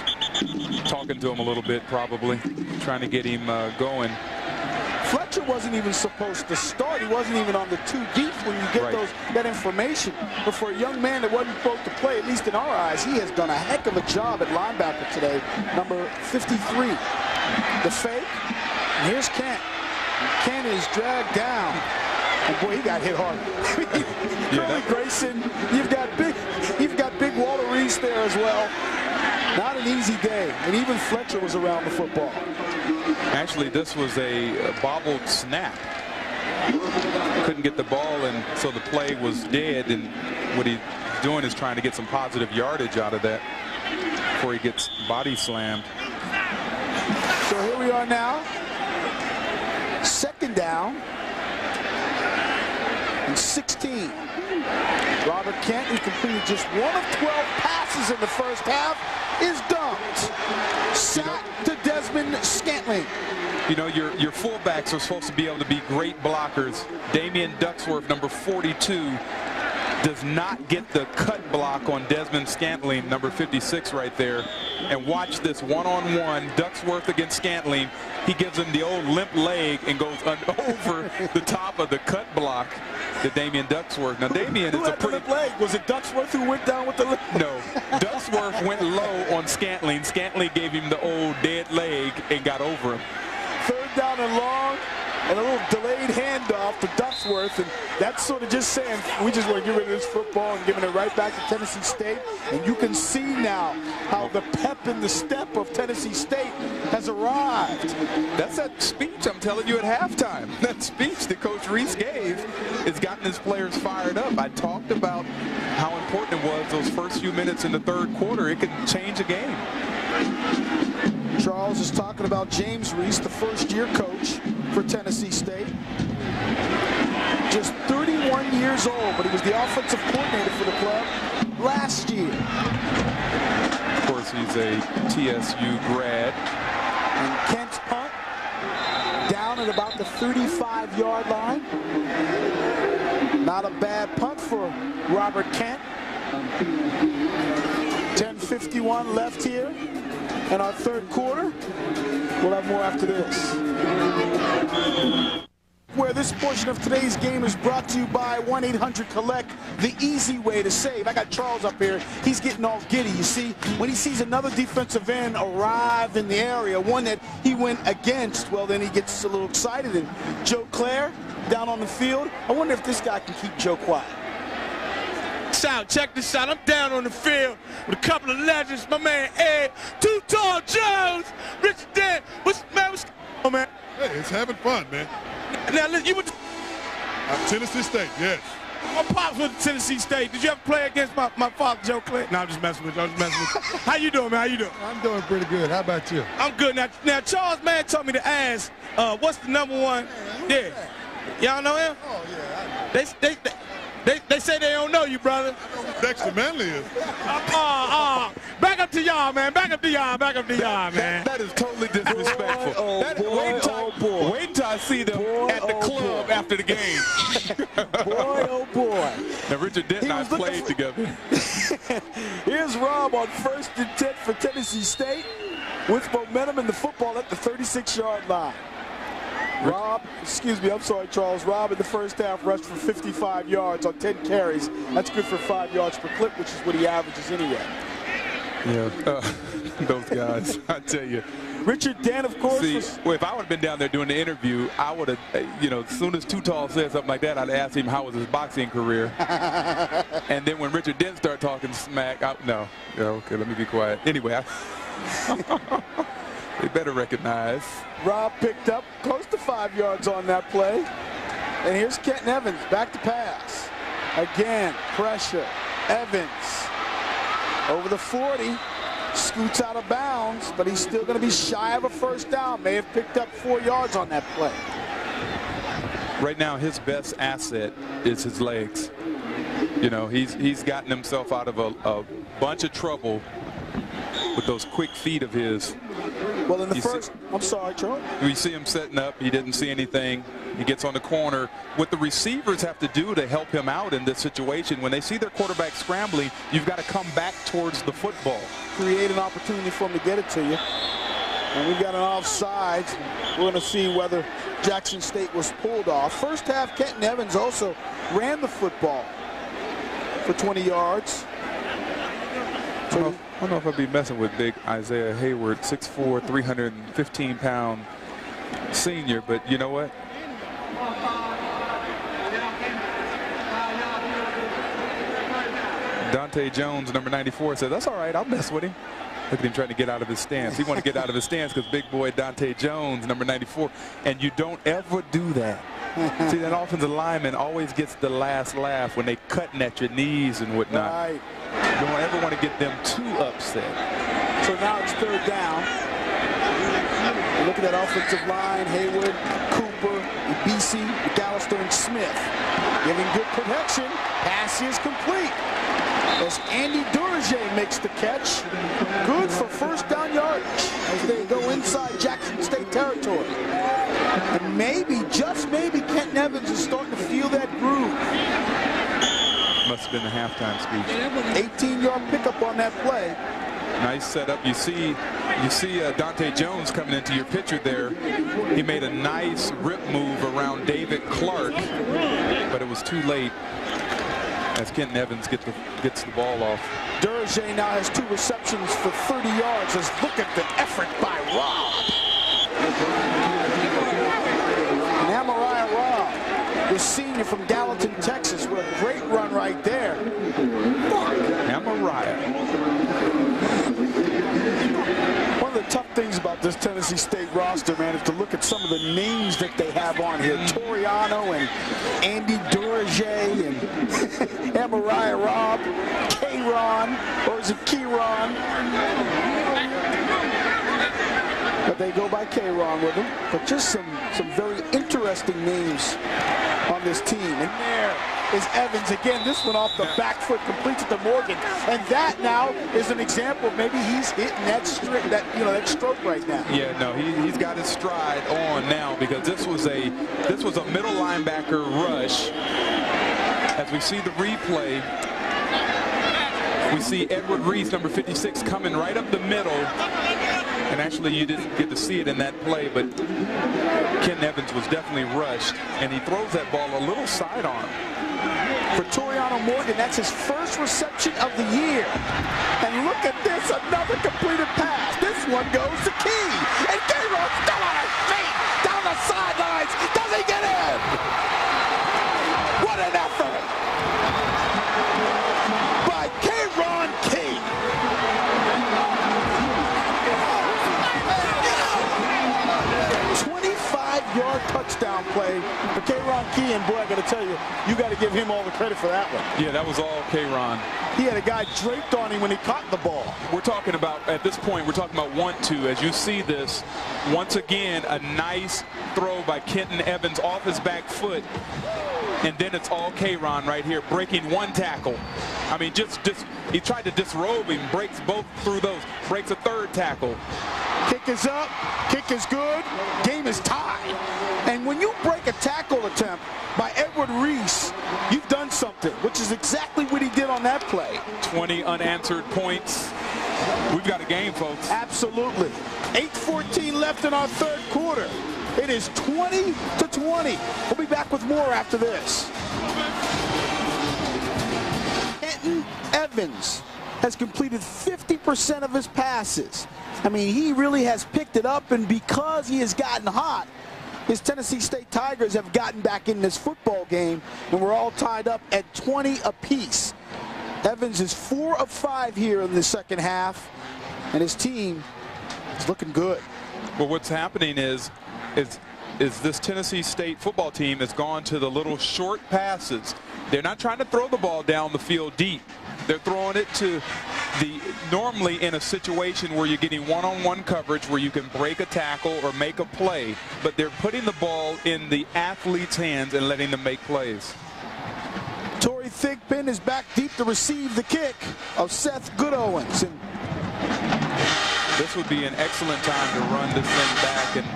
Talking to him a little bit, probably. Trying to get him going. Fletcher wasn't even supposed to start. He wasn't even on the 2 deep when you get that information. But for a young man that wasn't supposed to play, at least in our eyes, he has done a heck of a job at linebacker today. Number 53. The fake. And here's Kent. Kent is dragged down. And boy, he got hit hard. Curly Grayson, you've got big Walter Reese there as well. Not an easy day. And even Fletcher was around the football. Actually, this was a bobbled snap. Couldn't get the ball, and so the play was dead. And what he's doing is trying to get some positive yardage out of that before he gets body slammed. So here we are now. 2nd down. And 16. Robert Kent, who completed just 1 of 12 passes in the first half, is dumped. Sack to Desmond Scantling. You know, your fullbacks are supposed to be able to be great blockers. Damian Ducksworth, number 42, does not get the cut block on Desmond Scantling, number 56 right there. And watch this one-on-one, Ducksworth against Scantling. He gives him the old limp leg and goes over the top of the cut block to Damian Ducksworth. Now, Damian is a pretty... limp leg? Was it Ducksworth who went down with the limp? No. Ducksworth went low on Scantling. Scantling gave him the old dead leg and got over him. 3rd down and long, and a little delayed handoff to Ducksworth, and that's sort of just saying we just want to get rid of this football and giving it right back to Tennessee State. And you can see now how the pep in the step of Tennessee State has arrived. That's that speech I'm telling you at halftime. That speech that Coach Reese gave has gotten his players fired up. I talked about how important it was those first few minutes in the 3rd quarter. It could change a game. Charles is talking about James Reese, the first-year coach for Tennessee State. Just 31 years old, but he was the offensive coordinator for the club last year. Of course, he's a TSU grad. And Kent's punt down at about the 35-yard line. Not a bad punt for Robert Kent. 10:51 left here in our 3rd quarter. We'll have more after this. Where this portion of today's game is brought to you by 1-800-COLLECT, the easy way to save. I got Charles up here. He's getting all giddy. You see, when he sees another defensive end arrive in the area, one that he went against, well, then he gets a little excited. And Joe Claire down on the field, I wonder if this guy can keep Joe quiet. Check this out. I'm down on the field with a couple of legends. My man Ed, Too Tall Jones, Richard Dent. What's on, man? Hey, it's having fun, man. Now, listen, you were Tennessee State, yes. My pops went to Tennessee State. Did you ever play against my father, Joe Clay? No, I'm just messing with you. How you doing, man? How you doing? I'm doing pretty good. How about you? I'm good. Now Charles, man, told me to ask, what's the #1? Man, Y'all know him? Oh, yeah, I know. They say they don't know you, brother. Dexter Manley is. Back up to y'all, man. Back up to y'all. Back up to y'all, man. That is totally disrespectful. Wait till I see them at the club after the game. Boy, oh boy. Now, Richard Dent and I played together. Here's Rob on 1st and 10 for Tennessee State with momentum in the football at the 36-yard line. Rob in the first half rushed for 55 yards on 10 carries. That's good for 5 yards per clip, which is what he averages anyway. Yeah, those guys, I tell you. Richard Dent, of course. See, well, if I would have been down there doing the interview, I would have, as soon as Too Tall said something like that, I'd ask him how was his boxing career. And then when Richard Dent started talking smack, no. Yeah, okay, let me be quiet. Anyway, they better recognize. Rob picked up close to 5 yards on that play. And here's Kenton Evans, back to pass. Again, pressure. Evans over the 40. Scoots out of bounds, but he's still going to be shy of a first down. May have picked up 4 yards on that play. Right now, his best asset is his legs. He's gotten himself out of a bunch of trouble with those quick feet of his. Well, in the first, I'm sorry, Charles. We see him setting up. He didn't see anything. He gets on the corner. What the receivers have to do to help him out in this situation, when they see their quarterback scrambling, you've got to come back towards the football. Create an opportunity for him to get it to you. And we've got an offside. We're going to see whether Jackson State was pulled off. First half, Kenton Evans also ran the football for 20 yards. I don't know if I'd be messing with big Isaiah Hayward, 6'4", 315-pound senior, but you know what? Dante Jones, number 94, said, that's all right, I'll mess with him. Look at him trying to get out of his stance. He wanted to get out of his stance because big boy Dante Jones, number 94, and you don't ever do that. See, that offensive lineman always gets the last laugh when they cutting at your knees and whatnot. Right. You don't ever want to get them too upset. So now it's third down. Look at that offensive line. Hayward, Cooper, BC, McAllister, and Smith. Giving good protection. Pass is complete. As Andy Duroger makes the catch. Good for first down yardage as they go inside Jackson State territory. And maybe, just maybe, Kenton Evans is starting to feel that groove. Must have been the halftime speech. 18-yard pickup on that play. Nice setup. You see Dante Jones coming into your picture there. He made a nice rip move around David Clark, but it was too late as Kenton Evans gets the ball off. Duroger now has 2 receptions for 30 yards. Let's look at the effort by Rob. And Amariah Robb, the senior from Gallatin, Texas, with a great run right there. Amariah. One of the tough things about this Tennessee State roster, man, is to look at some of the names that they have on here. Toriano and Andy Duroger and Amariah Robb, K-Ron, or is it Keyron? But they go by K-Ron with him. But just some very interesting names on this team. And there is Evans again. This one off the back foot, completes it to Morgan, and that now is an example of maybe he's hitting that stroke right now. Yeah, no, he's got his stride on now because this was a middle linebacker rush. As we see the replay, we see Edward Reese, number 56, coming right up the middle. And actually, you didn't get to see it in that play, but Kenton Evans was definitely rushed, and he throws that ball a little sidearm. For Toriano Morgan, that's his first reception of the year. And look at this, another completed pass. This one goes to Key. And K-Ron still on his feet, down the sidelines. Does he get in? What an effort by K-Ron Key. 25-yard touchdown play for K-Ron Key, and boy, I got to tell you, you got to give him all the credit for that one. Yeah, that was all K-Ron. He had a guy draped on him when he caught the ball. We're talking about, at this point, we're talking about 1-2. As you see this, once again, a nice throw by Kenton Evans off his back foot. and then it's all K-Ron right here, breaking one tackle. I mean, he tried to disrobe him, breaks both through those, breaks a third tackle. Kick is up, kick is good, game is tied. And when you break a tackle attempt by Edward Reese, you've done something, which is exactly what he did on that play. 20 unanswered points. We've got a game, folks. Absolutely. 8:14 left in our third quarter. It is 20-20. We'll be back with more after this. Kenton Evans has completed 50% of his passes. I mean, he really has picked it up, and because he has gotten hot, his Tennessee State Tigers have gotten back in this football game, and we're all tied up at 20 apiece. Evans is 4 of 5 here in the second half, and his team is looking good. Well, what's happening is this Tennessee State football team has gone to the little short passes. They're not trying to throw the ball down the field deep. They're throwing it to normally in a situation where you're getting one-on-one coverage where you can break a tackle or make a play, but they're putting the ball in the athlete's hands and letting them make plays. Torrey Thigpen is back deep to receive the kick of Seth Goodowens. And this would be an excellent time to run this thing back and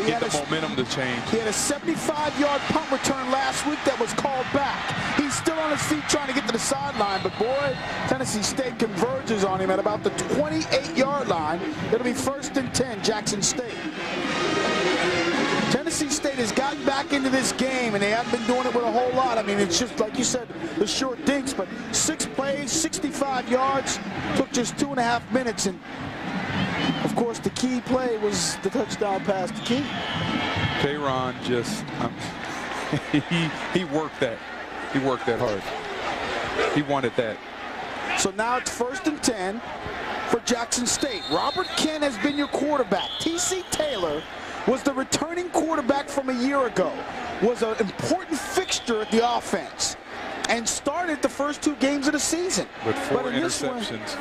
get the momentum to change. He had a 75-yard punt return last week that was called back. He's still on his feet trying to get to the sideline, but boy, Tennessee State converges on him at about the 28-yard line. It'll be 1st and 10, Jackson State. Tennessee State has gotten back into this game, and they haven't been doing it with a whole lot. I mean, it's just, like you said, the short dinks, but 6 plays, 65 yards, took just 2.5 minutes, and of course, the key play was the touchdown pass to King. K-Ron just, he worked that. He worked that hard. He wanted that. So now it's 1st and 10 for Jackson State. Robert Kent has been your quarterback. T.C. Taylor was the returning quarterback from a year ago, was an important fixture at the offense, and started the first 2 games of the season. With 4 interceptions,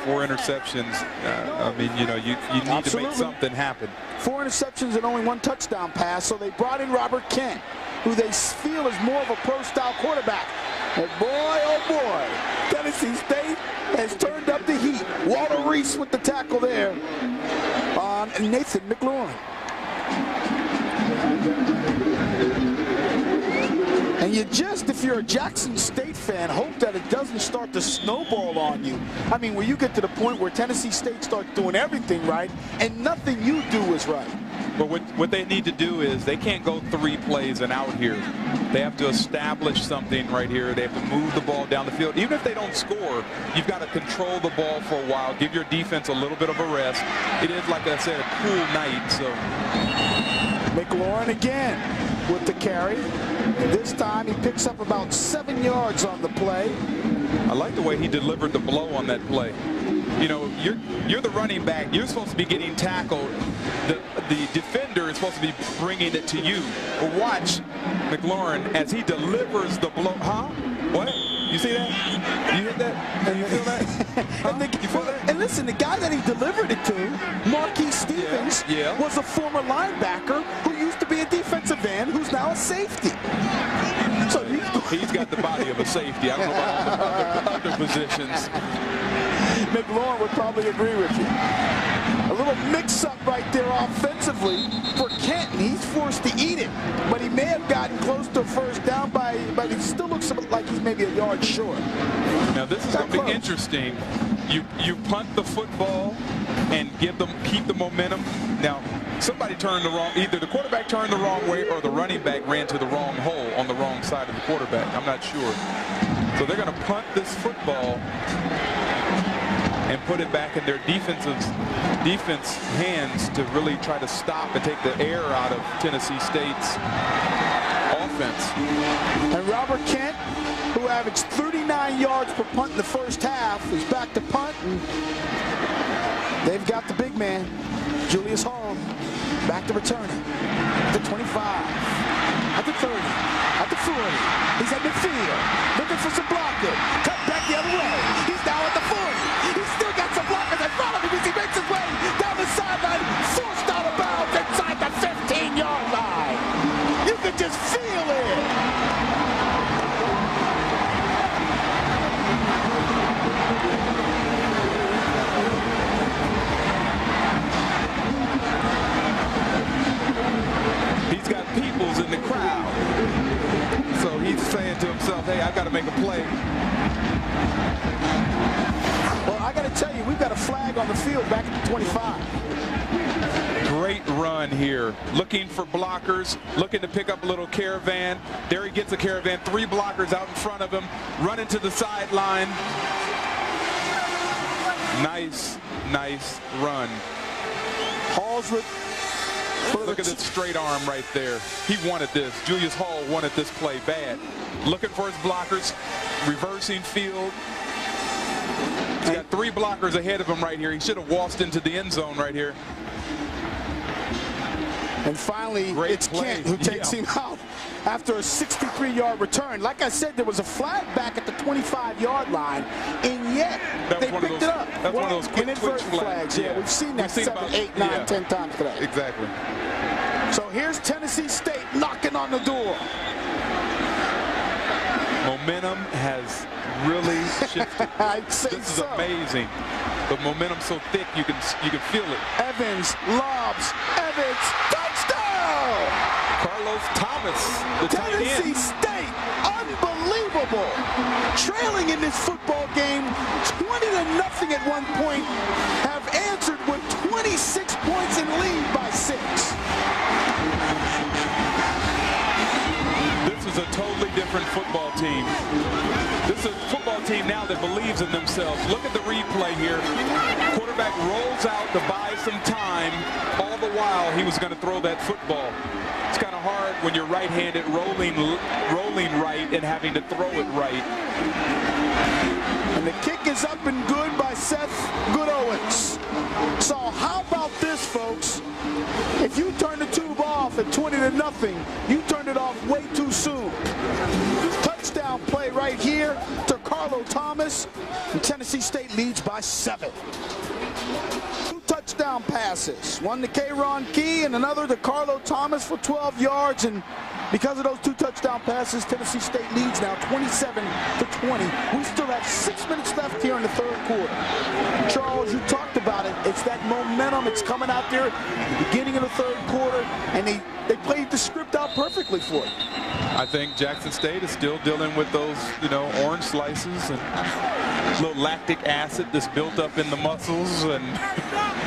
I mean, you know, you need to make something happen. 4 interceptions and only 1 touchdown pass, so they brought in Robert Kent, who they feel is more of a pro-style quarterback. And boy, oh boy, Tennessee State has turned up the heat. Walter Reese with the tackle there on Nathan McLaurin. And you just, if you're a Jackson State fan, hope that it doesn't start to snowball on you. I mean, where you get to the point where Tennessee State starts doing everything right and nothing you do is right. But what they need to do is they can't go 3 plays and out here. They have to establish something right here. They have to move the ball down the field. Even if they don't score, you've got to control the ball for a while, give your defense a little bit of a rest. It is, like I said, a cool night. So McLaurin again with the carry. This time he picks up about 7 yards on the play. I like the way he delivered the blow on that play. You know, you're the running back. You're supposed to be getting tackled. The defender is supposed to be bringing it to you. But watch McLaurin as he delivers the blow. Huh? What? You see that? You hit that? You feel that? Huh? You feel that? And listen, the guy that he delivered it to, Marquis Stevens, was a former linebacker who used to be a defensive end who's now a safety. So he's got the body of a safety. I don't know about other positions. McLaurin would probably agree with you. A little mix-up right there offensively for Kenton. He's forced to eat it, but he may have gotten close to a first down but he still looks like he's maybe a yard short. Now this is going to be interesting. You punt the football and keep the momentum. Now somebody turned either the quarterback turned the wrong way or the running back ran to the wrong hole on the wrong side of the quarterback. I'm not sure. So they're going to punt this football and put it back in their defense hands to really try to stop and take the air out of Tennessee State's offense. And Robert Kent, who averaged 39 yards per punt in the first half, is back to punt. And they've got the big man, Julius Hall, back to returning. At the 25, at the 30, at the 40. He's at midfield, looking for some blocking. Cut back the other way. He's now at the 40. He's still got some blockers in front of him as he makes his way down the sideline, forced out of bounds inside the 15-yard line. You can just feel it. flag on the field back at the 25. Great run here. Looking for blockers, looking to pick up a little caravan. There he gets a caravan. 3 blockers out in front of him. Running to the sideline. Nice run. Hall's Look at this straight arm right there. He wanted this. Julius Hall wanted this play bad. Looking for his blockers. Reversing field. He's got 3 blockers ahead of him right here. He should have waltzed into the end zone right here. And finally, it's Kent who takes him out after a 63-yard return. Like I said, there was a flag back at the 25-yard line, and yet they picked it up. That's one of those quick twitch flags. Yeah, we've seen that 7, 8, 9, 10 times today. Exactly. So here's Tennessee State knocking on the door. Momentum has really shifted. I'd say this is amazing. The momentum's so thick you can feel it. Evans lobs. Evans touchdown. Carlos Thomas, the tight end. Tennessee State, unbelievable. Trailing in this football game, 20-0 at one point, have answered with 26 points in lead by 6. This is a totally different football team. This is a football team now that believes in themselves. Look at the replay here. Quarterback rolls out to buy some time. All the while, he was going to throw that football. It's kind of hard when you're right-handed, rolling right and having to throw it right. And the kick is up and good by Seth Goodowens. So how about this, folks? If you turn the tube off at 20-0, you turned it off way too soon. Touchdown play right here to Carlo Thomas, and Tennessee State leads by 7. 2 touchdown passes, one to Kayron Key and another to Carlo Thomas for 12 yards. And because of those 2 touchdown passes, Tennessee State leads now 27-20. We still have 6 minutes left here in the 3rd quarter. Charles, you talked about it. It's that momentum. It's coming out there at the beginning of the 3rd quarter, and they played the script out perfectly for it. I think Jackson State is still dealing with those, orange slices and a little lactic acid that's built up in the muscles and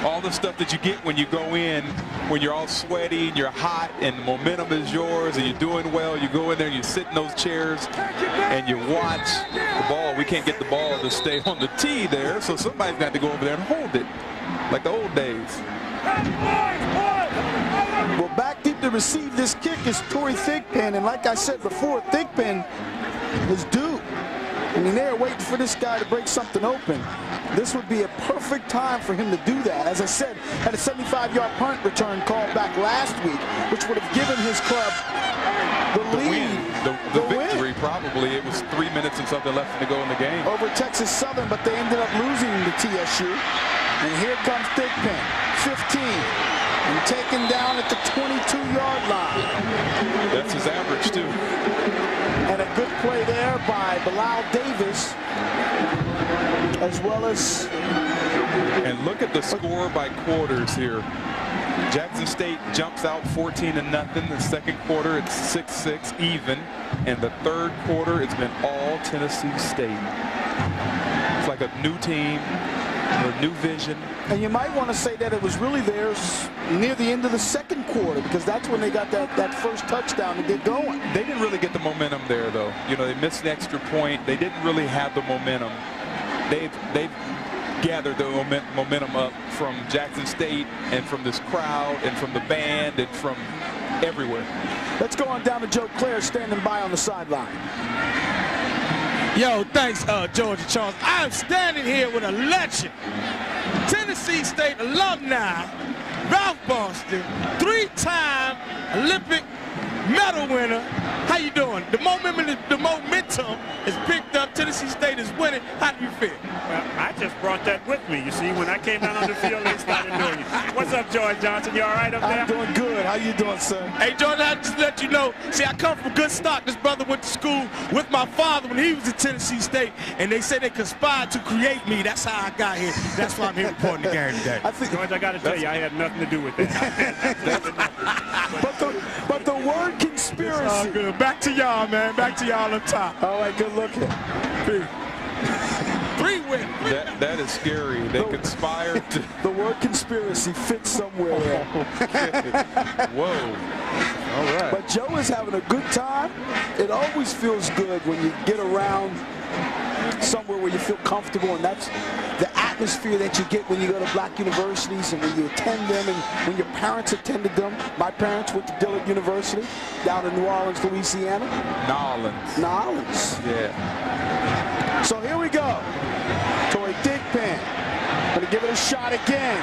all the stuff that you get when you go in, when you're all sweaty and you're hot and the momentum is yours and you're doing well. You go in there and you sit in those chairs and you watch the ball. We can't get the ball to stay on the tee there, so somebody's got to go over there and hold it like the old days. Well, back deep to receive this kick is Torrey Thigpen, and like I said before, Thigpen is due. I mean, they're waiting for this guy to break something open. This would be a perfect time for him to do that. As I said, had a 75-yard punt return called back last week, which would have given his club the lead. The victory, probably. It was 3 minutes and something left to go in the game. Over Texas Southern, but they ended up losing to TSU. And here comes Thigpen, 15. And taken down at the 22-yard line. That's his average, too. And a good play there by Bilal Davis, as well as... And look at the score by quarters here. Jackson State jumps out 14-0. The 2nd quarter, it's 6-6 even. And the 3rd quarter, it's been all Tennessee State. It's like a new team. A new vision. And you might want to say that it was really theirs near the end of the 2nd quarter, because that's when they got that first touchdown to get going. They didn't really get the momentum there, though. They missed an extra point. They didn't really have the momentum. They've gathered the momentum up from Jackson State and from this crowd and from the band and from everywhere. Let's go on down to Joe Clare standing by on the sideline. Yo, thanks, George and Charles. I'm standing here with a legend, Tennessee State alumni, Ralph Boston, 3-time Olympic medal winner. How you doing? The momentum is picked up. Tennessee State is winning. How do you feel? Well, I just brought that with me. You see, when I came out on the field, they started doing it. What's up, George Johnson? You all right up there? I'm doing good. How you doing, sir? Hey, George, I just let you know. See, I come from good stock. This brother went to school with my father when he was at Tennessee State, and they said they conspired to create me. That's how I got here. That's why I'm here reporting the game today. George, I got to tell you, I had nothing to do with that. But the word conspiracy. It's all good. Back to y'all, man. Back to y'all up top. All right, good looking. 3-1. with. That is scary. They conspired to... The word conspiracy fits somewhere there. Whoa. All right. But Joe is having a good time. It always feels good when you get around somewhere where you feel comfortable, and that's the atmosphere that you get when you go to black universities and when you attend them and when your parents attended them. My parents went to Dillard University down in New Orleans, Louisiana. New Orleans. Yeah. So here we go. Torrey Thigpen. Going to give it a shot again.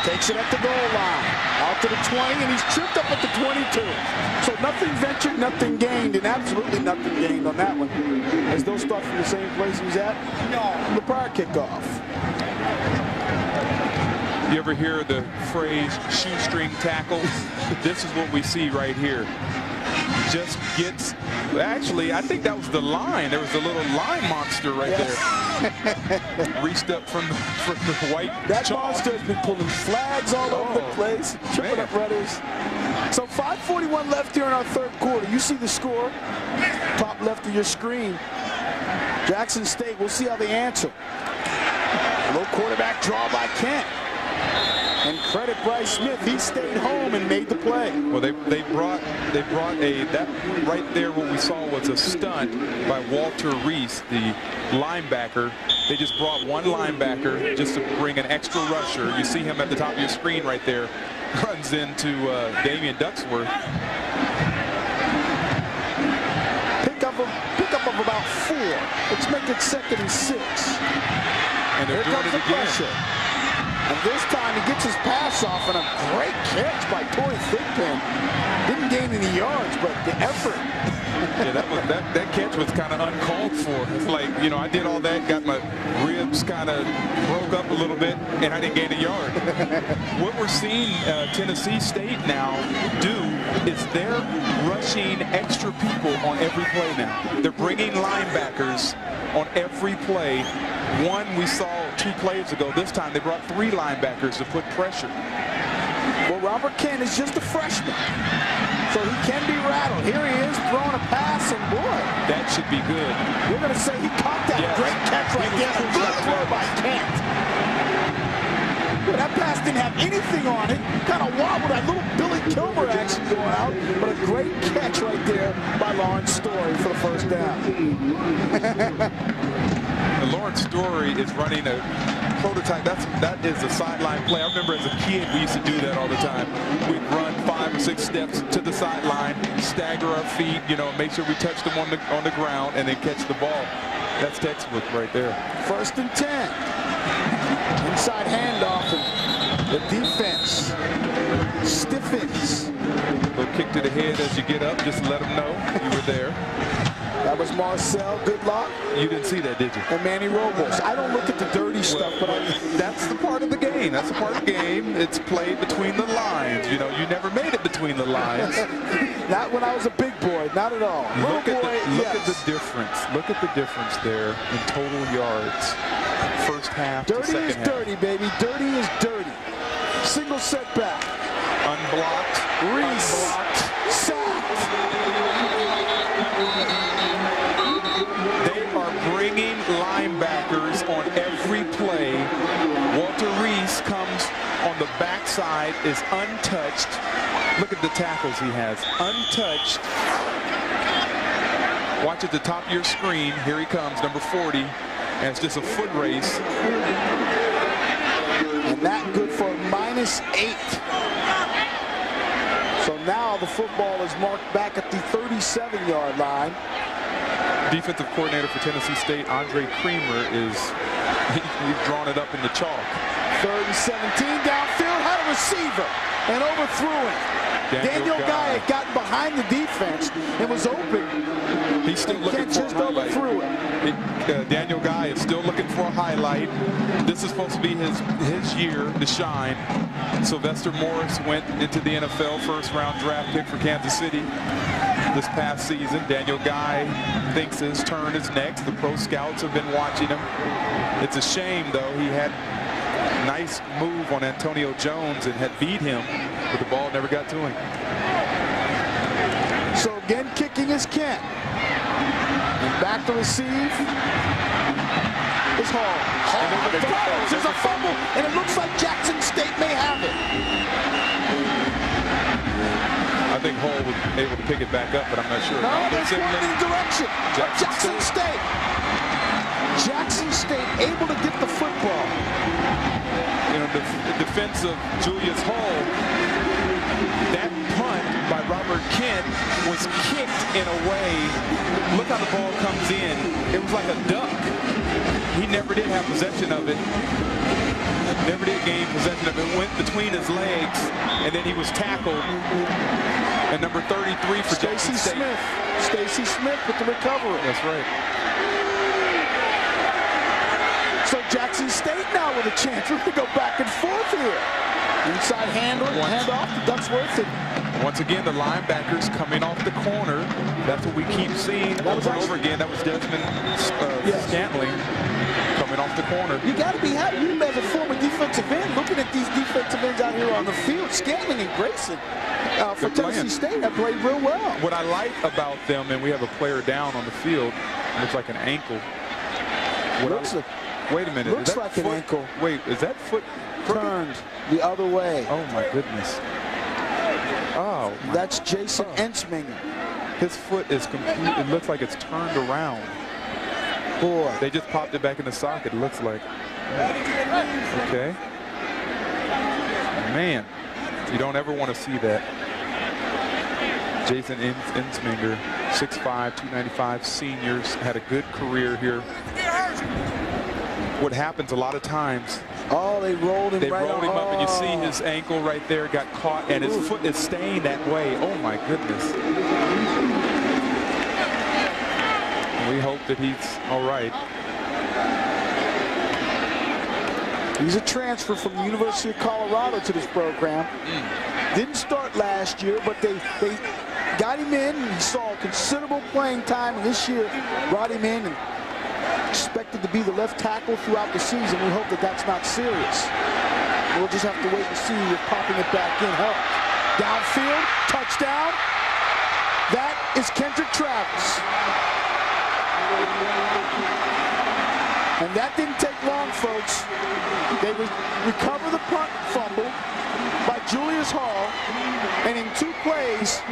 Takes it at the goal line. Out to the 20, and he's tripped up at the 22. So nothing ventured, nothing gained, and absolutely nothing gained on that one. As those start from the same place he was at from the prior kickoff. You ever hear the phrase shoestring tackle? This is what we see right here. Just gets, actually, I think that was the line. There was a little line monster right there. Reached up from the white That chalk. monster has been pulling flags all over the place, tripping up runners. So 5:41 left here in our third quarter. You see the score, top left of your screen. Jackson State, we'll see how they answer. A little quarterback draw by Kent. And credit Bryce Smith, he stayed home and made the play. Well, they brought that right there. What we saw was a stunt by Walter Reese, the linebacker. They just brought one linebacker just to bring an extra rusher. You see him at the top of your screen right there. Runs into Damian Ducksworth. Pick up of about 4. Let's make it 2nd and 6. And they're doing it again. Pressure. And this time he gets his pass off, and a great catch by Torrey Thigpen. Didn't gain any yards, but the effort. Yeah, that catch was kind of uncalled for. It's like, you know, I did all that, got my ribs kind of broke up a little bit, and I didn't gain a yard. What we're seeing Tennessee State now do is they're rushing extra people on every play now. They're bringing linebackers on every play. One we saw 2 plays ago. This time they brought 3 linebackers to put pressure. Well, Robert Kent is just a freshman, so he can be rattled. Here he is throwing a pass, and boy, that should be good. We're going to say he caught that great catch right there. A good throw by Kent. Well, that pass didn't have anything on it. Kind of wobbled, that little Billy Kilmer action going out, but a great catch right there by Lawrence Story for the first down. Lawrence Story is running a prototype. That is a sideline play. I remember as a kid we used to do that all the time. We'd run 5 or 6 steps to the sideline, stagger our feet, you know, make sure we touch them on the ground, and then catch the ball. That's textbook right there. 1st and 10. Inside handoff, and the defense stiffens. Little kick to the head as you get up. Just let them know you were there. That was Marcel Goodlock. You didn't see that, did you? And Manny Robles. I don't look at the dirty stuff, but that's the part of the game. That's the part of the game. It's played between the lines. You know, you never made it between the lines. Not when I was a big boy. Not at all. Look at the difference. Look at the difference there in total yards. First half to second half. Dirty is dirty, baby. Dirty is dirty. Single setback. Unblocked. Reese. Unblocked. Sacked. They are bringing linebackers on every play. Walter Reese comes on the backside, is untouched. Look at the tackles he has. Untouched. Watch at the top of your screen. Here he comes, number 40. And it's just a foot race. And that good for -8. So now the football is marked back at the 37-yard line. Defensive coordinator for Tennessee State, Andre Creamer, he's drawn it up in the chalk. 3rd and 17 downfield, had a receiver and overthrew it. Daniel Guy had gotten behind the defense and was open. He's still looking for a highlight. Daniel Guy is still looking for a highlight. This is supposed to be his year to shine. Sylvester Morris went into the NFL first-round draft pick for Kansas City this past season. Daniel Guy thinks his turn is next. The pro scouts have been watching him. It's a shame, though. He had a nice move on Antonio Jones and had beat him, but the ball never got to him. So again, kicking is Kent. And back to receive is Julius Hall. There's a fumble, and it looks like Jackson State may have it. I think Hall was able to pick it back up, but I'm not sure. No, they're pointing in the direction of Jackson State. Jackson State able to get the football. You know, the defense of Julius Hall, that punt by Robert Kent was kicked in a way. Look how the ball comes in. It was like a duck. He never did have possession of it. Never did gain possession of it. It went between his legs, and then he was tackled. And number 33 for Jackson State. Stacy Smith with the recovery. That's right. So Jackson State now with a chance. We're going to go back and forth here. Inside handoff to Ducksworth. Once again, the linebackers coming off the corner. That's what we keep seeing over and over again. That was Desmond Scantling coming off the corner. You got to be happy. You as a former defensive end, looking at these defensive ends out here on the field, Scantling and Grayson for Tennessee State have played real well. What I like about them, and we have a player down on the field, looks like an ankle. Wait a minute. Looks like an ankle. Wait, is that foot turned the other way? Oh my goodness. Oh. That's Jason Ensminger. His foot is complete. It looks like it's turned around. Boy. They just popped it back in the socket, it looks like. Okay. Man, you don't ever want to see that. Jason Ensminger, 6'5", 295, seniors, had a good career here. What happens a lot of times, they rolled him up, and you see his ankle right there got caught, and his foot is staying that way. Oh my goodness. We hope that he's all right. He's a transfer from the University of Colorado to this program. Didn't start last year, but they got him in, and he saw considerable playing time, and this year brought him in and expected to be the left tackle throughout the season. We hope that that's not serious. We'll just have to wait and see if popping it back in helps. Downfield, touchdown. That is Kendrick Travis. And that didn't take long, folks. They recover the punt fumble by Julius Hall, and in 2 plays,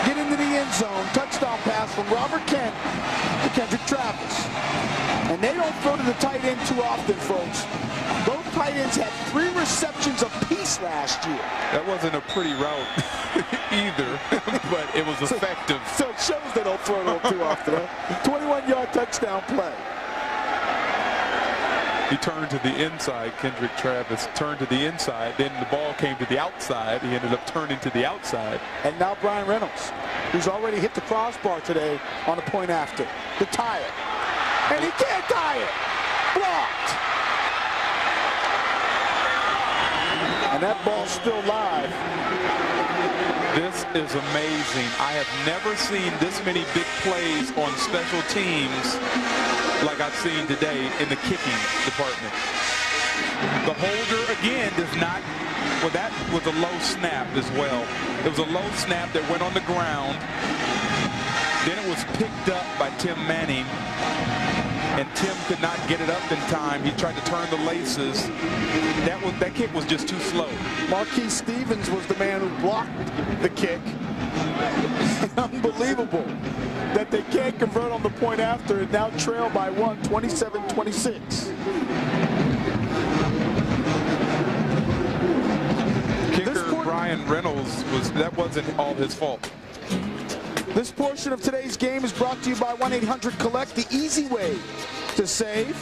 get into the end zone. Touchdown pass from Robert Kent to Kendrick Travis. And they don't throw to the tight end too often, folks. Both tight ends had 3 receptions apiece last year. That wasn't a pretty route either, but it was effective. So it shows they don't throw it too often. 21-yard touchdown play. He turned to the inside, Kendrick Travis turned to the inside, then the ball came to the outside. He ended up turning to the outside. And now Brian Reynolds, who's already hit the crossbar today on a point after, to tie it. And he can't tie it. Blocked. And that ball's still live. This is amazing. I have never seen this many big plays on special teams like I've seen today in the kicking department. The holder, again, does not, well, that was a low snap as well. It was a low snap that went on the ground. Then it was picked up by Tim Manning, and Tim could not get it up in time. He tried to turn the laces. That kick was just too slow. Marquise Stevens was the man who blocked the kick. Unbelievable that they can't convert on the point after and now trail by 1, 27-26. Kicker Brian Reynolds, that wasn't all his fault. This portion of today's game is brought to you by 1-800-COLLECT, the easy way to save.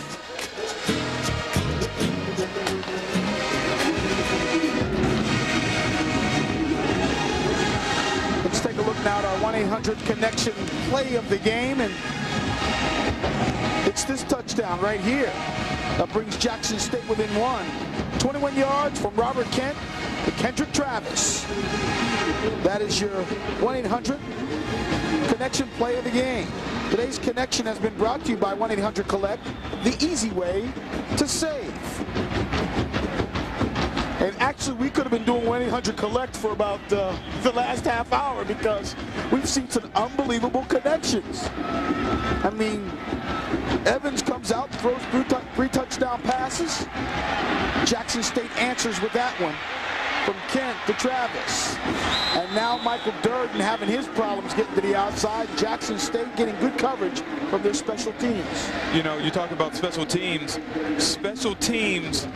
Let's take a look now at our 1-800 connection play of the game, and it's this touchdown right here that brings Jackson State within 1. 21 yards from Robert Kent to Kendrick Travis. That is your 1-800 connection play of the game. Today's connection has been brought to you by 1-800-COLLECT, the easy way to save. And actually, we could have been doing 1-800-COLLECT for about the last half hour because we've seen some unbelievable connections. I mean, Evans comes out, throws three touchdown passes. Jackson State answers with that one from Kent to Travis. And now Michael Durden having his problems getting to the outside. Jackson State getting good coverage from their special teams. You know, you talk about special teams. Special teams,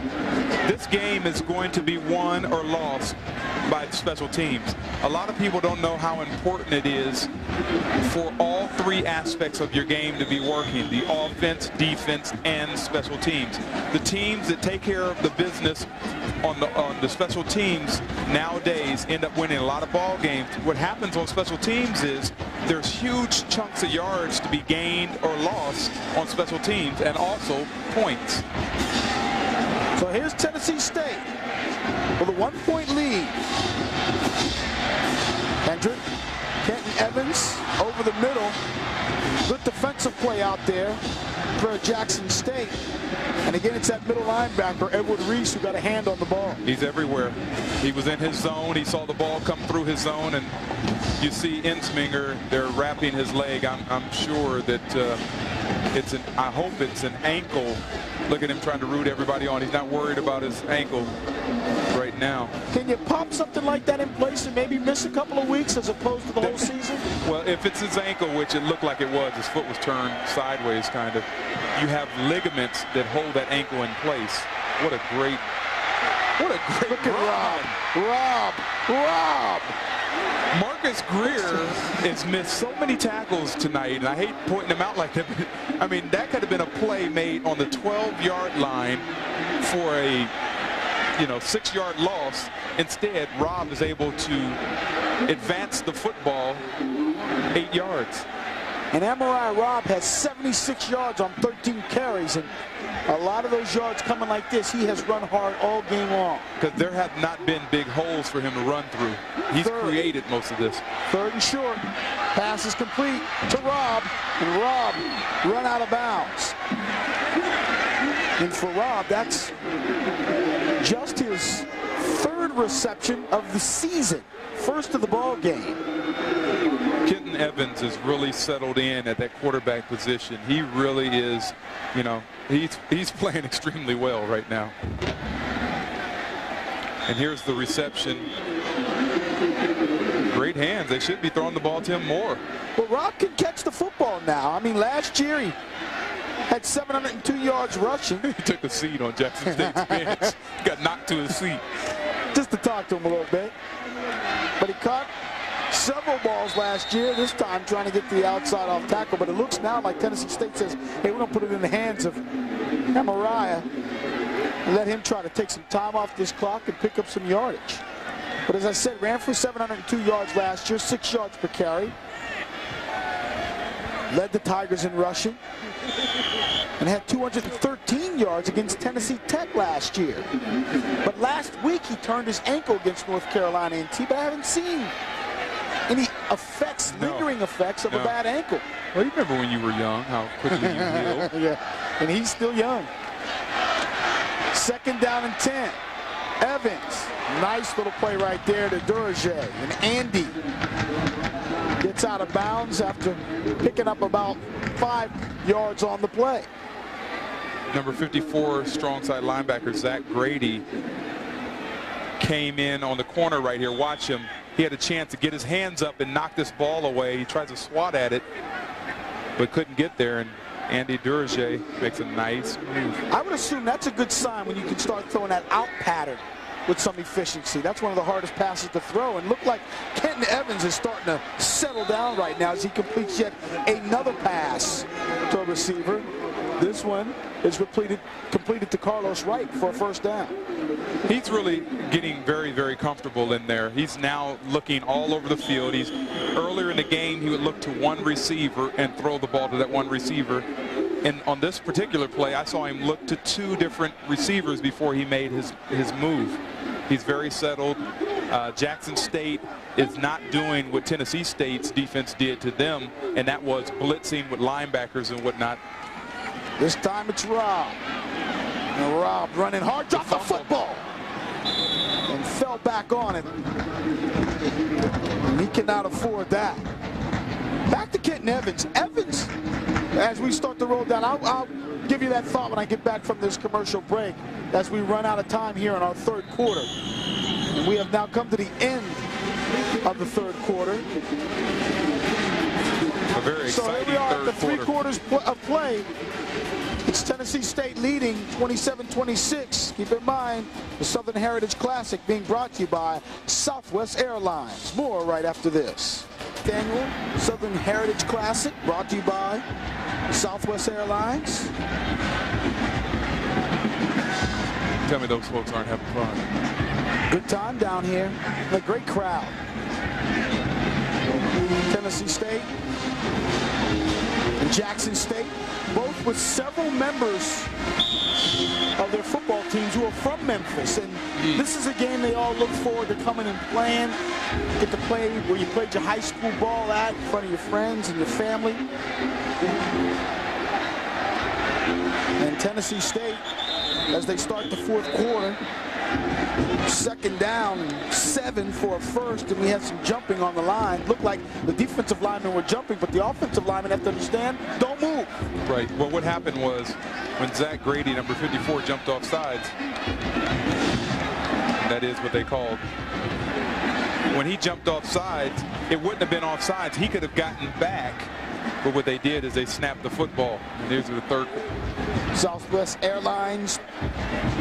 this game is going to be won or lost by special teams. A lot of people don't know how important it is for all three aspects of your game to be working: the offense, defense, and special teams. The teams that take care of the business on the special teams nowadays end up winning a lot of ball games. What happens on special teams is there's huge chunks of yards to be gained or lost on special teams, and also points. So here's Tennessee State with a 1-point lead. Kendrick, Kenton Evans over the middle. Good defensive play out there for Jackson State. And again, it's that middle linebacker, Edward Reese, who got a hand on the ball. He's everywhere. He was in his zone. He saw the ball come through his zone, and you see Ensminger, they're wrapping his leg. I'm sure that I hope it's an ankle. Look at him trying to root everybody on. He's not worried about his ankle right now. Can you pop something like that in place and maybe miss a couple of weeks as opposed to the whole season? Well, if it's his ankle, which it looked like it was, his foot was turned sideways kind of, you have ligaments that hold that ankle in place. What a great Look at Rob. Marcus Greer has missed so many tackles tonight, and I hate pointing him out like that. I mean, that could have been a play made on the 12-yard line for a 6-yard loss. Instead, Rob is able to advance the football 8 yards. And Amariah Robb has 76 yards on 13 carries, and a lot of those yards coming like this. He has run hard all game long. Because there have not been big holes for him to run through. He's created most of this. 3rd and short. Pass is complete to Robb, and Robb run out of bounds. And for Robb, that's just his 3rd reception of the season. 1st of the ball game. Kenton Evans is really settled in at that quarterback position. He really is, he's playing extremely well right now. And here's the reception. Great hands. They should be throwing the ball to him more. Well, Rob can catch the football now. I mean, last year he had 702 yards rushing. He took a seat on Jackson State's bench. Got knocked to his seat. Just to talk to him a little bit. But he caught several balls last year, this time trying to get to the outside off tackle. But it looks now like Tennessee State says, hey, we're going to put it in the hands of Amariah and let him try to take some time off this clock and pick up some yardage. But as I said, ran for 702 yards last year, 6 yards per carry. Led the Tigers in rushing. And had 213 yards against Tennessee Tech last year. But last week he turned his ankle against North Carolina A&T, but I haven't seen any effects, lingering effects of a bad ankle. Well, you remember when you were young, how quickly you healed. Yeah, and he's still young. 2nd down and 10. Evans, nice little play right there to Durage. And Andy gets out of bounds after picking up about 5 yards on the play. Number 54, strong side linebacker, Zach Grady, came in on the corner right here. Watch him. He had a chance to get his hands up and knock this ball away. He tries to swat at it, but couldn't get there. And Andy Durage makes a nice move. I would assume that's a good sign when you can start throwing that out pattern with some efficiency. That's one of the hardest passes to throw. And look like Kenton Evans is starting to settle down right now as he completes yet another pass to a receiver. This one is completed to Carlos Wright for a 1st down. He's really getting very, very comfortable in there. He's now looking all over the field. Earlier in the game, he would look to one receiver and throw the ball to that one receiver. And on this particular play, I saw him look to 2 different receivers before he made his move. He's very settled. Jackson State is not doing what Tennessee State's defense did to them, and that was blitzing with linebackers and whatnot. This time it's Rob. And Rob running hard, dropped the football. And fell back on it. And he cannot afford that. Back to Kenton Evans. Evans As we start to roll down, I'll give you that thought when I get back from this commercial break as we run out of time here in our third quarter. And we have now come to the end of the third quarter. A very exciting so here we are at the third quarter. 3 quarters of play. It's Tennessee State leading 27-26. Keep in mind, the Southern Heritage Classic being brought to you by Southwest Airlines. More right after this. Annual Southern Heritage Classic brought to you by Southwest Airlines. Tell me those folks aren't having fun. Good time down here. A great crowd. Tennessee State and Jackson State, both with several members of their football teams who are from Memphis. And this is a game they all look forward to coming and playing. Get to play where you played your high school ball at in front of your friends and your family. And Tennessee State, as they start the fourth quarter, 2nd down and 7 for a first, and we had some jumping on the line. Looked like the defensive linemen were jumping, but the offensive linemen have to understand, don't move. Right. Well, what happened was when Zach Grady, number 54, jumped off sides, that is what they called. When he jumped off sides, it wouldn't have been off sides. He could have gotten back, but what they did is they snapped the football. And here's the third. Southwest Airlines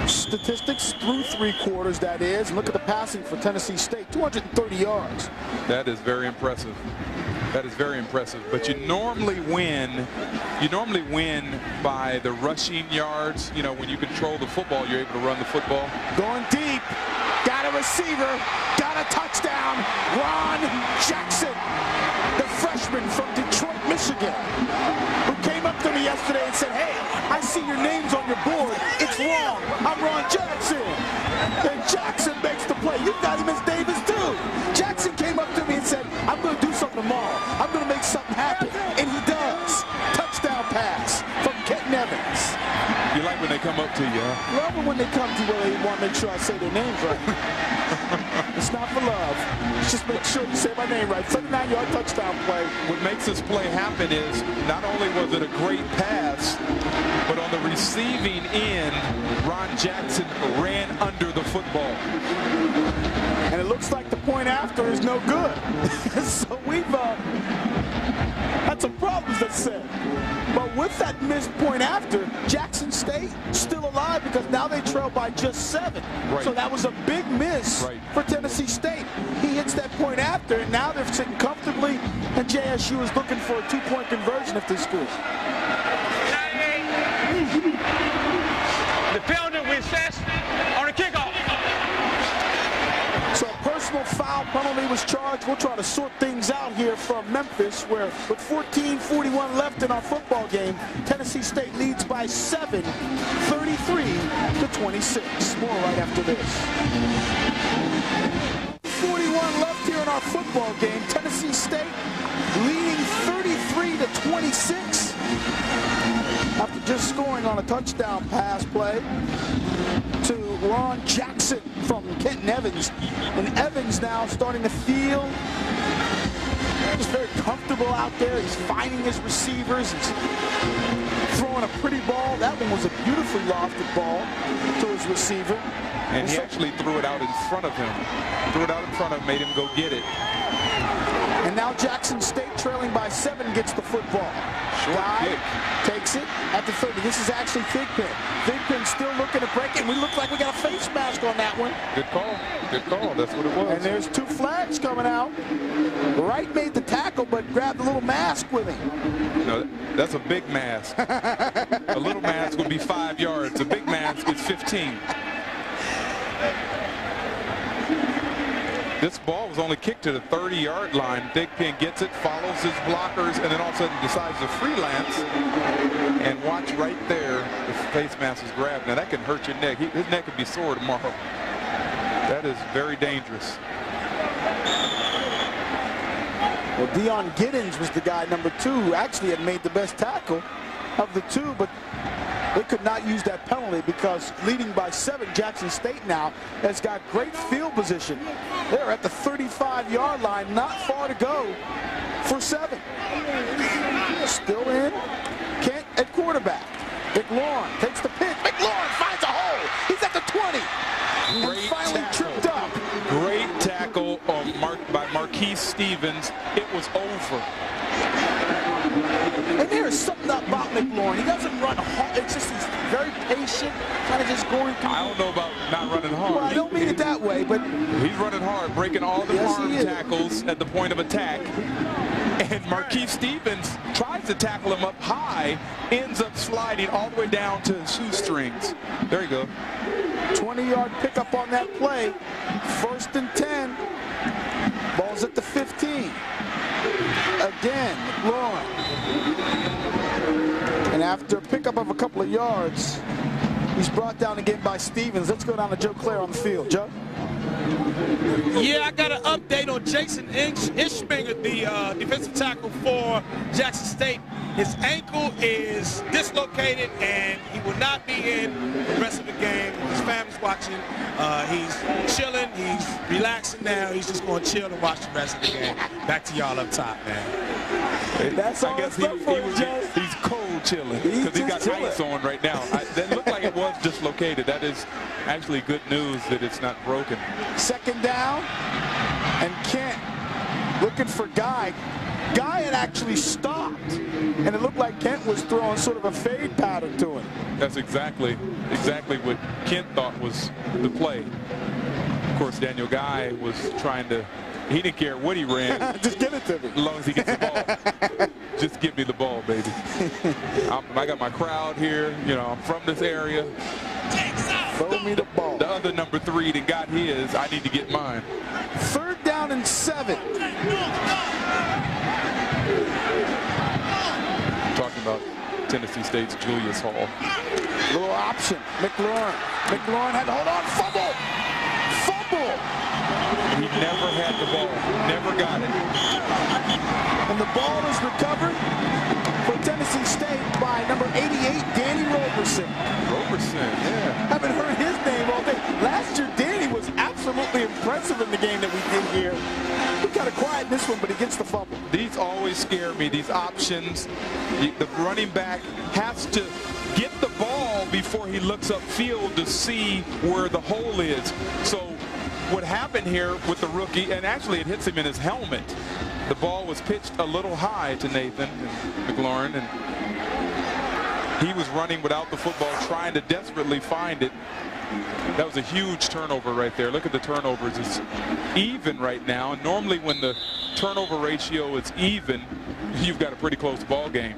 statistics through 3 quarters, that is. And look at the passing for Tennessee State, 230 yards. That is very impressive. That is very impressive. But you normally win. You normally win by the rushing yards. You know, when you control the football, you're able to run the football. Going deep. Got a receiver. Got a touchdown. Ron Jackson, the freshman from Detroit, Michigan, who came up to me yesterday and said, hey, I see your names on your board. It's wrong. I'm Ron Jackson. And Jackson makes the play. You got him as Davis, too. Jackson came up to me and said, I'm going to do something tomorrow. I'm going to make something happen. And he does. Touchdown pass from Kenton Evans. You like when they come up to you, huh? Love it when they come to you where they want to make sure I say their names right. It's not for love. It's just make sure you say my name right. 39-yard touchdown play. What makes this play happen is not only was it a great pass, but on the receiving end, Ron Jackson ran under the football. And it looks like the point after is no good. So we've had some problems, let's say. But with that missed point after, Jackson State still alive because now they trail by just 7. Right. So that was a big miss for Tennessee State. He hits that point after, and now they're sitting comfortably, and JSU is looking for a 2-point conversion if they score. The penalty we assess on the kickoff. So a personal foul penalty was charged. We'll try to sort things out here from Memphis, where with 14:41 left in our football game, Tennessee State leads by 7, 33-26. More right after this. 41 left here in our football game. Tennessee State leading 33-26 after just scoring on a touchdown pass play to Ron Jackson from Kenton Evans. And Evans now starting to feel just very comfortable out there. He's finding his receivers. He's throwing a pretty ball. That one was a beautifully lofted ball to his receiver. And he actually threw it out in front of him. Threw it out in front of him, made him go get it. And now Jackson State trailing by 7 gets the football. Short kick. Takes it at the 30. This is actually Thigpen. Thigpen still looking to break it. We look like we got a face mask on that one. Good call. Good call. That's what it was. And there's 2 flags coming out. Wright made the tackle, but grabbed a little mask with him. No, that's a big mask. A little mask would be 5 yards. A big mask is 15. This ball was only kicked to the 30-yard line. Thigpen gets it, follows his blockers, and then all of a sudden decides to freelance. And watch right there, the face mask is grabbed. Now that can hurt your neck. His neck could be sore tomorrow. That is very dangerous. Well, Deion Giddens was the guy, number 2, who actually had made the best tackle of the 2, but they could not use that penalty because leading by 7, Jackson State now has got great field position. They're at the 35-yard line, not far to go for 7. Still in. at quarterback. McLaurin takes the pitch. McLaurin finds a hole. He's at the 20. Great and finally tackle. tripped up. Great tackle by Marquise Stevens. It was over. And there is something about McLaurin. He doesn't run hard. It's just he's very patient, kind of just going through. I don't know about not running hard. Well, I don't mean it that way, but he's running hard, breaking all the arm tackles at the point of attack. And Marquise Stevens tries to tackle him up high, ends up sliding all the way down to his shoestrings. There you go. 20-yard pickup on that play. 1st and 10. Ball's at the 15. Again, McLaurin. And after a pickup of a couple of yards, he's brought down again by Stevens. Let's go down to Joe Claire on the field. Joe? Yeah, I got an update on Jason Ishminger, the defensive tackle for Jackson State. His ankle is dislocated, and he will not be in the rest of the game. His family's watching. He's chilling. He's relaxing now. He's just going to chill and watch the rest of the game. Back to y'all up top, man. That's all I guess he's cold chilling because he's got ice on right now. That looked like it was dislocated. That is actually good news that it's not broken. 2nd down, and Kent looking for Guy. Guy had actually stopped, and it looked like Kent was throwing sort of a fade pattern to him. That's exactly what Kent thought was the play. Of course, Daniel Guy was trying to, he didn't care what he ran. Just give it to me. As long as he gets the ball. Just give me the ball, baby. I got my crowd here. You know, I'm from this area. Throw me the ball. The other number 3 that got his, I need to get mine. 3rd down and 7. Talking about Tennessee State's Julius Hall. Little option. McLaurin. McLaurin had to hold on. Fumble. Fumble. He never had the ball. Never got it. And the ball is recovered for Tennessee State by number 88, Danny Roberson. Roberson, yeah. Haven't heard his name all day. Last year, Danny was absolutely impressive in the game that we did here. He kind of quiet in this one, but he gets the fumble. These always scare me, these options. The running back has to get the ball before he looks upfield to see where the hole is. So what happened here with the rookie, and actually it hits him in his helmet. The ball was pitched a little high to Nathan McLaurin, and he was running without the football, trying to desperately find it. That was a huge turnover right there. Look at the turnovers. It's even right now. And normally when the turnover ratio is even, you've got a pretty close ball game.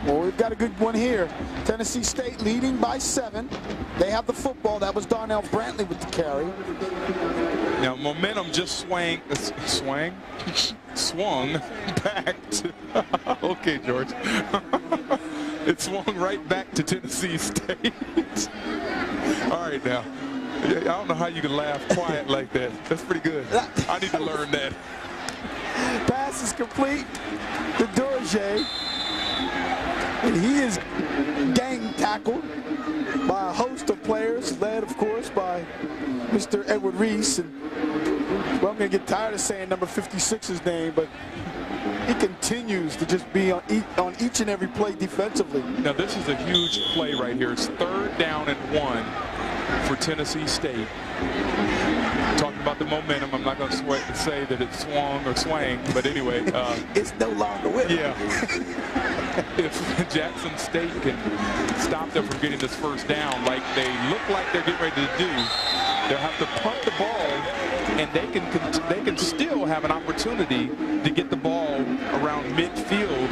Well, we've got a good one here. Tennessee State leading by 7. They have the football. That was Darnell Brantley with the carry. Now momentum just swung back to okay, George. It swung right back to Tennessee State. All right, now I don't know how you can laugh quiet like that. That's pretty good. I need to learn that. Pass is complete to Dorje, and he is gang tackled by a host of players, led of course by Mr. Edward Reese. And well, I'm going to get tired of saying number 56's name, but he continues to just be on each and every play defensively. Now this is a huge play right here. It's 3rd down and 1 for Tennessee State. Talking about the momentum, I'm not going to say that it swung or swang, but anyway. It's no longer with Yeah. If Jackson State can stop them from getting this 1st down like they look like they're getting ready to do, they'll have to punt the ball, and they can still have an opportunity to get the ball around midfield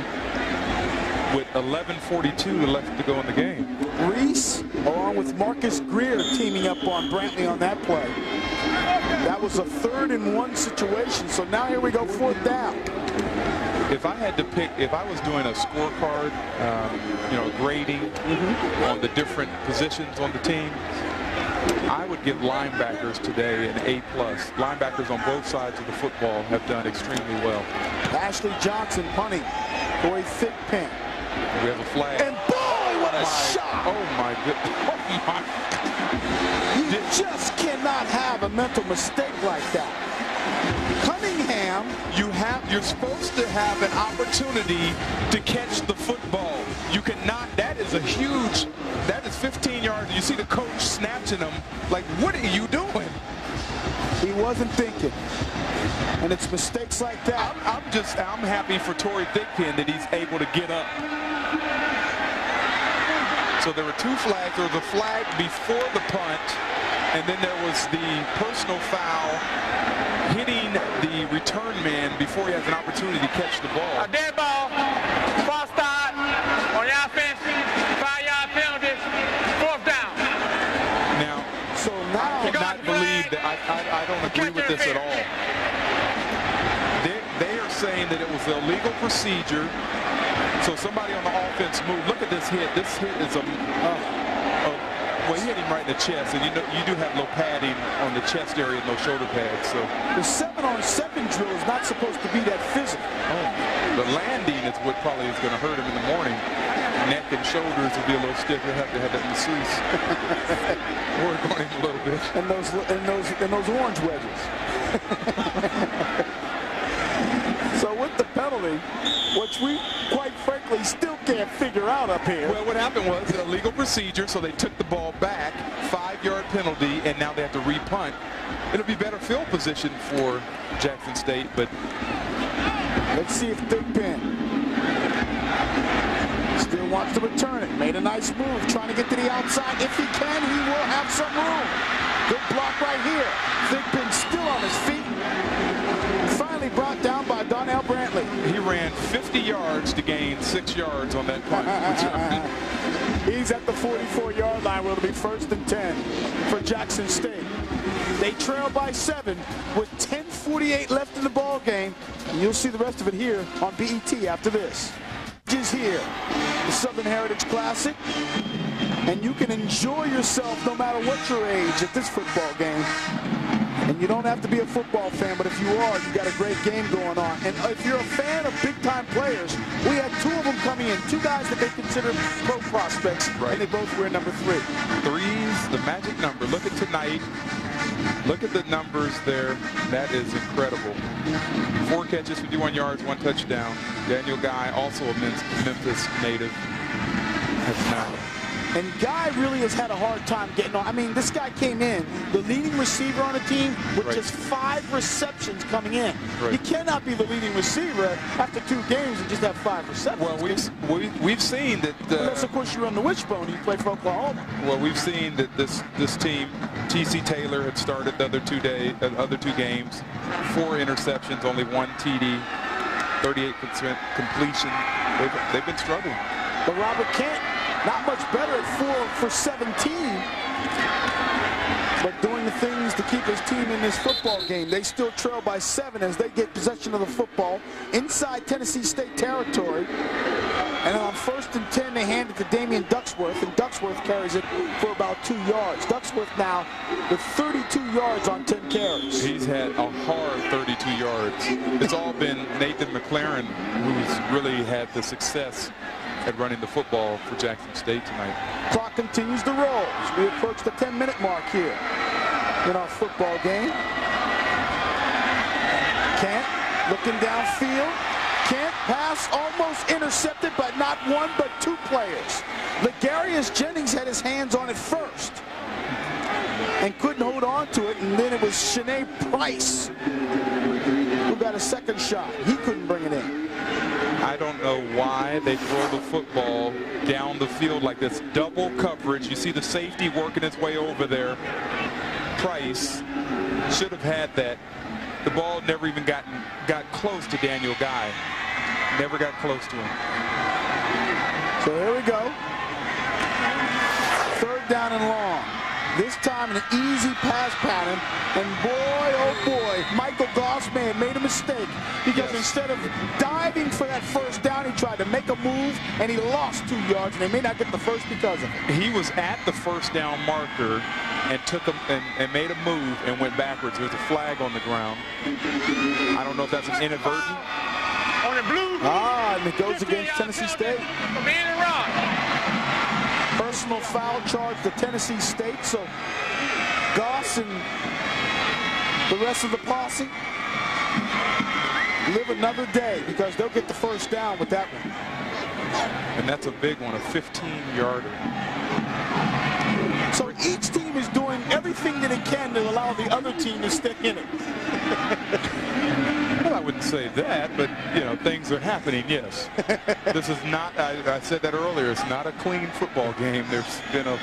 with 11:42 left to go in the game. Reese, along with Marcus Greer, teaming up on Brantley on that play. That was a 3rd and 1 situation. So now here we go, 4th down. If I had to pick, if I was doing a scorecard, grading on the different positions on the team, I would give linebackers today an A+. Linebackers on both sides of the football have done extremely well. Ashley Johnson punting for a thick pin. We have a flag. And boy, what a shot! Oh my goodness! Oh my! You just cannot have a mental mistake like that. Cunningham. You're supposed to have an opportunity to catch the football. You cannot. That is 15 yards. You see the coach snatching them. Like, what are you doing? He wasn't thinking. And it's mistakes like that. I'm happy for Torrey Thigpen that he's able to get up. So there were 2 flags. There was a flag before the punt, and then there was the personal foul hitting the return man before he has an opportunity to catch the ball. A dead ball, false start on your offense, 5-yard penalty, 4th down. Now, I cannot believe that. I don't agree with this at all. They are saying that it was an illegal procedure. So somebody on the offense moved. Look at this hit. This hit is well, he hit him right in the chest, and you do have low padding on the chest area, no shoulder pads. So the 7-on-7 drill is not supposed to be that physical. The landing is what probably is going to hurt him in the morning. Neck and shoulders will be a little stiff. He'll have to have that masseuse work on him a little bit. And those orange wedges. So with the penalty, which we quite frankly still can't figure out up here. Well, what happened was an illegal procedure, so they took the ball back, 5-yard penalty, and now they have to repunt. It'll be better field position for Jackson State, but let's see if Thigpen still wants to return it. Made a nice move, trying to get to the outside. If he can, he will have some room. Good block right here. Thigpen still on his feet. Finally brought down by Donnell Brantley. He ran 50 yards to gain 6 yards on that punt. He's at the 44-yard line where it'll be 1st and 10 for Jackson State. They trail by 7 with 10:48 left in the ball game. And you'll see the rest of it here on BET after this. Is here, the Southern Heritage Classic, and you can enjoy yourself no matter what your age at this football game. And you don't have to be a football fan, but if you are, you got a great game going on. And if you're a fan of big-time players, we had 2 of them coming in, 2 guys that they consider pro prospects, and they both wear number 3. 3's the magic number. Look at tonight. Look at the numbers there. That is incredible. 4 catches, 51 yards, 1 touchdown. Daniel Guy, also a Memphis native. And Guy really has had a hard time getting on. I mean, this guy came in, the leading receiver on the team, with just 5 receptions coming in. You cannot be the leading receiver after 2 games and just have 5 receptions. Well, we've seen that. Unless, of course, you run the wishbone. You play for Oklahoma. Well, we've seen that this team, T.C. Taylor had started the other 2 games, 4 interceptions, only 1 TD, 38% completion. They've been struggling. But Robert Kent, not much better at 4 for 17, but doing the things to keep his team in this football game. They still trail by 7 as they get possession of the football inside Tennessee State territory. And then on 1st and 10, they hand it to Damian Ducksworth, and Ducksworth carries it for about 2 yards. Ducksworth now with 32 yards on 10 carries. He's had a hard 32 yards. It's all been Nathan McLaren who's really had the success at running the football for Jackson State tonight. Clock continues to roll as we approach the 10-minute mark here in our football game. Kent looking downfield. Kent pass almost intercepted, but not 1 but 2 players. Legarius Jennings had his hands on it first and couldn't hold on to it, and then it was Shanae Price who got a second shot. He couldn't bring it in. I don't know why they throw the football down the field like this. Double coverage. You see the safety working its way over there. Price should have had that. The ball never even got close to Daniel Guy. Never got close to him. So here we go. 3rd down and long. This time an easy pass pattern, and boy, oh boy, Michael Goss may have made a mistake because instead of diving for that 1st down, he tried to make a move, and he lost 2 yards, and they may not get the first because of it. He was at the 1st down marker and took him and made a move and went backwards. There's a flag on the ground. I don't know if that's an inadvertent. On the blue. And it goes against Tennessee State. Personal foul charge to Tennessee State, so Goss and the rest of the posse live another day because they'll get the first down with that one. And that's a big one, a 15-yarder. So each team is doing everything that it can to allow the other team to stick in it. Well, I wouldn't say that, but, you know, things are happening, yes. This is not, I said that earlier, it's not a clean football game. There's been a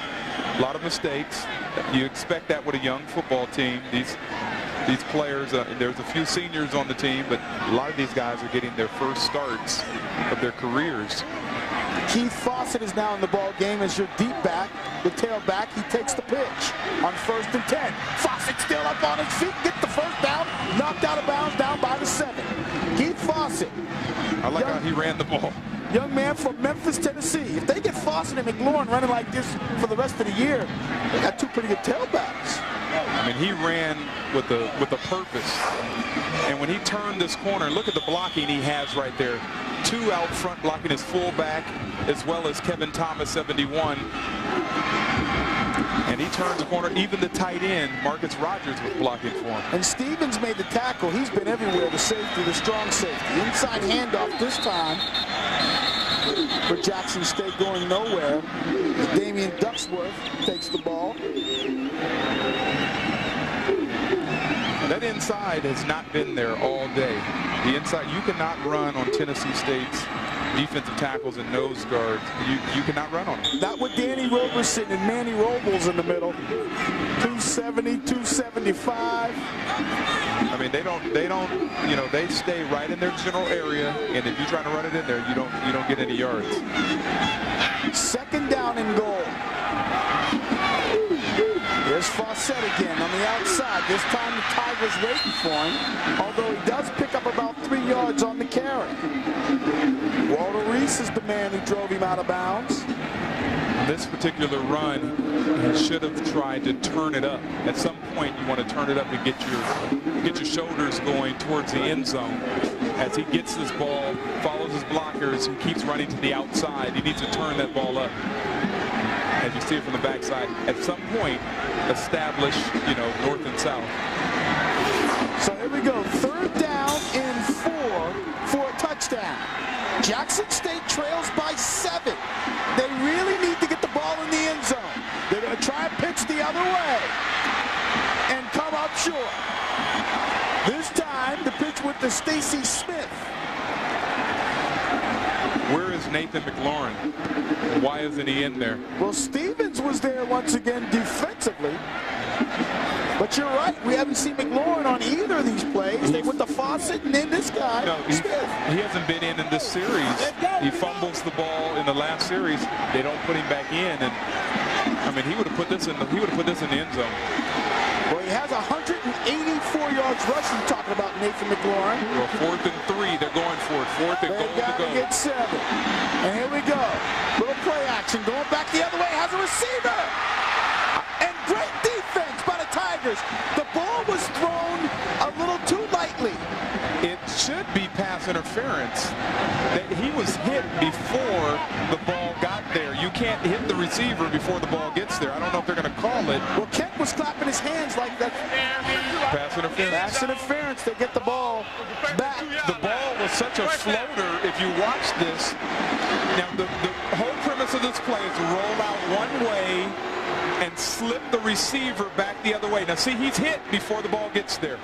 lot of mistakes. You expect that with a young football team. These players, there's a few seniors on the team, but a lot of these guys are getting their first starts of their careers. Keith Fawcett is now in the ball game as your deep back, the tailback. He takes the pitch on 1st and 10. Fawcett still up on his feet, get the first down, knocked out of bounds, down by the 7. Keith Fawcett. I like how he ran the ball. Young man from Memphis, Tennessee. If they get Fawcett and McLaurin running like this for the rest of the year, they got two pretty good tailbacks. I mean, he ran with a purpose. And when he turned this corner, look at the blocking he has right there. 2 out front blocking his fullback, as well as Kevin Thomas, 71. And he turns the corner. Even the tight end, Marcus Rogers, was blocking for him. And Stevens made the tackle. He's been everywhere, the safety, the strong safety. Inside handoff this time for Jackson State going nowhere. Damian Ducksworth takes the ball. That inside has not been there all day. The inside, you cannot run on Tennessee State's defensive tackles and nose guards. You cannot run on them. Not with Danny Roberson and Manny Robles in the middle. 270, 275. I mean, they don't, you know, they stay right in their general area, and if you're trying to run it in there, you don't get any yards. 2nd down and goal. There's Fawcett again on the outside. This time the Tigers waiting for him, although he does pick up about 3 yards on the carry. Walter Reese is the man who drove him out of bounds. This particular run, he should have tried to turn it up. At some point, you want to turn it up and get your shoulders going towards the end zone. As he gets this ball, follows his blockers, and keeps running to the outside, he needs to turn that ball up. As you see it from the backside, at some point, establish, you know, north and south. So here we go, 3rd down and 4 for a touchdown. Jackson State trails by 7. They really need to get the ball in the end zone. They're going to try and pitch the other way and come up short. This time, the pitch went to Stacy Smith. Where is Nathan McLaurin? Why isn't he in there? Well, Stevens was there once again defensively. But you're right, we haven't seen McLaurin on either of these plays. They went to Fawcett and then this guy, no, Smith. He hasn't been in this series. He fumbles the ball in the last series. They don't put him back in, and I mean, he would have put this in the end zone. Well, he has 184 yards rushing, talking about Nathan McLaurin. Well, 4th and 3, they're going for it. 4th and goal to go. Get 7. And here we go. Little play action, going back the other way, has a receiver. And great defense by the Tigers. The ball was thrown a little too lightly. It should be pass interference. He was hit before the ball got there. You can't hit the receiver before the ball gets there. I don't know if they're going to call it. Well, Kent was clapping his hands like that. Pass interference. Pass interference. They get the ball back. The ball was such a floater. If you watch this, now the whole premise of this play is to roll out one way and slip the receiver back the other way. Now, see, he's hit before the ball gets there.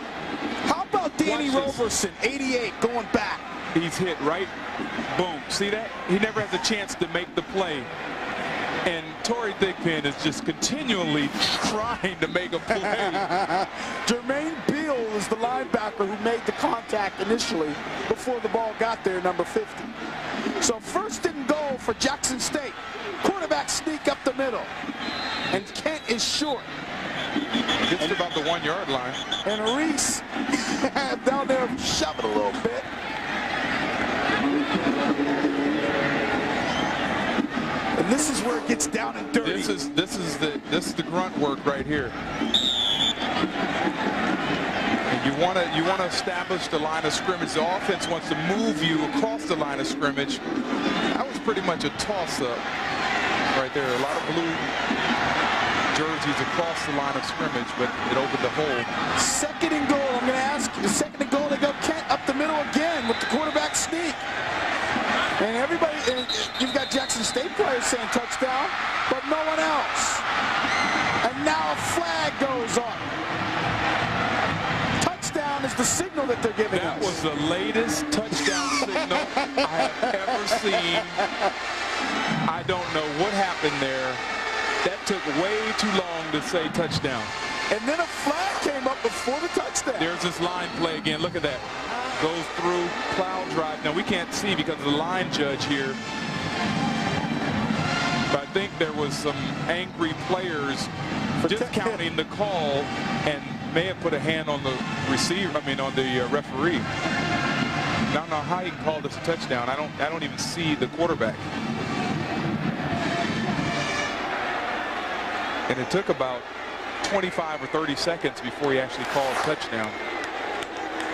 How about Danny Roberson, 88, going back? He's hit right. Boom. See that? He never has a chance to make the play. And Torrey Thigpen is just continually trying to make a play. Jermaine Beal is the linebacker who made the contact initially before the ball got there, number 50. So 1st and goal for Jackson State. Quarterback sneak up the middle. And Kent is short. Just about the 1 yard line. And Reese down there shoving a little bit. And this is where it gets down and dirty. This is the grunt work right here. And you want to establish the line of scrimmage. The offense wants to move you across the line of scrimmage. That was pretty much a toss-up right there. A lot of blue jerseys across the line of scrimmage, but it opened the hole. 2nd and goal. I'm going to ask you, the 2nd second and goal. They go Kent up the middle again with the quarterback sneak. And everybody, you've got Jackson State players saying touchdown, but no one else. And now a flag goes up. Touchdown is the signal that they're giving us. That was the latest touchdown signal I have ever seen. I don't know what happened there. That took way too long to say touchdown. And then a flag came up before the touchdown. There's this line play again. Look at that. Goes through, plow drive. Now we can't see because of the line judge here. But I think there was some angry players discounting the call and may have put a hand on the receiver, on the referee. I don't know how he can call this a touchdown. I don't even see the quarterback. And it took about 25 or 30 seconds before he actually called touchdown.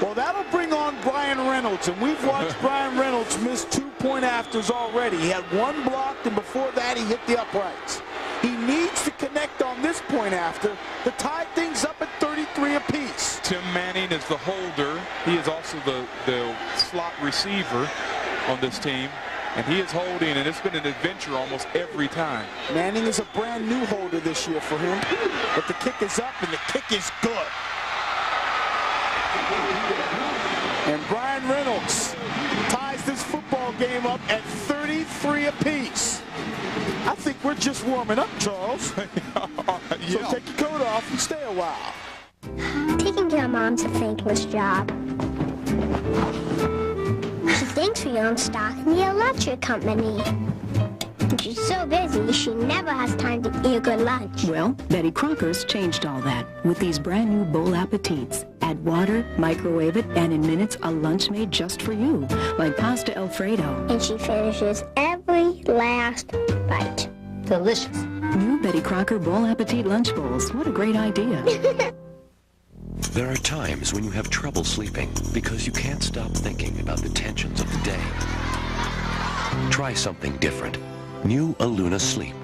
Well, that'll bring on Brian Reynolds, and we've watched Brian Reynolds miss 2-point afters already. He had one blocked, and before that, he hit the uprights. He needs to connect on this point after to tie things up at 33 apiece. Tim Manning is the holder. He is also the slot receiver on this team. And he is holding, and it's been an adventure almost every time. Manning is a brand new holder this year for him. But the kick is up, and the kick is good. And Brian Reynolds ties this football game up at 33 apiece. I think we're just warming up, Charles. So take your coat off and stay a while. Taking care of Mom's a thankless job. She thinks we own stock in the electric company. And she's so busy, she never has time to eat a good lunch. Well, Betty Crocker's changed all that with these brand new Bowl Appetites. Add water, microwave it, and in minutes, a lunch made just for you, like pasta Alfredo. And she finishes every last bite. Delicious. New Betty Crocker Bowl Appetite lunch bowls. What a great idea. There are times when you have trouble sleeping because you can't stop thinking about the tensions of the day. Try something different. New Aluna Sleep,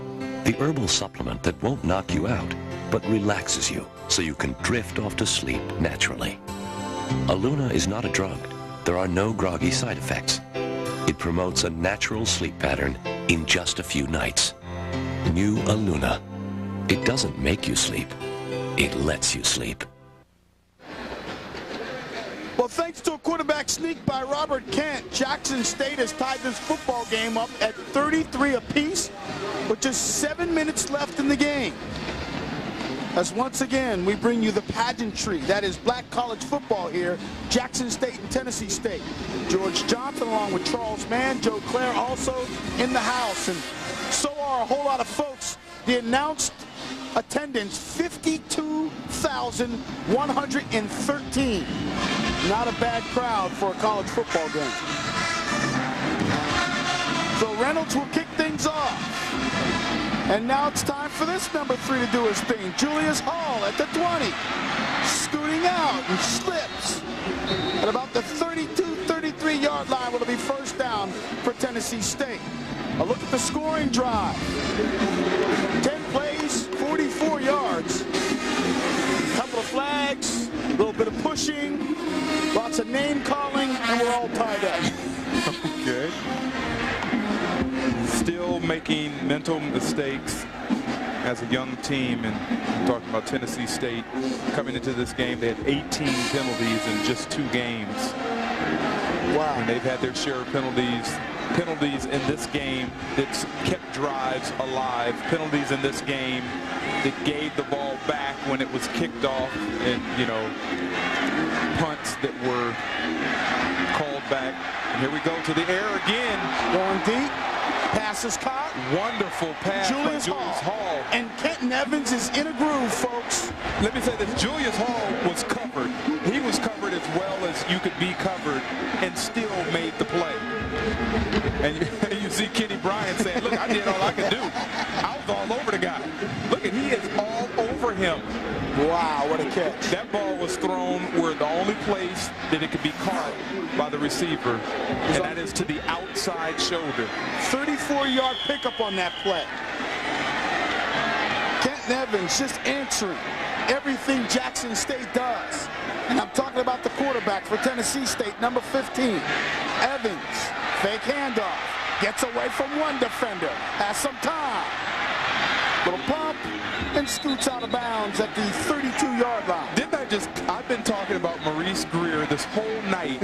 the herbal supplement that won't knock you out, but relaxes you so you can drift off to sleep naturally. Aluna is not a drug. There are no groggy side effects. It promotes a natural sleep pattern in just a few nights. New Aluna. It doesn't make you sleep. It lets you sleep. Well, thanks to a quarterback sneak by Robert Kent, Jackson State has tied this football game up at 33 apiece with just 7 minutes left in the game. As once again, we bring you the pageantry that is black college football here, Jackson State and Tennessee State. George Johnson along with Charles Mann, Joe Claire also in the house, and so are a whole lot of folks. The announced attendance, 52,113. Not a bad crowd for a college football game. So Reynolds will kick things off. And now it's time for this number 3 to do his thing. Julius Hall at the 20. Scooting out and slips. At about the 32-33 yard line will it be first down for Tennessee State. A look at the scoring drive. 10 plays, 44 yards. Couple of flags, a little bit of pushing, lots of name calling, and we're all tied up. Okay. Still making mental mistakes as a young team, and I'm talking about Tennessee State coming into this game. They had 18 penalties in just 2 games. Wow. And they've had their share of penalties in this game that's kept drives alive. Penalties in this game that gave the ball back when it was kicked off, and punts that were called back. And here we go to the air again. Going deep. Pass is caught. Wonderful pass by Julius Hall. And Kenton Evans is in a groove, folks. Let me say this. Julius Hall was covered. He was covered as well as you could be covered and still made the play. And you see Kenny Bryant saying, look, I did all I could do. I was all over the guy. Look at, he is all over him. Wow, what a catch. That ball was thrown where the only place that it could be caught by the receiver, and that is to the outside shoulder. 34-yard pickup on that play. Kenton Evans just answering everything Jackson State does. And I'm talking about the quarterback for Tennessee State, number 15, Evans. Fake handoff. Gets away from one defender. Has some time. Little pump and scoots out of bounds at the 32-yard line. I've been talking about Maurice Greer this whole night.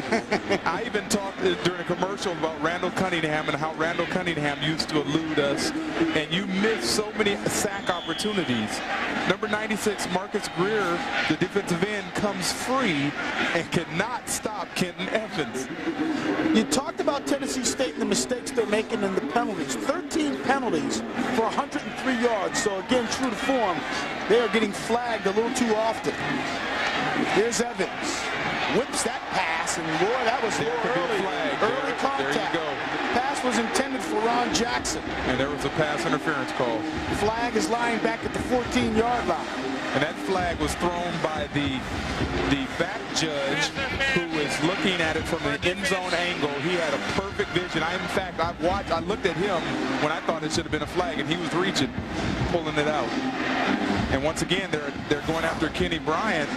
I even talked during a commercial about Randall Cunningham and how Randall Cunningham used to elude us. And you missed so many sack opportunities. Number 96, Marcus Greer, the defensive end, comes free and cannot stop Kenton Evans. You talked about Tennessee State and the mistakes they're making in the penalties. 13 penalties for 103 yards. So again, true to form, they are getting flagged a little too often. Here's Evans. Whips that pass, and boy, that was early contact. There you go. Pass was intended for Ron Jackson. And there was a pass interference call. Flag is lying back at the 14-yard line. And that flag was thrown by the back judge, who is looking at it from an end zone angle. He had a perfect vision. I looked at him when I thought it should have been a flag, and he was reaching, pulling it out. And once again, they're going after Kenny Bryant,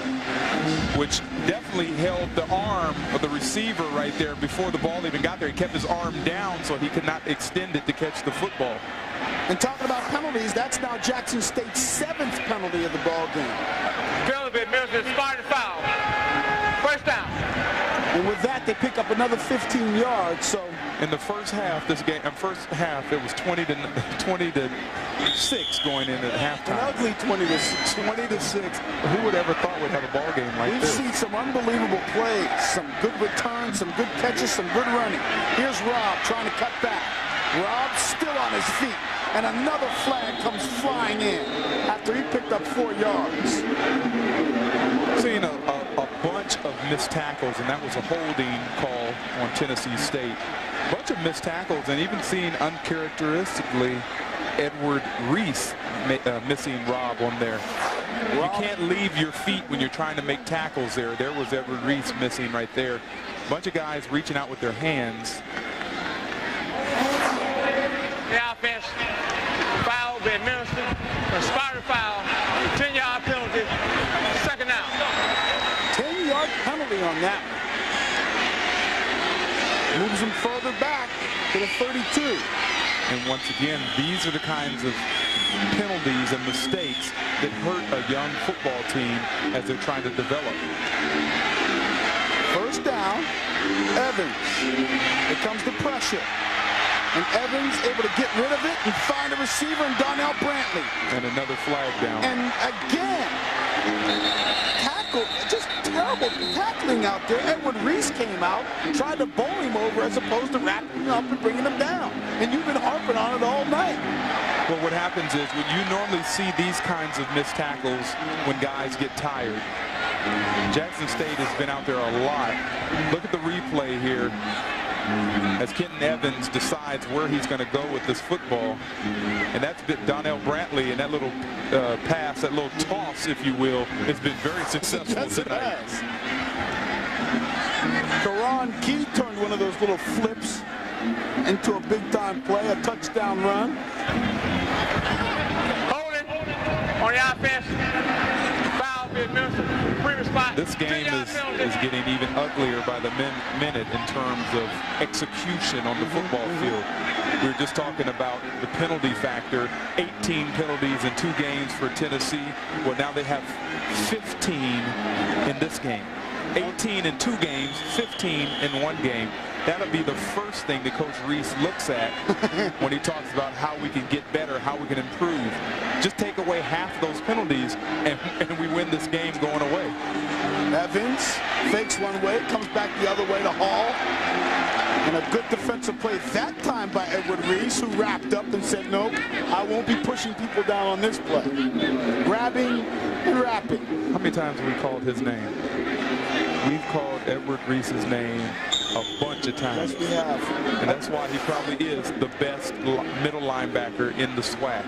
which definitely held the arm of the receiver right there before the ball even got there. He kept his arm down so he could not extend it to catch the football. And talking about penalties, that's now Jackson State's 7th penalty of the ball game. Penalty, Memphis, starting foul. First down. And with that, they pick up another 15 yards. So in the first half, it was 20 to 6 going in at halftime. An ugly 20 to 6. 20 to 6. Who would ever thought we'd have a ball game like this? We've seen some unbelievable plays, some good returns, some good catches, some good running. Here's Rob trying to cut back. Rob still on his feet, and another flag comes flying in after he picked up 4 yards. Seeing a bunch of missed tackles, and that was a holding call on Tennessee State. A bunch of missed tackles, and even seeing uncharacteristically Edward Reese missing Rob on there. You can't leave your feet when you're trying to make tackles there. There was Edward Reese missing right there. A bunch of guys reaching out with their hands. The offense, foul been administered, a spider foul, 10-yard penalty, second down. 10-yard penalty on that one. Moves him further back to the 32. And once again, these are the kinds of penalties and mistakes that hurt a young football team as they're trying to develop. First down, Evans. Here comes the pressure. And Evans able to get rid of it and find a receiver in Donnell Brantley. And another flag down. And again, tackle, just terrible tackling out there. Edward Reese came out, tried to bowl him over as opposed to wrapping him up and bringing him down. And you've been harping on it all night. Well, what happens is when you normally see these kinds of missed tackles when guys get tired. Jackson State has been out there a lot. Look at the replay here as Kenton Evans decides where he's going to go with this football. And that's been Donnell Brantley, and that little pass, that little toss, if you will, has been very successful tonight. Karan Key turned one of those little flips into a big-time play, a touchdown run. Holding on the offense. Foul been administered. Previous spot. This game is getting even uglier by the minute in terms of execution on the football field. We were just talking about the penalty factor. 18 penalties in 2 games for Tennessee. Well, now they have 15 in this game. 18 in 2 games, 15 in 1 game. That'll be the first thing that Coach Reese looks at when he talks about how we can get better, how we can improve. Just take away half those penalties, and we win this game going away. Evans fakes one way, comes back the other way to Hall. And a good defensive play that time by Edward Reese, who wrapped up and said, nope, I won't be pushing people down on this play. Grabbing and wrapping. How many times have we called his name? We've called Edward Reese's name a bunch of times. Yes, we have. And that's why he probably is the best middle linebacker in the SWAC.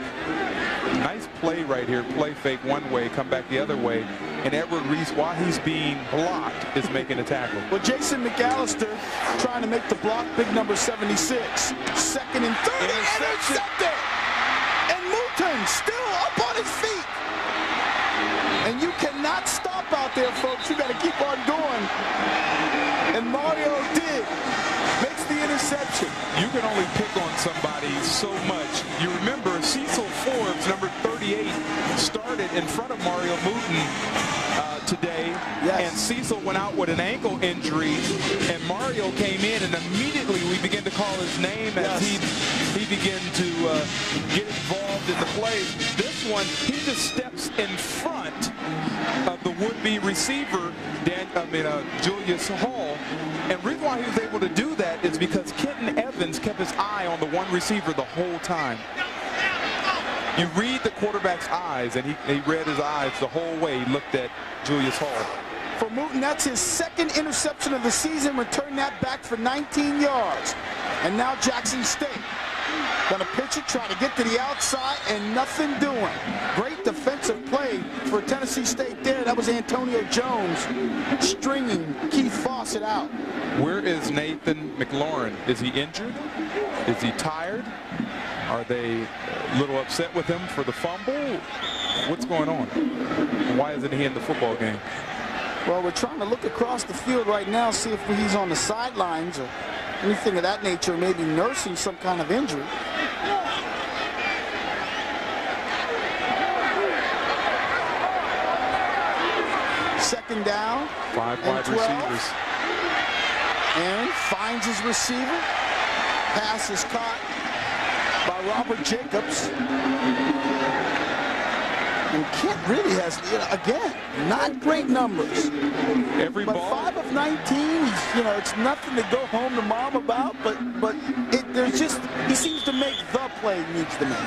Nice play right here. Play fake one way, come back the other way. And Edward Reese, while he's being blocked, is making a tackle. Well, Jason McAllister trying to make the block, big number 76. 2nd and 30. Intercepted. And Mouton still up on his feet. And you cannot stop out out there, folks. You got to keep on going. And Mario did. Makes the interception. You can only pick on somebody so much. You remember Cecil Forbes, number 38, started in front of Mario Mouton today. Yes. And Cecil went out with an ankle injury, and Mario came in, and immediately we began to call his name as he began to get involved in the play. This one, he just steps in front of the would-be receiver, Julius Hall. And the reason why he was able to do that is because Kenton Evans kept his eye on the one receiver the whole time. You read the quarterback's eyes, and he read his eyes the whole way he looked at Julius Hall. For Mouton, that's his second interception of the season. Return that back for 19 yards. And now Jackson State. Gonna pitch it, try to get to the outside, and nothing doing. Great defensive play for Tennessee State there. That was Antonio Jones stringing Keith Fawcett out. Where is Nathan McLaurin? Is he injured? Is he tired? Are they a little upset with him for the fumble? What's going on? Why isn't he in the football game? Well, we're trying to look across the field right now, see if he's on the sidelines or anything of that nature, maybe nursing some kind of injury. Second down. 5 wide receivers. Aaron finds his receiver. Pass is caught by Robert Jacobs. And Kent really has, again, not great numbers. But 5 of 19, it's nothing to go home to mom about, but there's just, he seems to make the play he needs to make.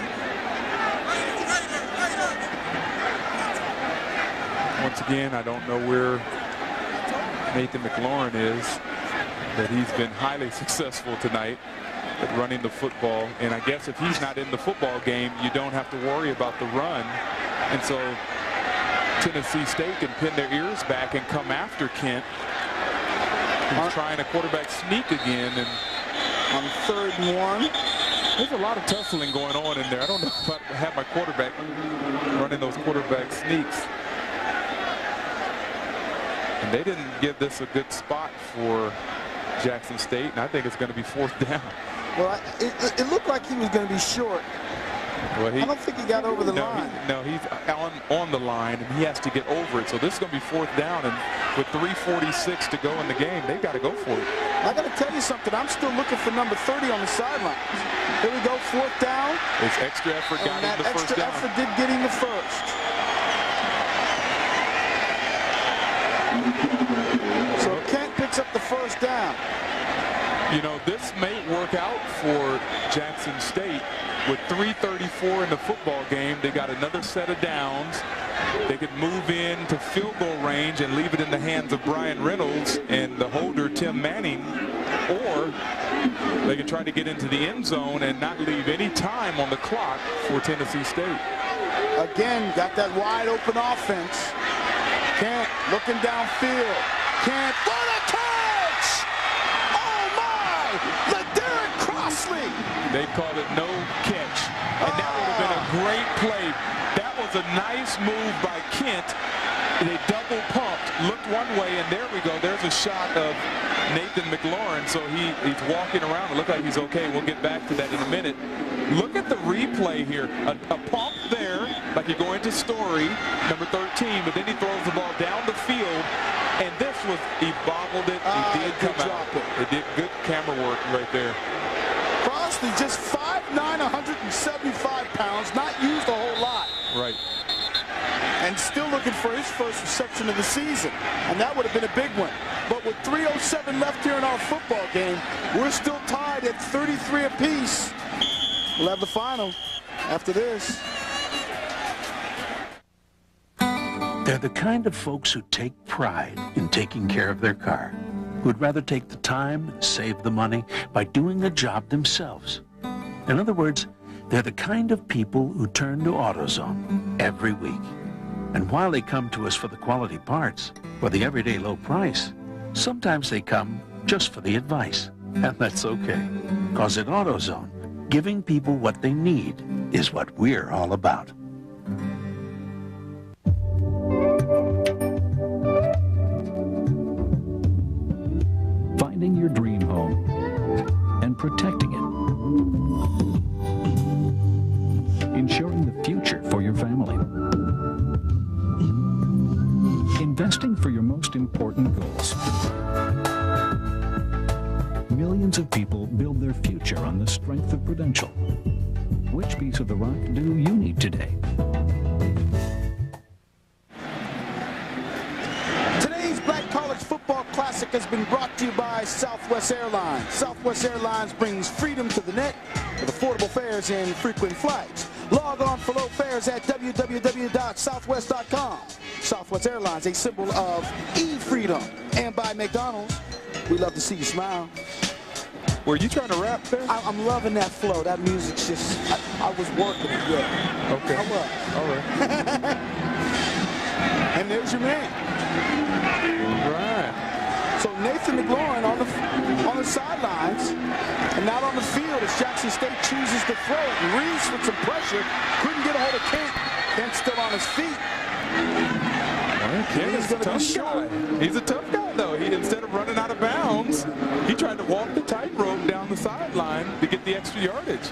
Once again, I don't know where Nathan McLaurin is, but he's been highly successful tonight at running the football. And I guess if he's not in the football game, you don't have to worry about the run. And so Tennessee State can pin their ears back and come after Kent. He's trying a quarterback sneak again. And on 3rd and 1. There's a lot of tussling going on in there. I don't know if I have my quarterback running those quarterback sneaks. And they didn't give this a good spot for Jackson State, and I think it's going to be 4th down. Well, it looked like he was going to be short. Well, I don't think he got over the line. He's on the line, and he has to get over it. So this is going to be 4th down, and with 3:46 to go in the game, they've got to go for it. I got to tell you something. I'm still looking for number 30 on the sideline. Here we go, 4th down. His extra effort got him the first down. Extra effort did get him the first. So Kent picks up the first down. This may work out for Jackson State. With 3:34 in the football game, they got another set of downs. They could move in to field goal range and leave it in the hands of Brian Reynolds and the holder Tim Manning, or they could try to get into the end zone and not leave any time on the clock for Tennessee State. Again, got that wide open offense. Kent looking downfield. Kent, what a catch! Oh my! LeDerrick Crossley! They called it no catch. And that would have been a great play. That was a nice move by Kent. They double pumped, looked one way, and there we go. There's a shot of Nathan McLaurin. So he's walking around. It looked like he's okay. We'll get back to that in a minute. Look at the replay here. A pump there, like you go into Story, number 13, but then he throws the ball down the field. And this was, he bobbled it. He did come out. It did good camera work right there. Crossley, just 5'9", 175 pounds, not used a whole lot. Right. And still looking for his first reception of the season. And that would have been a big one. But with 3:07 left here in our football game, we're still tied at 33 apiece. We'll have the final after this. They're the kind of folks who take pride in taking care of their car, who'd rather take the time, save the money by doing the job themselves. In other words, they're the kind of people who turn to AutoZone every week. And while they come to us for the quality parts, for the everyday low price, sometimes they come just for the advice. And that's okay, because at AutoZone, giving people what they need is what we're all about. and protecting it. Ensuring the future for your family. Investing for your most important goals. Millions of people build their future on the strength of Prudential. Which piece of the rock do you need today? Today's Black College Football Classic has been brought to you by Southwest Airlines. Southwest Airlines brings freedom to the net with affordable fares and frequent flights. Log on for low fares at www.southwest.com. Southwest Airlines, a symbol of e-freedom. And by McDonald's, we love to see you smile. Were you trying to rap there? I'm loving that flow. That music's just, I was working it, yeah. Okay. I was. All right. And there's your man. Right. So Nathan McLaurin on the sidelines, and not on the field as Jackson State chooses to throw it. Reese with some pressure, couldn't get a hold of Kent. Kent's still on his feet. Kent is a tough guy. He's a tough guy, though. Instead of running out of bounds, he tried to walk the tightrope down the sideline to get the extra yardage.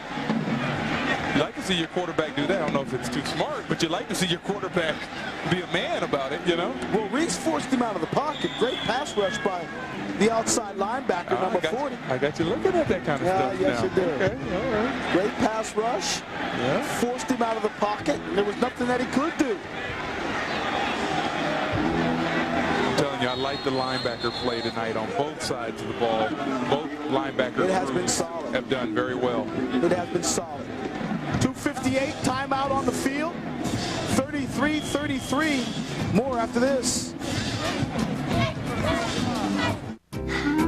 You like to see your quarterback do that. I don't know if it's too smart, but you like to see your quarterback be a man about it, you know? Well, Reese forced him out of the pocket. Great pass rush by the outside linebacker, number 40. I got you looking at that kind of stuff yes, now. you did. Okay, all right. Great pass rush. Yeah. Forced him out of the pocket. There was nothing that he could do. I'm telling you, I like the linebacker play tonight on both sides of the ball. Both linebackers have done very well. It has been solid. 2:58, timeout on the field. 33-33. More after this.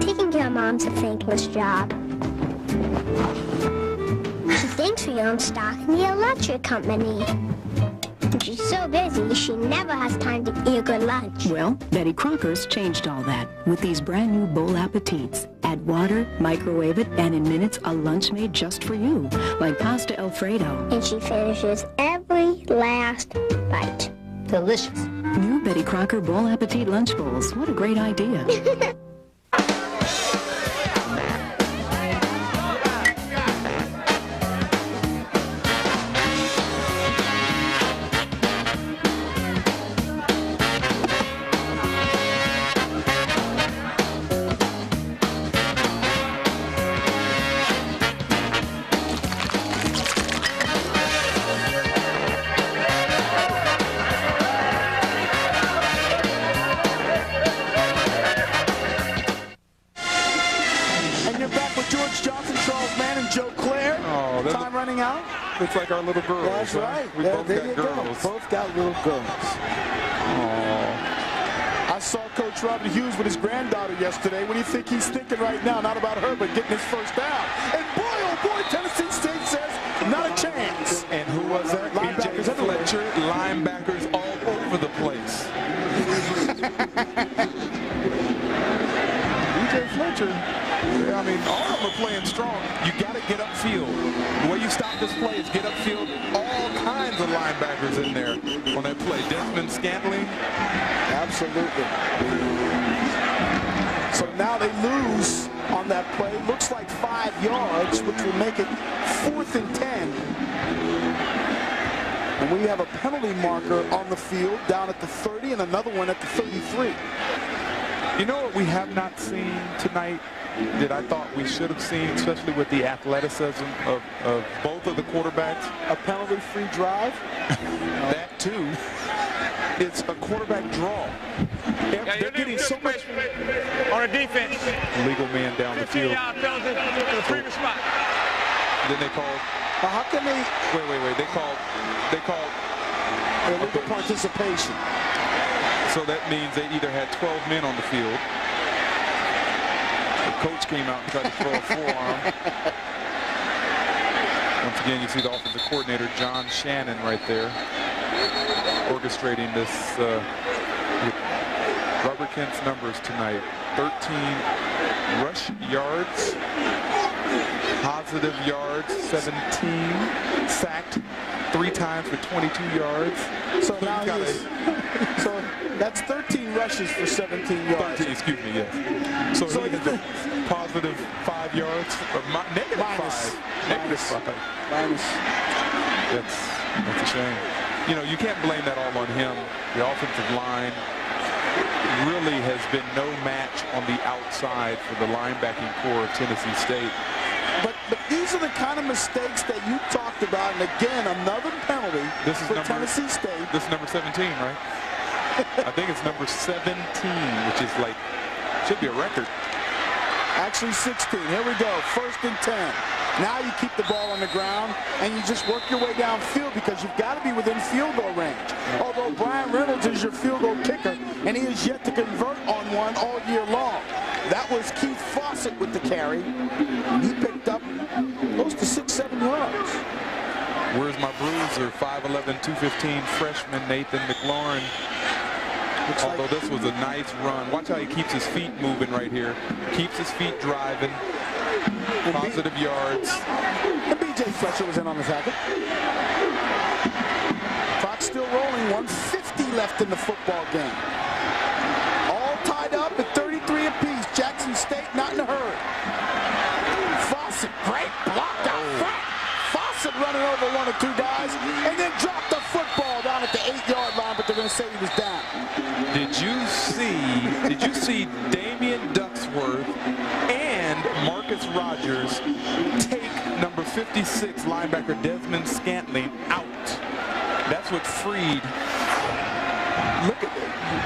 Taking care of Mom's a thankless job. She thinks we own stock in the electric company. She's so busy, she never has time to eat a good lunch. Well, Betty Crocker's changed all that with these brand new Bowl Appetites. Add water, microwave it, and in minutes, a lunch made just for you, like pasta Alfredo. And she finishes every last bite. Delicious. New Betty Crocker Bowl Appetit lunch bowls. What a great idea. It's like our little girls. That's right. We both got girls. Both got little girls. Aww. I saw Coach Robert Hughes with his granddaughter yesterday. What do you think he's thinking right now? Not about her, but getting his first down. And boy, oh boy, Tennessee State says, not a chance. And who was that? Linebackers Fletcher. Linebackers all over the place. B.J. Fletcher. I mean, all of them are playing strong. You got to get upfield. The way you stop this play is get upfield. All kinds of linebackers in there on that play. Desmond Scantling. Absolutely. So now they lose on that play. Looks like 5 yards, which will make it 4th and 10. And we have a penalty marker on the field down at the 30 and another one at the 33. You know what we have not seen tonight that I thought we should have seen, especially with the athleticism of both of the quarterbacks? A penalty-free drive? That too. It's a quarterback draw. They're getting so much on a defense. Legal man down the field. 15-yard penalty to the previous spot. Then they called. How can they? Wait. They called illegal participation. So that means they either had 12 men on the field. The coach came out and tried to throw a forearm. Once again, you see the offensive coordinator, John Shannon, right there, orchestrating this. Robert Kent's numbers tonight: 13 rush yards, positive yards, 17, sacked 3 times for 22 yards. So now That's 13 rushes for 17 yards. 13, excuse me, yes. So he is a positive 5 yards, or negative minus 5. Negative 5. Minus. That's a shame. You know, you can't blame that all on him. The offensive line really has been no match on the outside for the linebacking core of Tennessee State. But these are the kind of mistakes that you talked about. And again, another penalty for Tennessee State. This is number 17, right? I think it's number 17, which is like, should be a record. Actually 16. Here we go. 1st and 10. Now you keep the ball on the ground and you just work your way downfield because you've got to be within field goal range. Although Brian Reynolds is your field goal kicker and he is yet to convert on one all year long. That was Keith Fawcett with the carry. He picked up close to 6-7 yards. Where's my bruiser? 5'11", 215 freshman Nathan McLaurin. Although this was a nice run. Watch how he keeps his feet moving right here. Keeps his feet driving. Positive yards. And B.J. Fletcher was in on the tackle. Clock still rolling. 1:50 left in the football game. All tied up at 33 apiece. Jackson State not in a hurry. Fawcett, great block out front. Fawcett running over 1 or 2 guys and then dropped the football down at the 8-yard line, but they're going to say he was down. Did you see Damian Ducksworth and Marcus Rogers take number 56 linebacker Desmond Scantling out? That's what freed. Look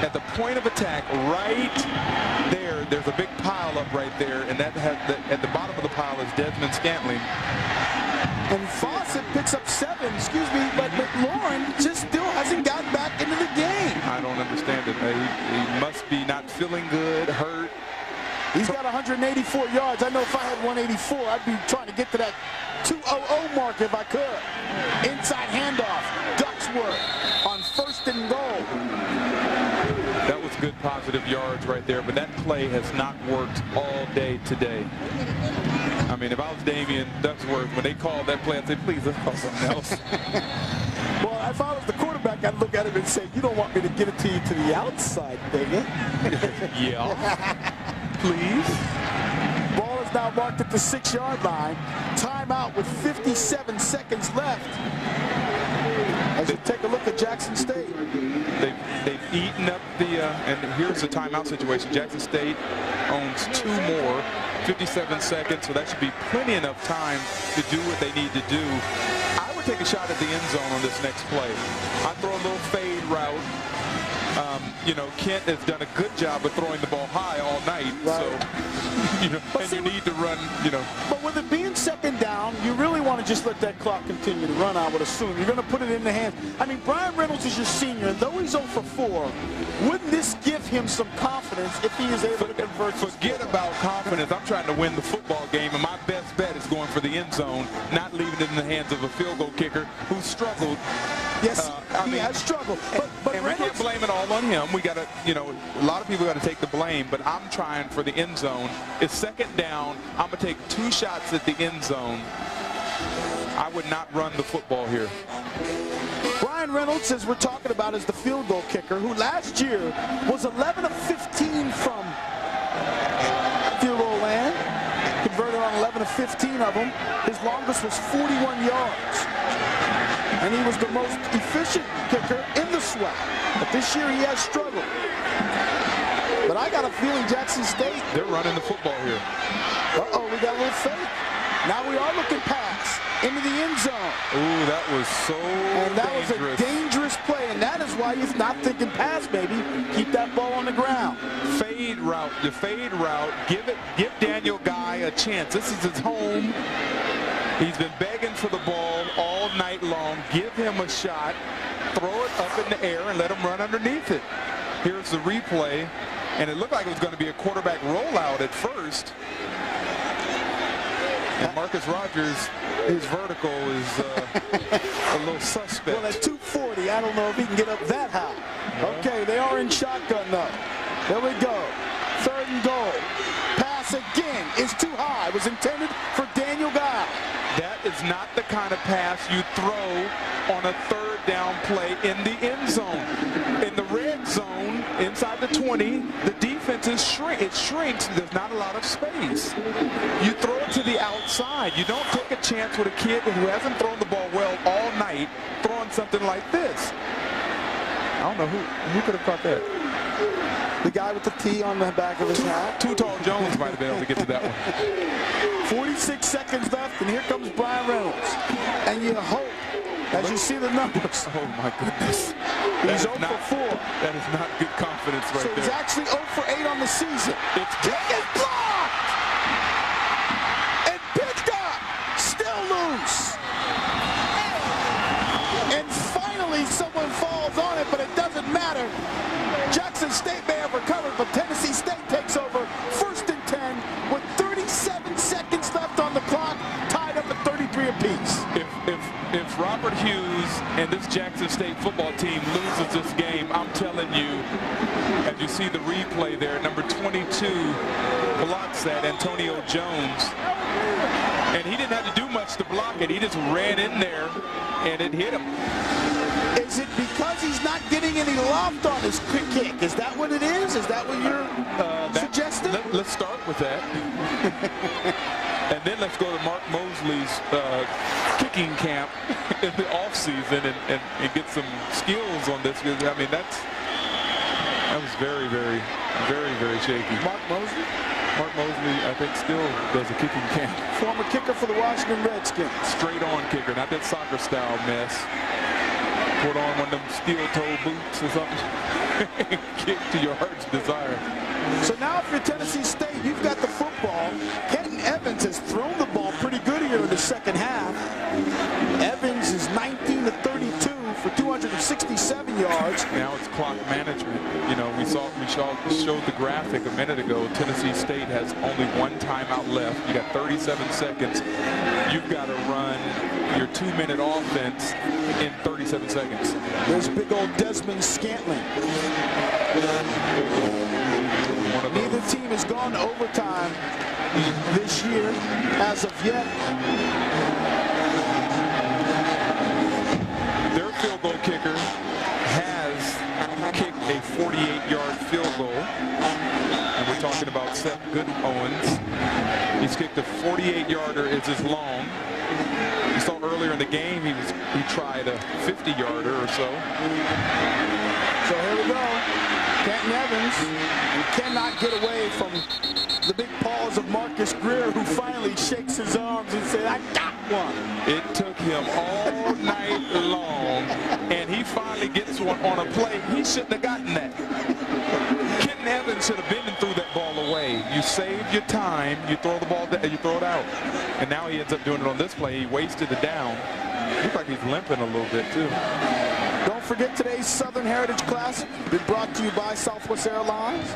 at the point of attack right there. There's a big pile up right there, and that has at the bottom of the pile is Desmond Scantling. And Fawcett picks up 7, but McLaurin just still hasn't gotten back into the game. I don't understand it. He must be not feeling good, hurt. He's got 184 yards. I know if I had 184, I'd be trying to get to that 200 mark if I could. Inside handoff, Ducksworth on 1st and goal. That was good positive yards right there, but that play has not worked all day today. I mean, if I was Damian Ducksworth, when they called that play, I'd say, please, let's call something else. Well, if I was the quarterback, I'd look at him and say, you don't want me to get it to you to the outside, baby. Yeah. Please. Ball is now marked at the 6-yard line. Timeout with 57 seconds left. As you take a look at Jackson State. They've eaten up the, and here's the timeout situation. Jackson State owns 2 more, 57 seconds, so that should be plenty enough time to do what they need to do. I would take a shot at the end zone on this next play. I'd throw a little fade route. You know, Kent has done a good job of throwing the ball high all night, so, you know, and you need to run, you know. But with it being 2nd down, you really want to just let that clock continue to run, I would assume. You're going to put it in the hands. I mean, Brian Reynolds is your senior, and though he's 0 for 4, wouldn't this give him some confidence if he is able to convert? Forget about confidence. I'm trying to win the football game, and my best bet is going for the end zone, not leaving it in the hands of a field goal kicker who struggled. Yes, he has struggled. But and we can't blame it all on him. We got to, you know, a lot of people got to take the blame, but I'm trying for the end zone. It's 2nd down. I'm going to take 2 shots at the end zone. I would not run the football here. Brian Reynolds, as we're talking about, is the field goal kicker, who last year was 11 of 15 from field goal land. Converted on 11 of 15 of them. His longest was 41 yards. And he was the most efficient kicker in the SWAC. But this year he has struggled. But I got a feeling Jackson State. They're running the football here. Uh-oh, we got a little fake. Now we are looking pass into the end zone. Ooh, that was so And that dangerous. was a dangerous play, and that is why he's not thinking pass, baby. Keep that ball on the ground. Fade route, the fade route. Give Daniel Guy a chance. This is his home. He's been begging for the ball all night long. Give him a shot. Throw it up in the air and let him run underneath it. Here's the replay. And it looked like it was going to be a quarterback rollout at first. And Marcus Rogers, his vertical is a little suspect. Well, at 240, I don't know if he can get up that high. Okay, they are in shotgun though. There we go. 3rd and goal. Pass again is too high. It was intended for Daniel Guy. That is not the kind of pass you throw on a 3rd down play in the end zone. In the red zone, inside the 20, the defense is it shrinks. There's not a lot of space. You throw it to the outside. You don't take a chance with a kid who hasn't thrown the ball well all night throwing something like this. I don't know who could have caught that. The guy with the T on the back of his hat. Too Tall Jones might have been able to get to that one. 46 seconds left, and here comes Brian Reynolds. And you hope, as you see the numbers. Oh, my goodness. He's 0 for 4. That is not good confidence right there. So he's actually 0 for 8 on the season. It's blocked! And picked up! Still loose! And finally, someone falls on it, but it doesn't matter. Jackson State may have recovered, but Tennessee State takes over. 1st and 10 with 37 seconds left on the clock, tied up at 33 apiece. If Robert Hughes and this Jackson State football team loses this game, I'm telling you, as you see the replay there, number 22 blocks that, Antonio Jones. And he didn't have to do much to block it. He just ran in there, and it hit him. Is it because he's not getting any loft on his quick kick? Is that what it is? Is that what you're suggesting? Let's start with that. And then let's go to Mark Mosley's kicking camp in the offseason and get some skills on this. I mean, that was very, very, very, very shaky. Mark Mosley? Mark Mosley, I think, still does a kicking camp. Former kicker for the Washington Redskins. Straight on kicker, not that soccer style mess. Put on one of them steel-toe boots or something. Kick to your heart's desire. So now if you're Tennessee State, you've got the football. Kenton Evans has thrown the ball pretty good here in the second half. Evans is 19 to 32 for 267 yards. Now it's clock management. You know, we showed the graphic a minute ago. Tennessee State has only one timeout left. You got 37 seconds. You've got to run your 2-minute offense in 37 seconds. There's big old Desmond Scantling. Neither team has gone to overtime this year as of yet. Their field goal kicker has kicked a 48-yard field goal. And we're talking about Seth Good-Owens. He's kicked a 48-yarder. It's as long. You saw earlier in the game he tried a 50-yarder or so. So here we go. Kenton Evans cannot get away from the big paws of Marcus Greer, who finally shakes his arms and says, I got one. It took him all night long, and he finally gets one on a play. He shouldn't have gotten that. Kenton Evans should have been and threw that ball away. You save your time, you throw the ball down, you throw it out. And now he ends up doing it on this play. He wasted it down. Looks like he's limping a little bit, too. Don't forget today's Southern Heritage Classic, been brought to you by Southwest Airlines.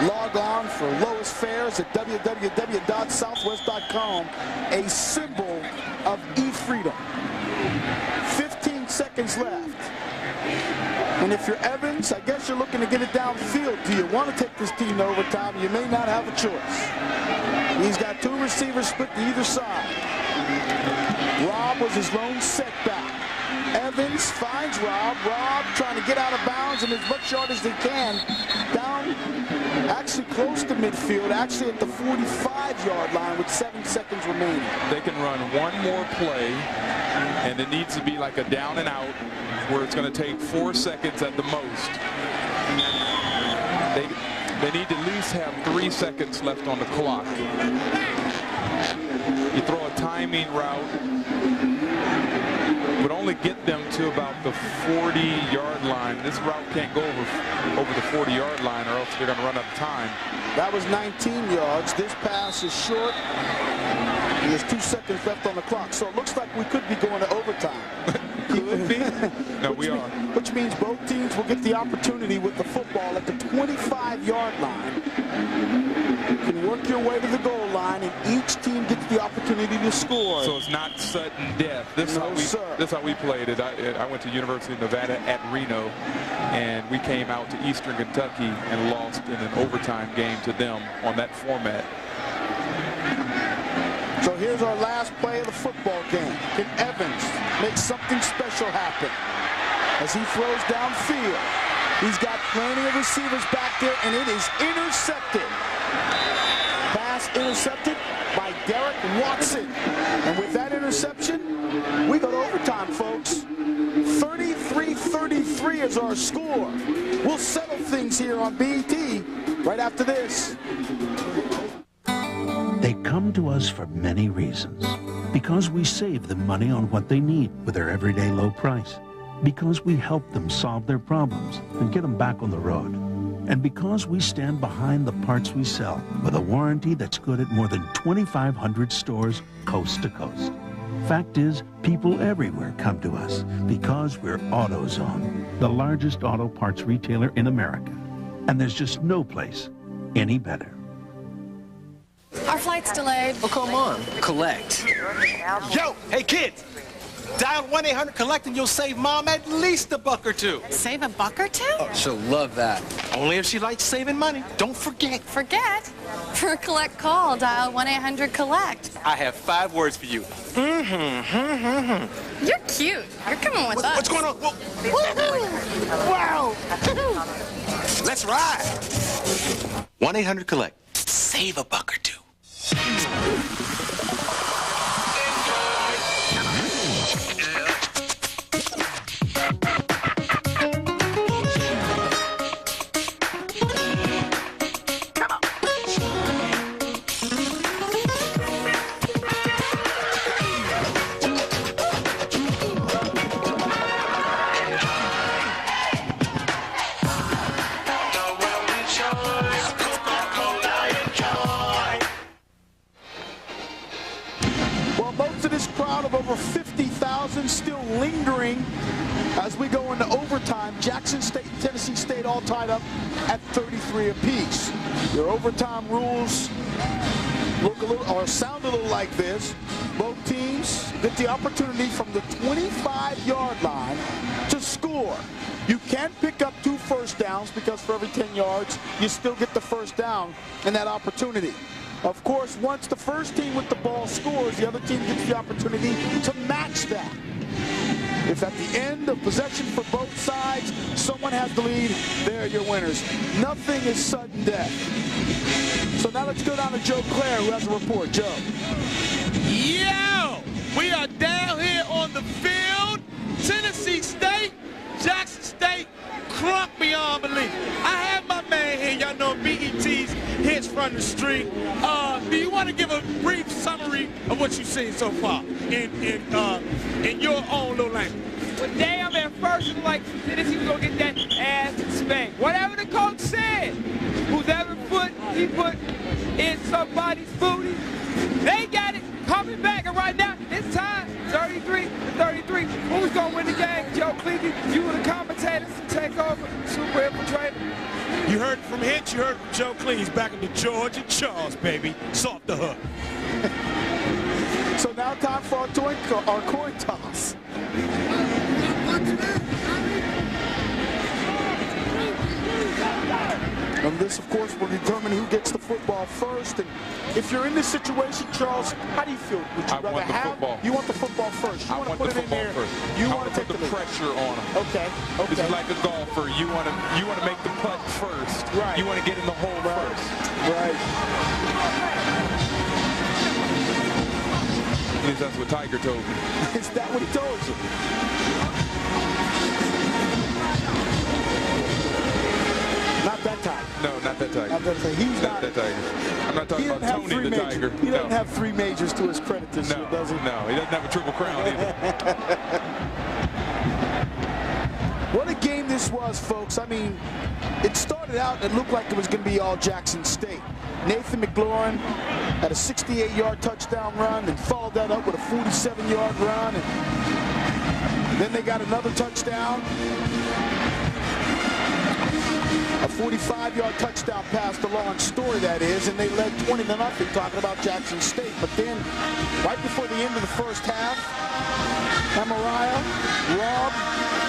Log on for lowest fares at www.southwest.com, a symbol of e-freedom. 15 seconds left. And if you're Evans, I guess you're looking to get it downfield. Do you want to take this team to overtime? You may not have a choice. He's got 2 receivers split to either side. Rob was his lone setback. Evans finds Rob. Rob trying to get out of bounds and as much yard as they can. Down, actually close to midfield, actually at the 45-yard line with 7 seconds remaining. They can run one more play, and it needs to be like a down and out where it's going to take 4 seconds at the most. They need to at least have 3 seconds left on the clock. You throw a timing route, would only get them to about the 40-yard line. This route can't go over the 40-yard line or else they're going to run out of time. That was 19 yards. This pass is short. There's 2 seconds left on the clock. So it looks like we could be going to overtime. Could be. No, we are. Which means both teams will get the opportunity with the football at the 25-yard line. You can work your way to the goal line, and each team gets the opportunity to score. So it's not sudden death. This is how we played it. I went to University of Nevada at Reno, and we came out to Eastern Kentucky and lost in an overtime game to them on that format. So here's our last play of the football game. Can Evans make something special happen as he throws downfield? He's got plenty of receivers back there, and it is intercepted. Pass intercepted by Derek Watson. And with that interception, we go to overtime, folks. 33-33 is our score. We'll settle things here on BET right after this. They come to us for many reasons. Because we save them money on what they need with their everyday low price. Because we help them solve their problems and get them back on the road. And because we stand behind the parts we sell with a warranty that's good at more than 2,500 stores coast to coast. Fact is, people everywhere come to us because we're AutoZone, the largest auto parts retailer in America. And there's just no place any better. Our flight's delayed. Oh, come on. Collect. Yo, hey kids, dial 1-800-COLLECT and you'll save Mom at least $1 or $2. Save $1 or $2? Oh, she'll love that. Only if she likes saving money. Don't forget. Forget? For a collect call, dial 1-800-COLLECT. I have 5 words for you. You're cute. You're coming with us. What's going on? Wow. Let's ride. 1-800-COLLECT. Save $1 or $2. Of over 50,000 still lingering as we go into overtime. Jackson State and Tennessee State all tied up at 33 apiece. Your overtime rules look a little or sound a little like this. Both teams get the opportunity from the 25-yard line to score. You can pick up 2 first downs because for every 10 yards, you still get the first down in that opportunity. Of course, once the first team with the ball scores, the other team gets the opportunity to match that. If at the end of possession for both sides, someone has the lead, they're your winners. Nothing is sudden death. So now let's go down to Joe Claire, who has a report. Joe. Yo! We are down here on the field. Tennessee State, Jackson State, crunk beyond belief. I have my man here. Y'all know BET's Hits from the Street. Do you want to give a brief summary of what you've seen so far in your own little language? Well, damn, at first it was like Tennessee was going to get that ass spanked. Whatever the coach said, whoever foot he put in somebody's booty, they got it coming back. And right now, it's time, 33-33. Who's going to win the game? Joe Cleveland, you were the commentators to take over. Super infiltrator. You heard it from Hitch, you heard it from Joe Clean. He's back into George and Charles, baby. Soft the hook. So now time for our coin toss. And this, of course, will determine who gets the football first. And if you're in this situation, Charles, how do you feel? Would you rather have football. You want the football first. You want to put it in there. First. You want to put take the pressure on them. Okay. This is like a golfer. You want to make the putt first. Right. You want to get in the hole first. Right. At least that's what Tiger told me. Is that what he told you? Not that Tiger. No, not that Tiger. Not that Tiger. He's not that Tiger. I'm not talking about Tony the Tiger. He doesn't have 3 majors to his credit this year, does he? No, he doesn't have a triple crown either. What a game this was, folks. I mean, it started out, it looked like it was going to be all Jackson State. Nathan McLaurin had a 68-yard touchdown run and followed that up with a 47-yard run. And then they got another touchdown. A 45-yard touchdown pass to Lawrence Story, that is, and they led 20-0, talking about Jackson State. But then, right before the end of the first half, Amariah Robb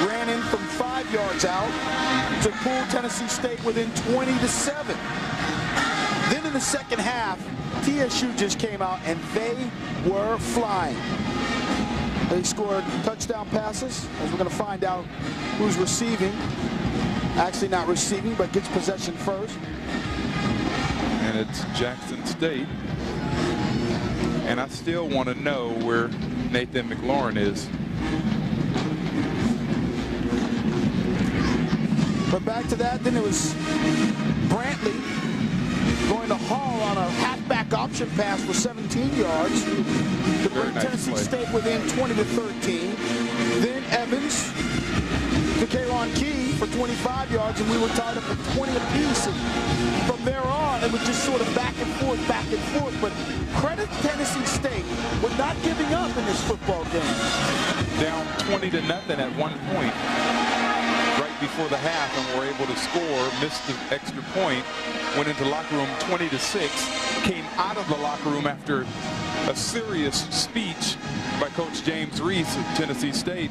ran in from 5 yards out to pull Tennessee State within 20-7. Then in the second half, TSU just came out, and they were flying. They scored touchdown passes, as we're going to find out who's receiving. Actually not receiving, but gets possession first. And it's Jackson State. And I still want to know where Nathan McLaurin is. But back to that, then it was Brantley going to Hall on a halfback option pass for 17 yards to bring Tennessee State within 20-13. Then Evans to Kayron Key for 25 yards, and we were tied up at 20 apiece. And from there on, it was just sort of back and forth. But credit Tennessee State with not giving up in this football game. Down 20-0 at one point right before the half, and were able to score, missed the extra point, went into locker room 20-6, came out of the locker room after a serious speech by Coach James Reese of Tennessee State,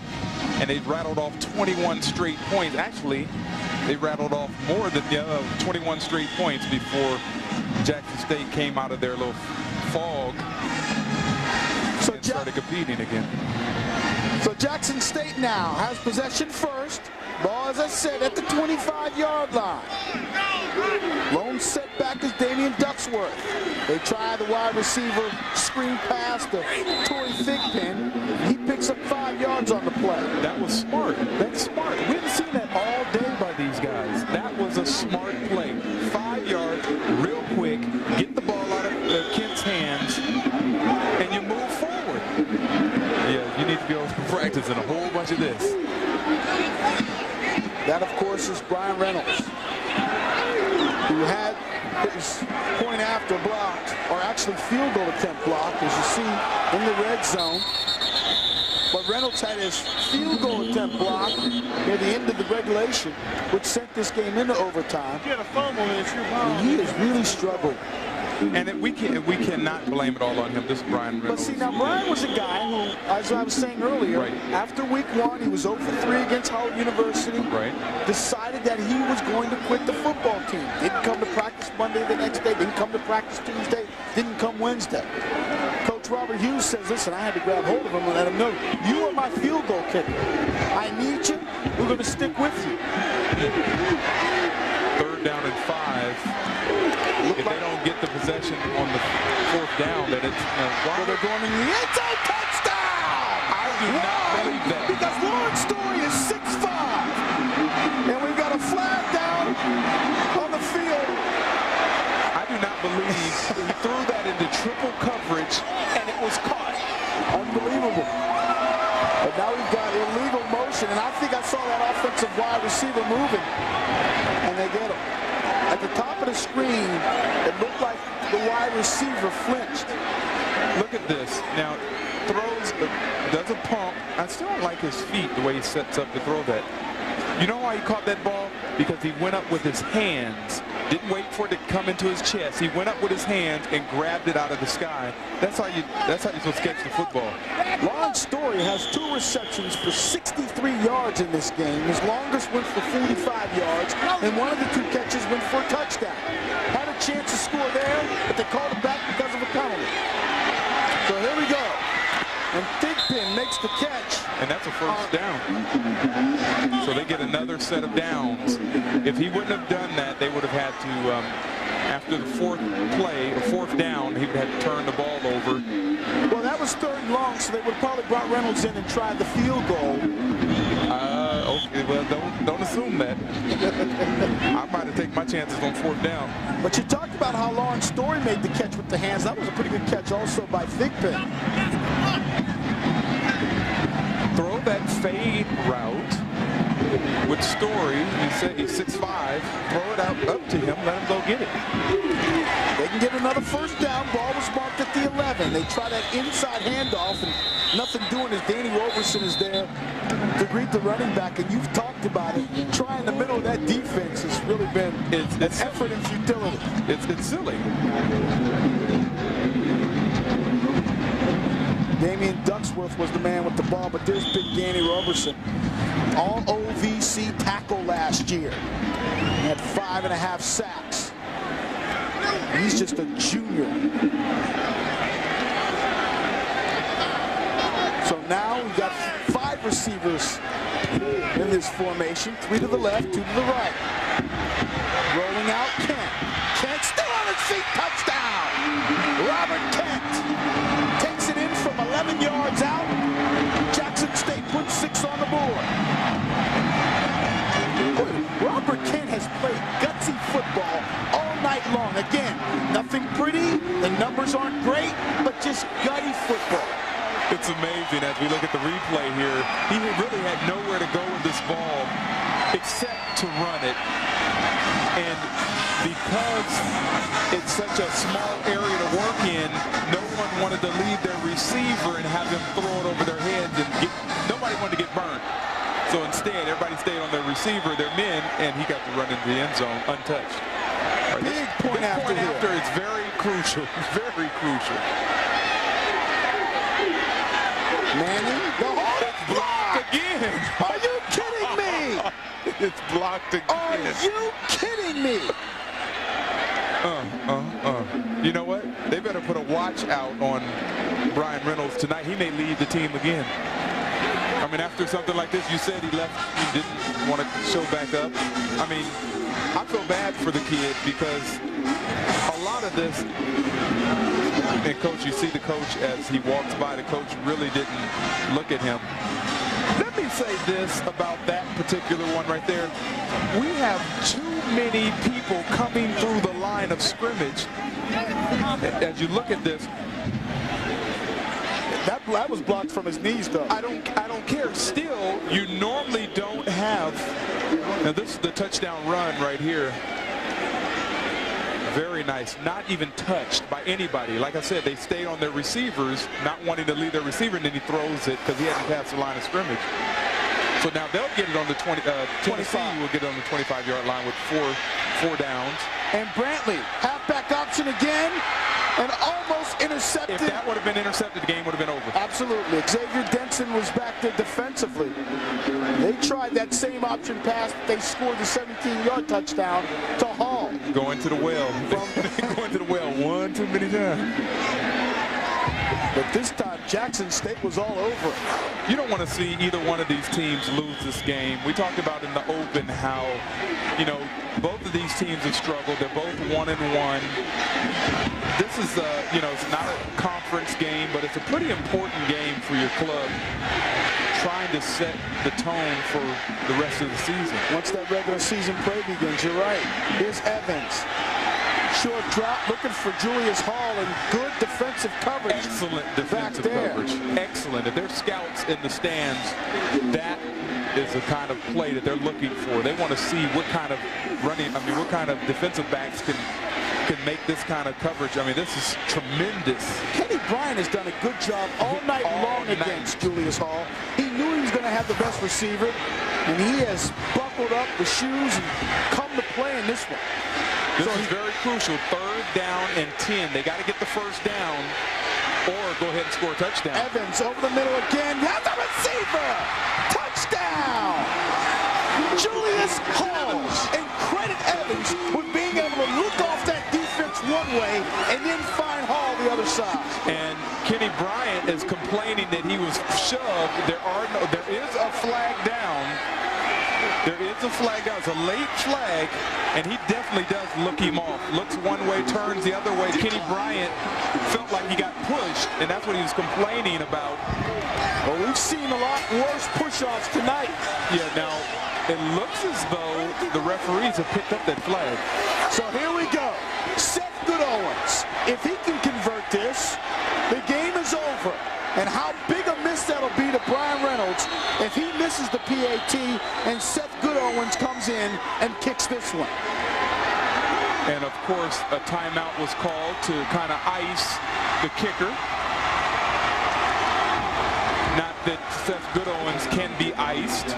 and they rattled off 21 straight points. Actually, they rattled off more than 21 straight points before Jackson State came out of their little fog and started competing again. So Jackson State now has possession first. Ball, as I said, at the 25-yard line. Lone setback is Damian Ducksworth. They try the wide receiver screen pass to Torrey Thigpen. He picks up 5 yards on the play. That was smart. That's smart. We haven't seen that all day by these guys. That was a smart play. 5 yards, real quick, get the ball out of Kent's hands, and you move forward. Yeah, you need to be able to practice in a whole bunch of this. That, of course, is Brian Reynolds, who had his point after blocked, or actually field goal attempt blocked, as you see in the red zone. But Reynolds had his field goal attempt blocked near the end of the regulation, which sent this game into overtime. You had a fumble and it's your ball. He has really struggled. And we cannot blame it all on him. This is Brian Reynolds. But see, now Brian was a guy who, as I was saying earlier, after week 1, he was 0 for 3 against Howard University. Decided that he was going to quit the football team. Didn't come to practice Monday the next day. Didn't come to practice Tuesday. Didn't come Wednesday. Coach Robert Hughes says, listen, I had to grab hold of him and let him know, you are my field goal kicker. I need you. We're going to stick with you. 3rd down and 5. If they don't get the possession on the 4th down, then it's well, they're going in the end zone. Touchdown! I do not believe that. Because Lawrence Story is 6'5", and we've got a flag down on the field. I do not believe he threw that into triple coverage, and it was caught. Unbelievable. But now we've got illegal motion, and I think I saw that offensive wide receiver moving, and they get him. At the top of the screen, it looked like the wide receiver flinched. Look at this. Now, does a pump. I still don't like his feet, the way he sets up to throw that. You know why he caught that ball? Because he went up with his hands. Didn't wait for it to come into his chest. He went up with his hands and grabbed it out of the sky. That's how you're supposed to catch the football. Lawrence Story has 2 receptions for 63 yards in this game. His longest went for 45 yards, and one of the 2 catches went for a touchdown. Had a chance to score there, but they called it back because of a penalty. So here we go. And Thigpen makes the catch. And that's a 1st down. So they get another set of downs. If he wouldn't have done that, they would have had to, after the 4th play, or 4th down, he would have to turn the ball over. Well, that was 3rd and long, so they would have probably brought Reynolds in and tried the field goal. Okay, well, don't assume that. I might have taken my chances on 4th down. But you talked about how Lawrence Story made the catch with the hands. That was a pretty good catch also by Thigpen. Throw that fade route with Story. He said he's 6'5". Throw it up to him. Let him go get it. They can get another 1st down. Ball was marked at the 11. They try that inside handoff, and nothing doing as Danny Roberson is there to greet the running back. And you've talked about it. Trying the middle of that defense has really been an effort in futility. It's silly. Damian Ducksworth was the man with the ball, but there's big Danny Roberson. All OVC tackle last year. He had 5.5 sacks. He's just a junior. So now we've got 5 receivers In this formation, 3 to the left, 2 to the right. Rolling out Kent. Kent still on his feet, touchdown! Robert Kent takes it in from 11 yards out. Jackson State puts 6 on the board. Boy, Robert Kent has played gutsy football all night long. Again, nothing pretty, the numbers aren't great, but just gutty football. It's amazing as we look at the replay here. He really had nowhere to go with this ball except to run it. And because it's such a small area to work in, no one wanted to leave their receiver and have them throw it over their heads. And nobody wanted to get burned. So instead, everybody stayed on their receiver, their men, and he got to run into the end zone untouched. Right, Big point after is very crucial. Very crucial. Manning, the hold it blocked again. Are you kidding me? It's blocked again. Are you kidding me? You know what? They better put a watch out on Brian Reynolds tonight. He may lead the team again. I mean, after something like this, you said he left, he didn't want to show back up. I mean, I feel bad for the kid because a lot of this, and Coach, you see the coach as he walks by, the coach really didn't look at him. Let me say this about that particular one right there. We have too many people coming through the line of scrimmage. As you look at this, that was blocked from his knees, though. I don't care. Still, you normally don't have. Now this is the touchdown run right here. Very nice. Not even touched by anybody. Like I said, they stayed on their receivers, not wanting to leave their receiver, and then he throws it because he hadn't passed the line of scrimmage. So now they'll get it on the 25. Tennessee will get it on the 25-yard line with four downs. And Brantley, halfback option again, and almost intercepted. If that would have been intercepted, the game would have been over. Absolutely. Xavier Denson was back there defensively. They tried that same option pass. They scored the 17-yard touchdown to Hall. Going to the well. Going to the well one too many times. But this time, Jackson State was all over it. You don't want to see either one of these teams lose this game. We talked about in the open how, you know, both of these teams have struggled. They're both 1-1. This is, you know, it's not a conference game, but it's a pretty important game for your club, trying to set the tone for the rest of the season. Once that regular season play begins, you're right. Here's Evans. Short drop, looking for Julius Hall, and good defensive coverage. Excellent defensive coverage. Excellent. If there's scouts in the stands, that is the kind of play that they're looking for. They want to see what kind of what kind of defensive backs can make this kind of coverage. I mean, this is tremendous. Kenny Bryant has done a good job all night long against Julius Hall. He knew he was going to have the best receiver, and he has buckled up the shoes and come to play in this one. This is very crucial. 3rd down and 10. They got to get the first down or go ahead and score a touchdown. Evans over the middle again. Has a receiver. Touchdown. Julius Hall. And credit Evans with being able to look off that defense one way and then find Hall the other side. And Kenny Bryant is complaining that he was shoved. There is a flag down. There is a flag down. It's a late flag, and he definitely does look him off. Looks one way, turns the other way. Kenny Bryant felt like he got pushed, and that's what he was complaining about. Well, we've seen a lot worse push-offs tonight. Yeah, now, it looks as though the referees have picked up that flag. So here we go. Seth Goodowens. If he can convert this, the game is over. And how big a miss that'll be to Brian Reynolds if he misses the PAT and Seth Goodowens comes in and kicks this one. And of course, a timeout was called to kind of ice the kicker. Not that Seth Goodowens can be iced.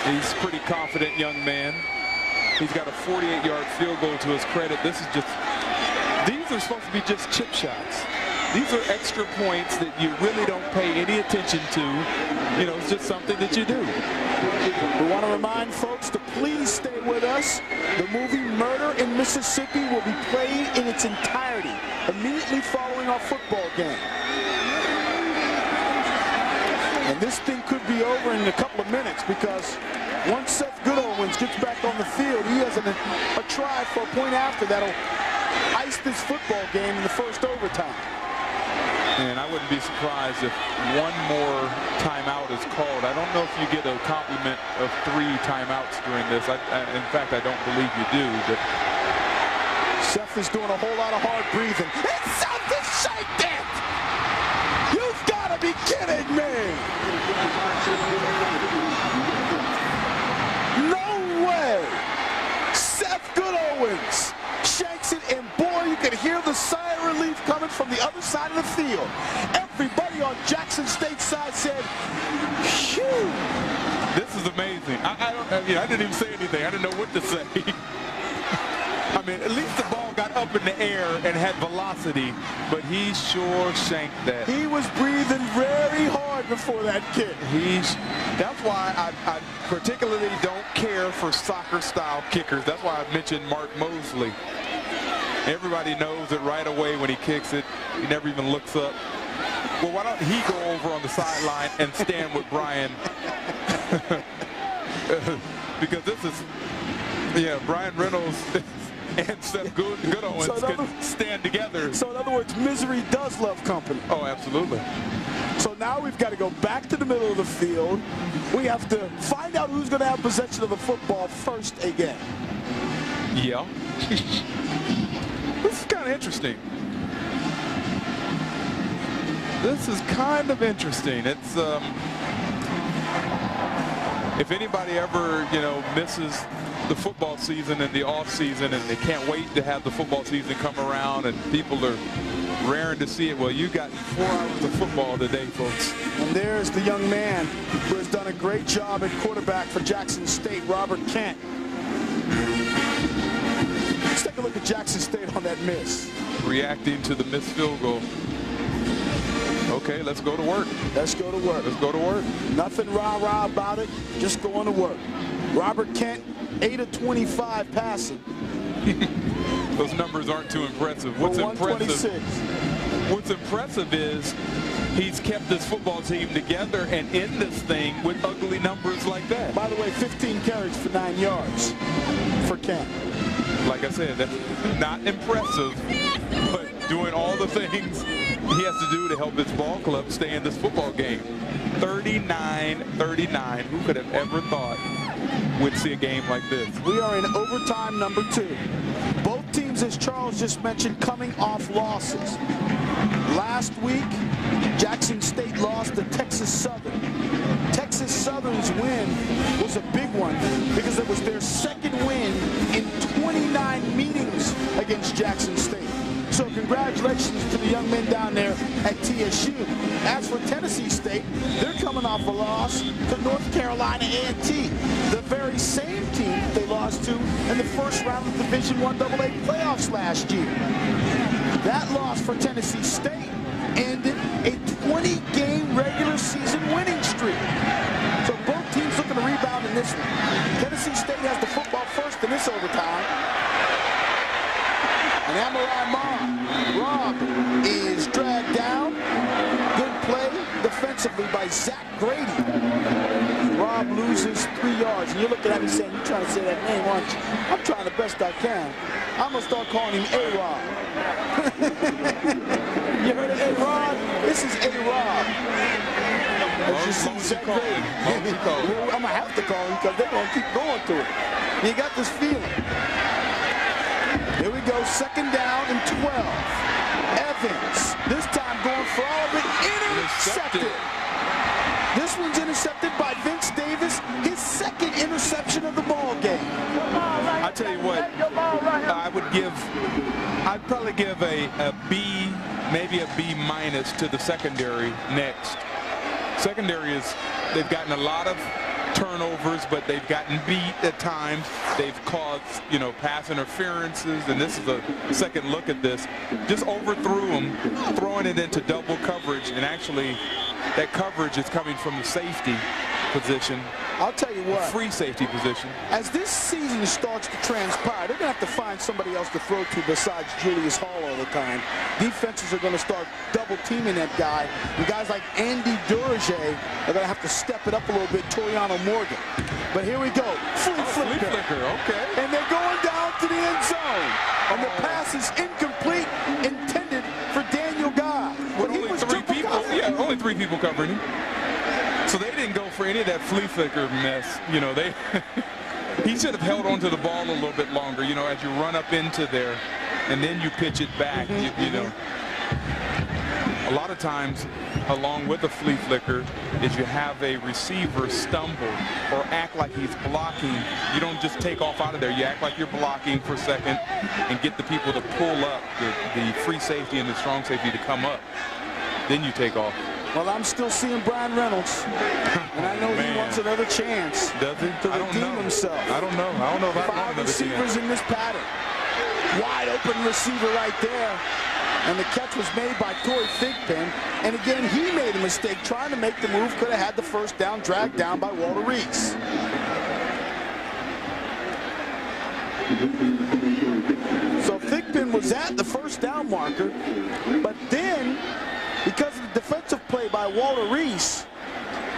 He's a pretty confident young man. He's got a 48-yard field goal to his credit. This is just, these are supposed to be just chip shots. These are extra points that you really don't pay any attention to. You know, it's just something that you do. We want to remind folks to please stay with us. The movie Murder in Mississippi will be played in its entirety immediately following our football game. And this thing could be over in a couple of minutes because once Seth Goodowens gets back on the field, he has a try for a point after that'll ice this football game in the first overtime. And I wouldn't be surprised if one more timeout is called. I don't know if you get a complement of 3 timeouts during this. In fact, I don't believe you do. But Seth is doing a whole lot of hard breathing. It's something shake it! You've got to be kidding me! No way! Seth Goodowens shanks it, and boy, you can hear the sigh of relief coming from the other side of the field. Everybody on Jackson State's side said, phew. this is amazing. I didn't even say anything. I didn't know what to say. I mean, at least the ball got up in the air and had velocity, but he sure shanked that. He was breathing very hard before that kick. That's why I particularly don't care for soccer-style kickers. That's why I mentioned Mark Mosley. Everybody knows it right away when he kicks it. He never even looks up. Well, why don't he go over on the sideline and stand with Brian? Because this is, Brian Reynolds and Seth Goodowens can stand together. So in other words, misery does love company. Oh, absolutely. So now we've got to go back to the middle of the field. We have to find out who's going to have possession of the football first again. Yeah. This is kind of interesting. This is kind of interesting. It's if anybody ever, misses the football season and the off season and they can't wait to have the football season come around and people are raring to see it, well, you got 4 hours of football today, folks. And there's the young man who has done a great job at quarterback for Jackson State, Robert Kent. Let's take a look at Jackson State on that miss. Reacting to the missed field goal. Okay, let's go to work. Let's go to work. Let's go to work. Nothing rah-rah about it, just going to work. Robert Kent, 8 of 25 passing. Those numbers aren't too impressive. What's impressive? What's impressive is he's kept this football team together and in this thing with ugly numbers like that. By the way, 15 carries for 9 yards for Kent. Like I said, that's not impressive, but doing all the things he has to do to help his ball club stay in this football game. 39-39. Who could have ever thought we'd see a game like this? We are in overtime number 2. Both teams, as Charles just mentioned, coming off losses. Last week, Jackson State lost to Texas Southern. Texas Southern's win was a big one because it was their second win in 29 meetings against Jackson State. So congratulations to the young men down there at TSU. As for Tennessee State, they're coming off a loss to North Carolina A&T, the very same team they lost to in the first round of Division I AA playoffs last year. That loss for Tennessee State ended a 20-game regular season winning streak. So both teams looking to rebound in this one. Tennessee State has the football first in this overtime. And Amarai Rob is dragged down. Good play defensively by Zach Grady. Rob loses 3 yards. And you're looking at me saying, you're trying to say that name, aren't you? I'm trying the best I can. I'm going to start calling him A-Rob. You heard of A-Rod? This is A-Rob. As you see, Zach Grady. I'm going to have to call him because they're going to keep going to it. You got this feeling. Here we go, second down and 12. Evans, this time going for all of it, intercepted. This one's intercepted by Vince Davis, his second interception of the ball game. I tell you what, I'd probably give a B, maybe a B minus to the secondary next. Secondary they've gotten a lot of turnovers, but they've gotten beat at times. They've caused, pass interferences, and this is a second look at this. Just overthrew them, throwing it into double coverage, and actually that coverage is coming from the safety position. I'll tell you what. Free safety position. As this season starts to transpire, they're going to have to find somebody else to throw to besides Julius Hall all the time. Defenses are going to start double-teaming that guy. And guys like Andy Durocher are going to have to step it up a little bit, Toriano Morgan. But here we go. Flea flicker. Okay. And they're going down to the end zone. And the pass is incomplete, intended for Daniel Guy. But only three people. Yeah, only 3 people covering him. So they didn't go for any of that flea flicker mess. You know, he should have held on to the ball a little bit longer, you know, as you run up into there and then you pitch it back, you know. A lot of times, along with the flea flicker, is you have a receiver stumble or act like he's blocking. You don't just take off out of there. You act like you're blocking for a second and get the people to pull up, the free safety and the strong safety to come up. Then you take off. Well, I'm still seeing Brian Reynolds, and I know he wants another chance to redeem himself. I don't know. I don't know if I want another receivers in this pattern. Wide open receiver right there. And the catch was made by Torrey Thigpen. And again, he made a mistake trying to make the move. Could have had the first down, dragged down by Walter Reese. So Thigpen was at the first down marker, but then, because of the defensive play by Walter Reese,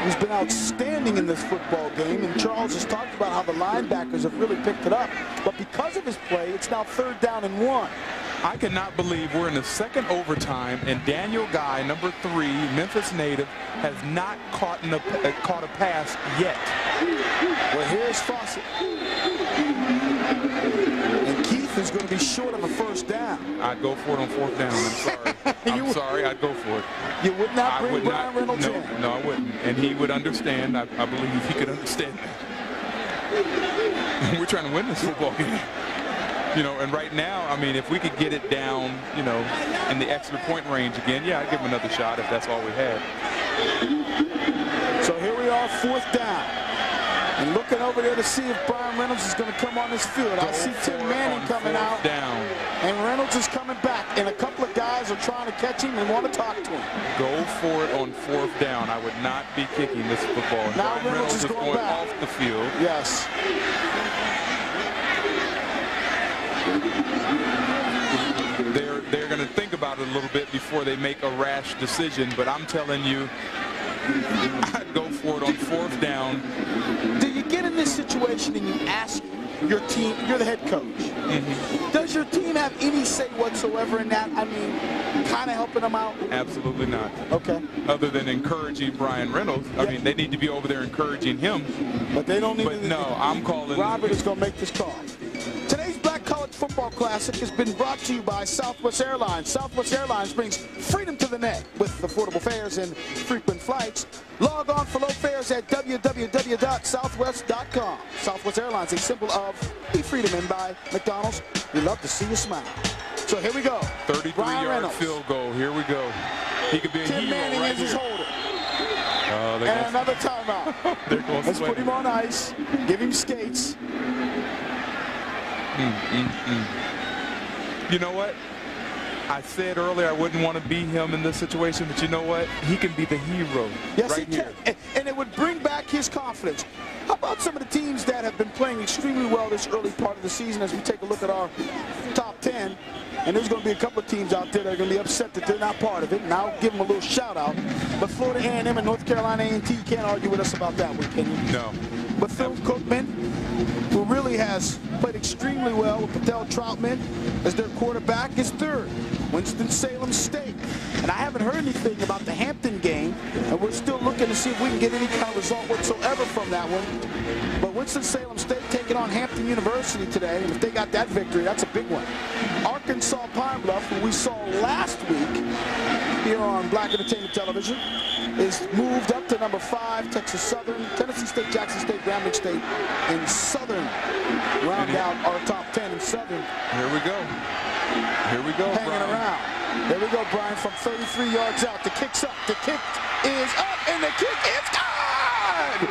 who's been outstanding in this football game, and Charles has talked about how the linebackers have really picked it up, but because of his play, it's now 3rd down and 1. I cannot believe we're in the second overtime and Daniel Guy, number 3, Memphis native, has not caught a pass yet. Well, here's Fawcett. And Keith is going to be short of a first down. I'd go for it on 4th down. I'm sorry. I'm sorry. I'd go for it. You would not bring Brian Reynolds in? No, I wouldn't. And he would understand. I believe he could understand that. We're trying to win this football game. You know, and right now, I mean, if we could get it down, you know, in the extra point range again, yeah, I'd give him another shot if that's all we had. So here we are, 4th down. And looking over there to see if Brian Reynolds is going to come on this field. I see Tim Manning coming out. Down. And Reynolds is coming back. And a couple of guys are trying to catch him and want to talk to him. Go for it on 4th down. I would not be kicking this football. Now Brian Reynolds is going back off the field. Yes. They're going to think about it a little bit before they make a rash decision, but I'm telling you, I'd go for it on 4th down. Do you get in this situation and you ask your team, you're the head coach, does your team have any say whatsoever in that? I mean, kind of helping them out? Absolutely not. Okay. Other than encouraging Brian Reynolds. I mean, they need to be over there encouraging him. But they don't need to. But no, I'm calling. Robert is going to make this call. Today's Black College Football Classic has been brought to you by Southwest Airlines. Southwest Airlines brings freedom to the net with affordable fares and frequent flights. Log on for low fares at www.southwest.com. Southwest Airlines, a symbol of be freedom, and by McDonald's, we love to see you smile. So here we go. 33-yard field goal. Here we go. He could be a Tim hero Manning right is his here. holder. And another timeout. Let's put him on ice. Give him skates. You know what? I said earlier I wouldn't want to be him in this situation, but you know what? He can be the hero right here. And it would bring back his confidence. How about some of the teams that have been playing extremely well this early part of the season as we take a look at our top 10? And there's going to be a couple of teams out there that are going to be upset that they're not part of it. And I'll give them a little shout out. But Florida A&M and North Carolina A&T, you can't argue with us about that one, can you? No. But Phil Cookman, who really has played extremely well with Patel Troutman as their quarterback, is 3rd. Winston-Salem State. And I haven't heard anything about the Hampton game, and we're still looking to see if we can get any kind of result whatsoever from that one. But Winston-Salem State taking on Hampton University today, and if they got that victory, that's a big one. Arkansas Pine Bluff, who we saw last week here on Black Entertainment Television, is moved up to number 5. Texas Southern, Tennessee State, Jackson State, Grambling State, and Southern round out our top 10 in Southern. Here we go. Here we go, hanging Brian. around. There we go, Brian, from 33 yards out. The kick's up. The kick is up, and the kick is good!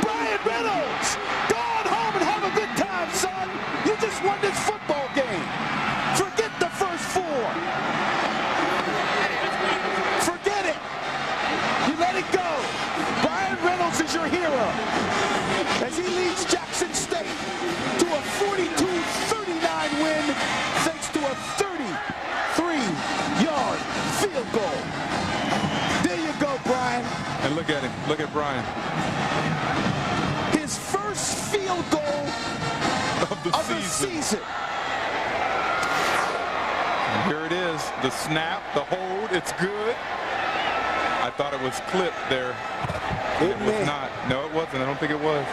Brian Reynolds, go on home and have a good time, son. You just won this football game. Forget the first 4. Forget it. You let it go. Brian Reynolds is your hero. Brian. His first field goal of the season. And here it is, the snap, the hold, it's good. I thought it was clipped there. It was not. No, it wasn't. I don't think it was.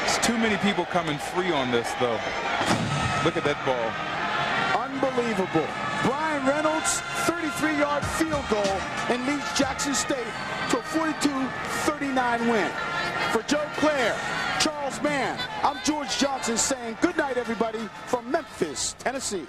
It's too many people coming free on this, though. Look at that ball. Unbelievable. Brian Reynolds, 33-yard field goal, and leads Jackson State to a 42-39 win. For Joe Claire, Charles Mann, I'm George Johnson saying good night, everybody, from Memphis, Tennessee.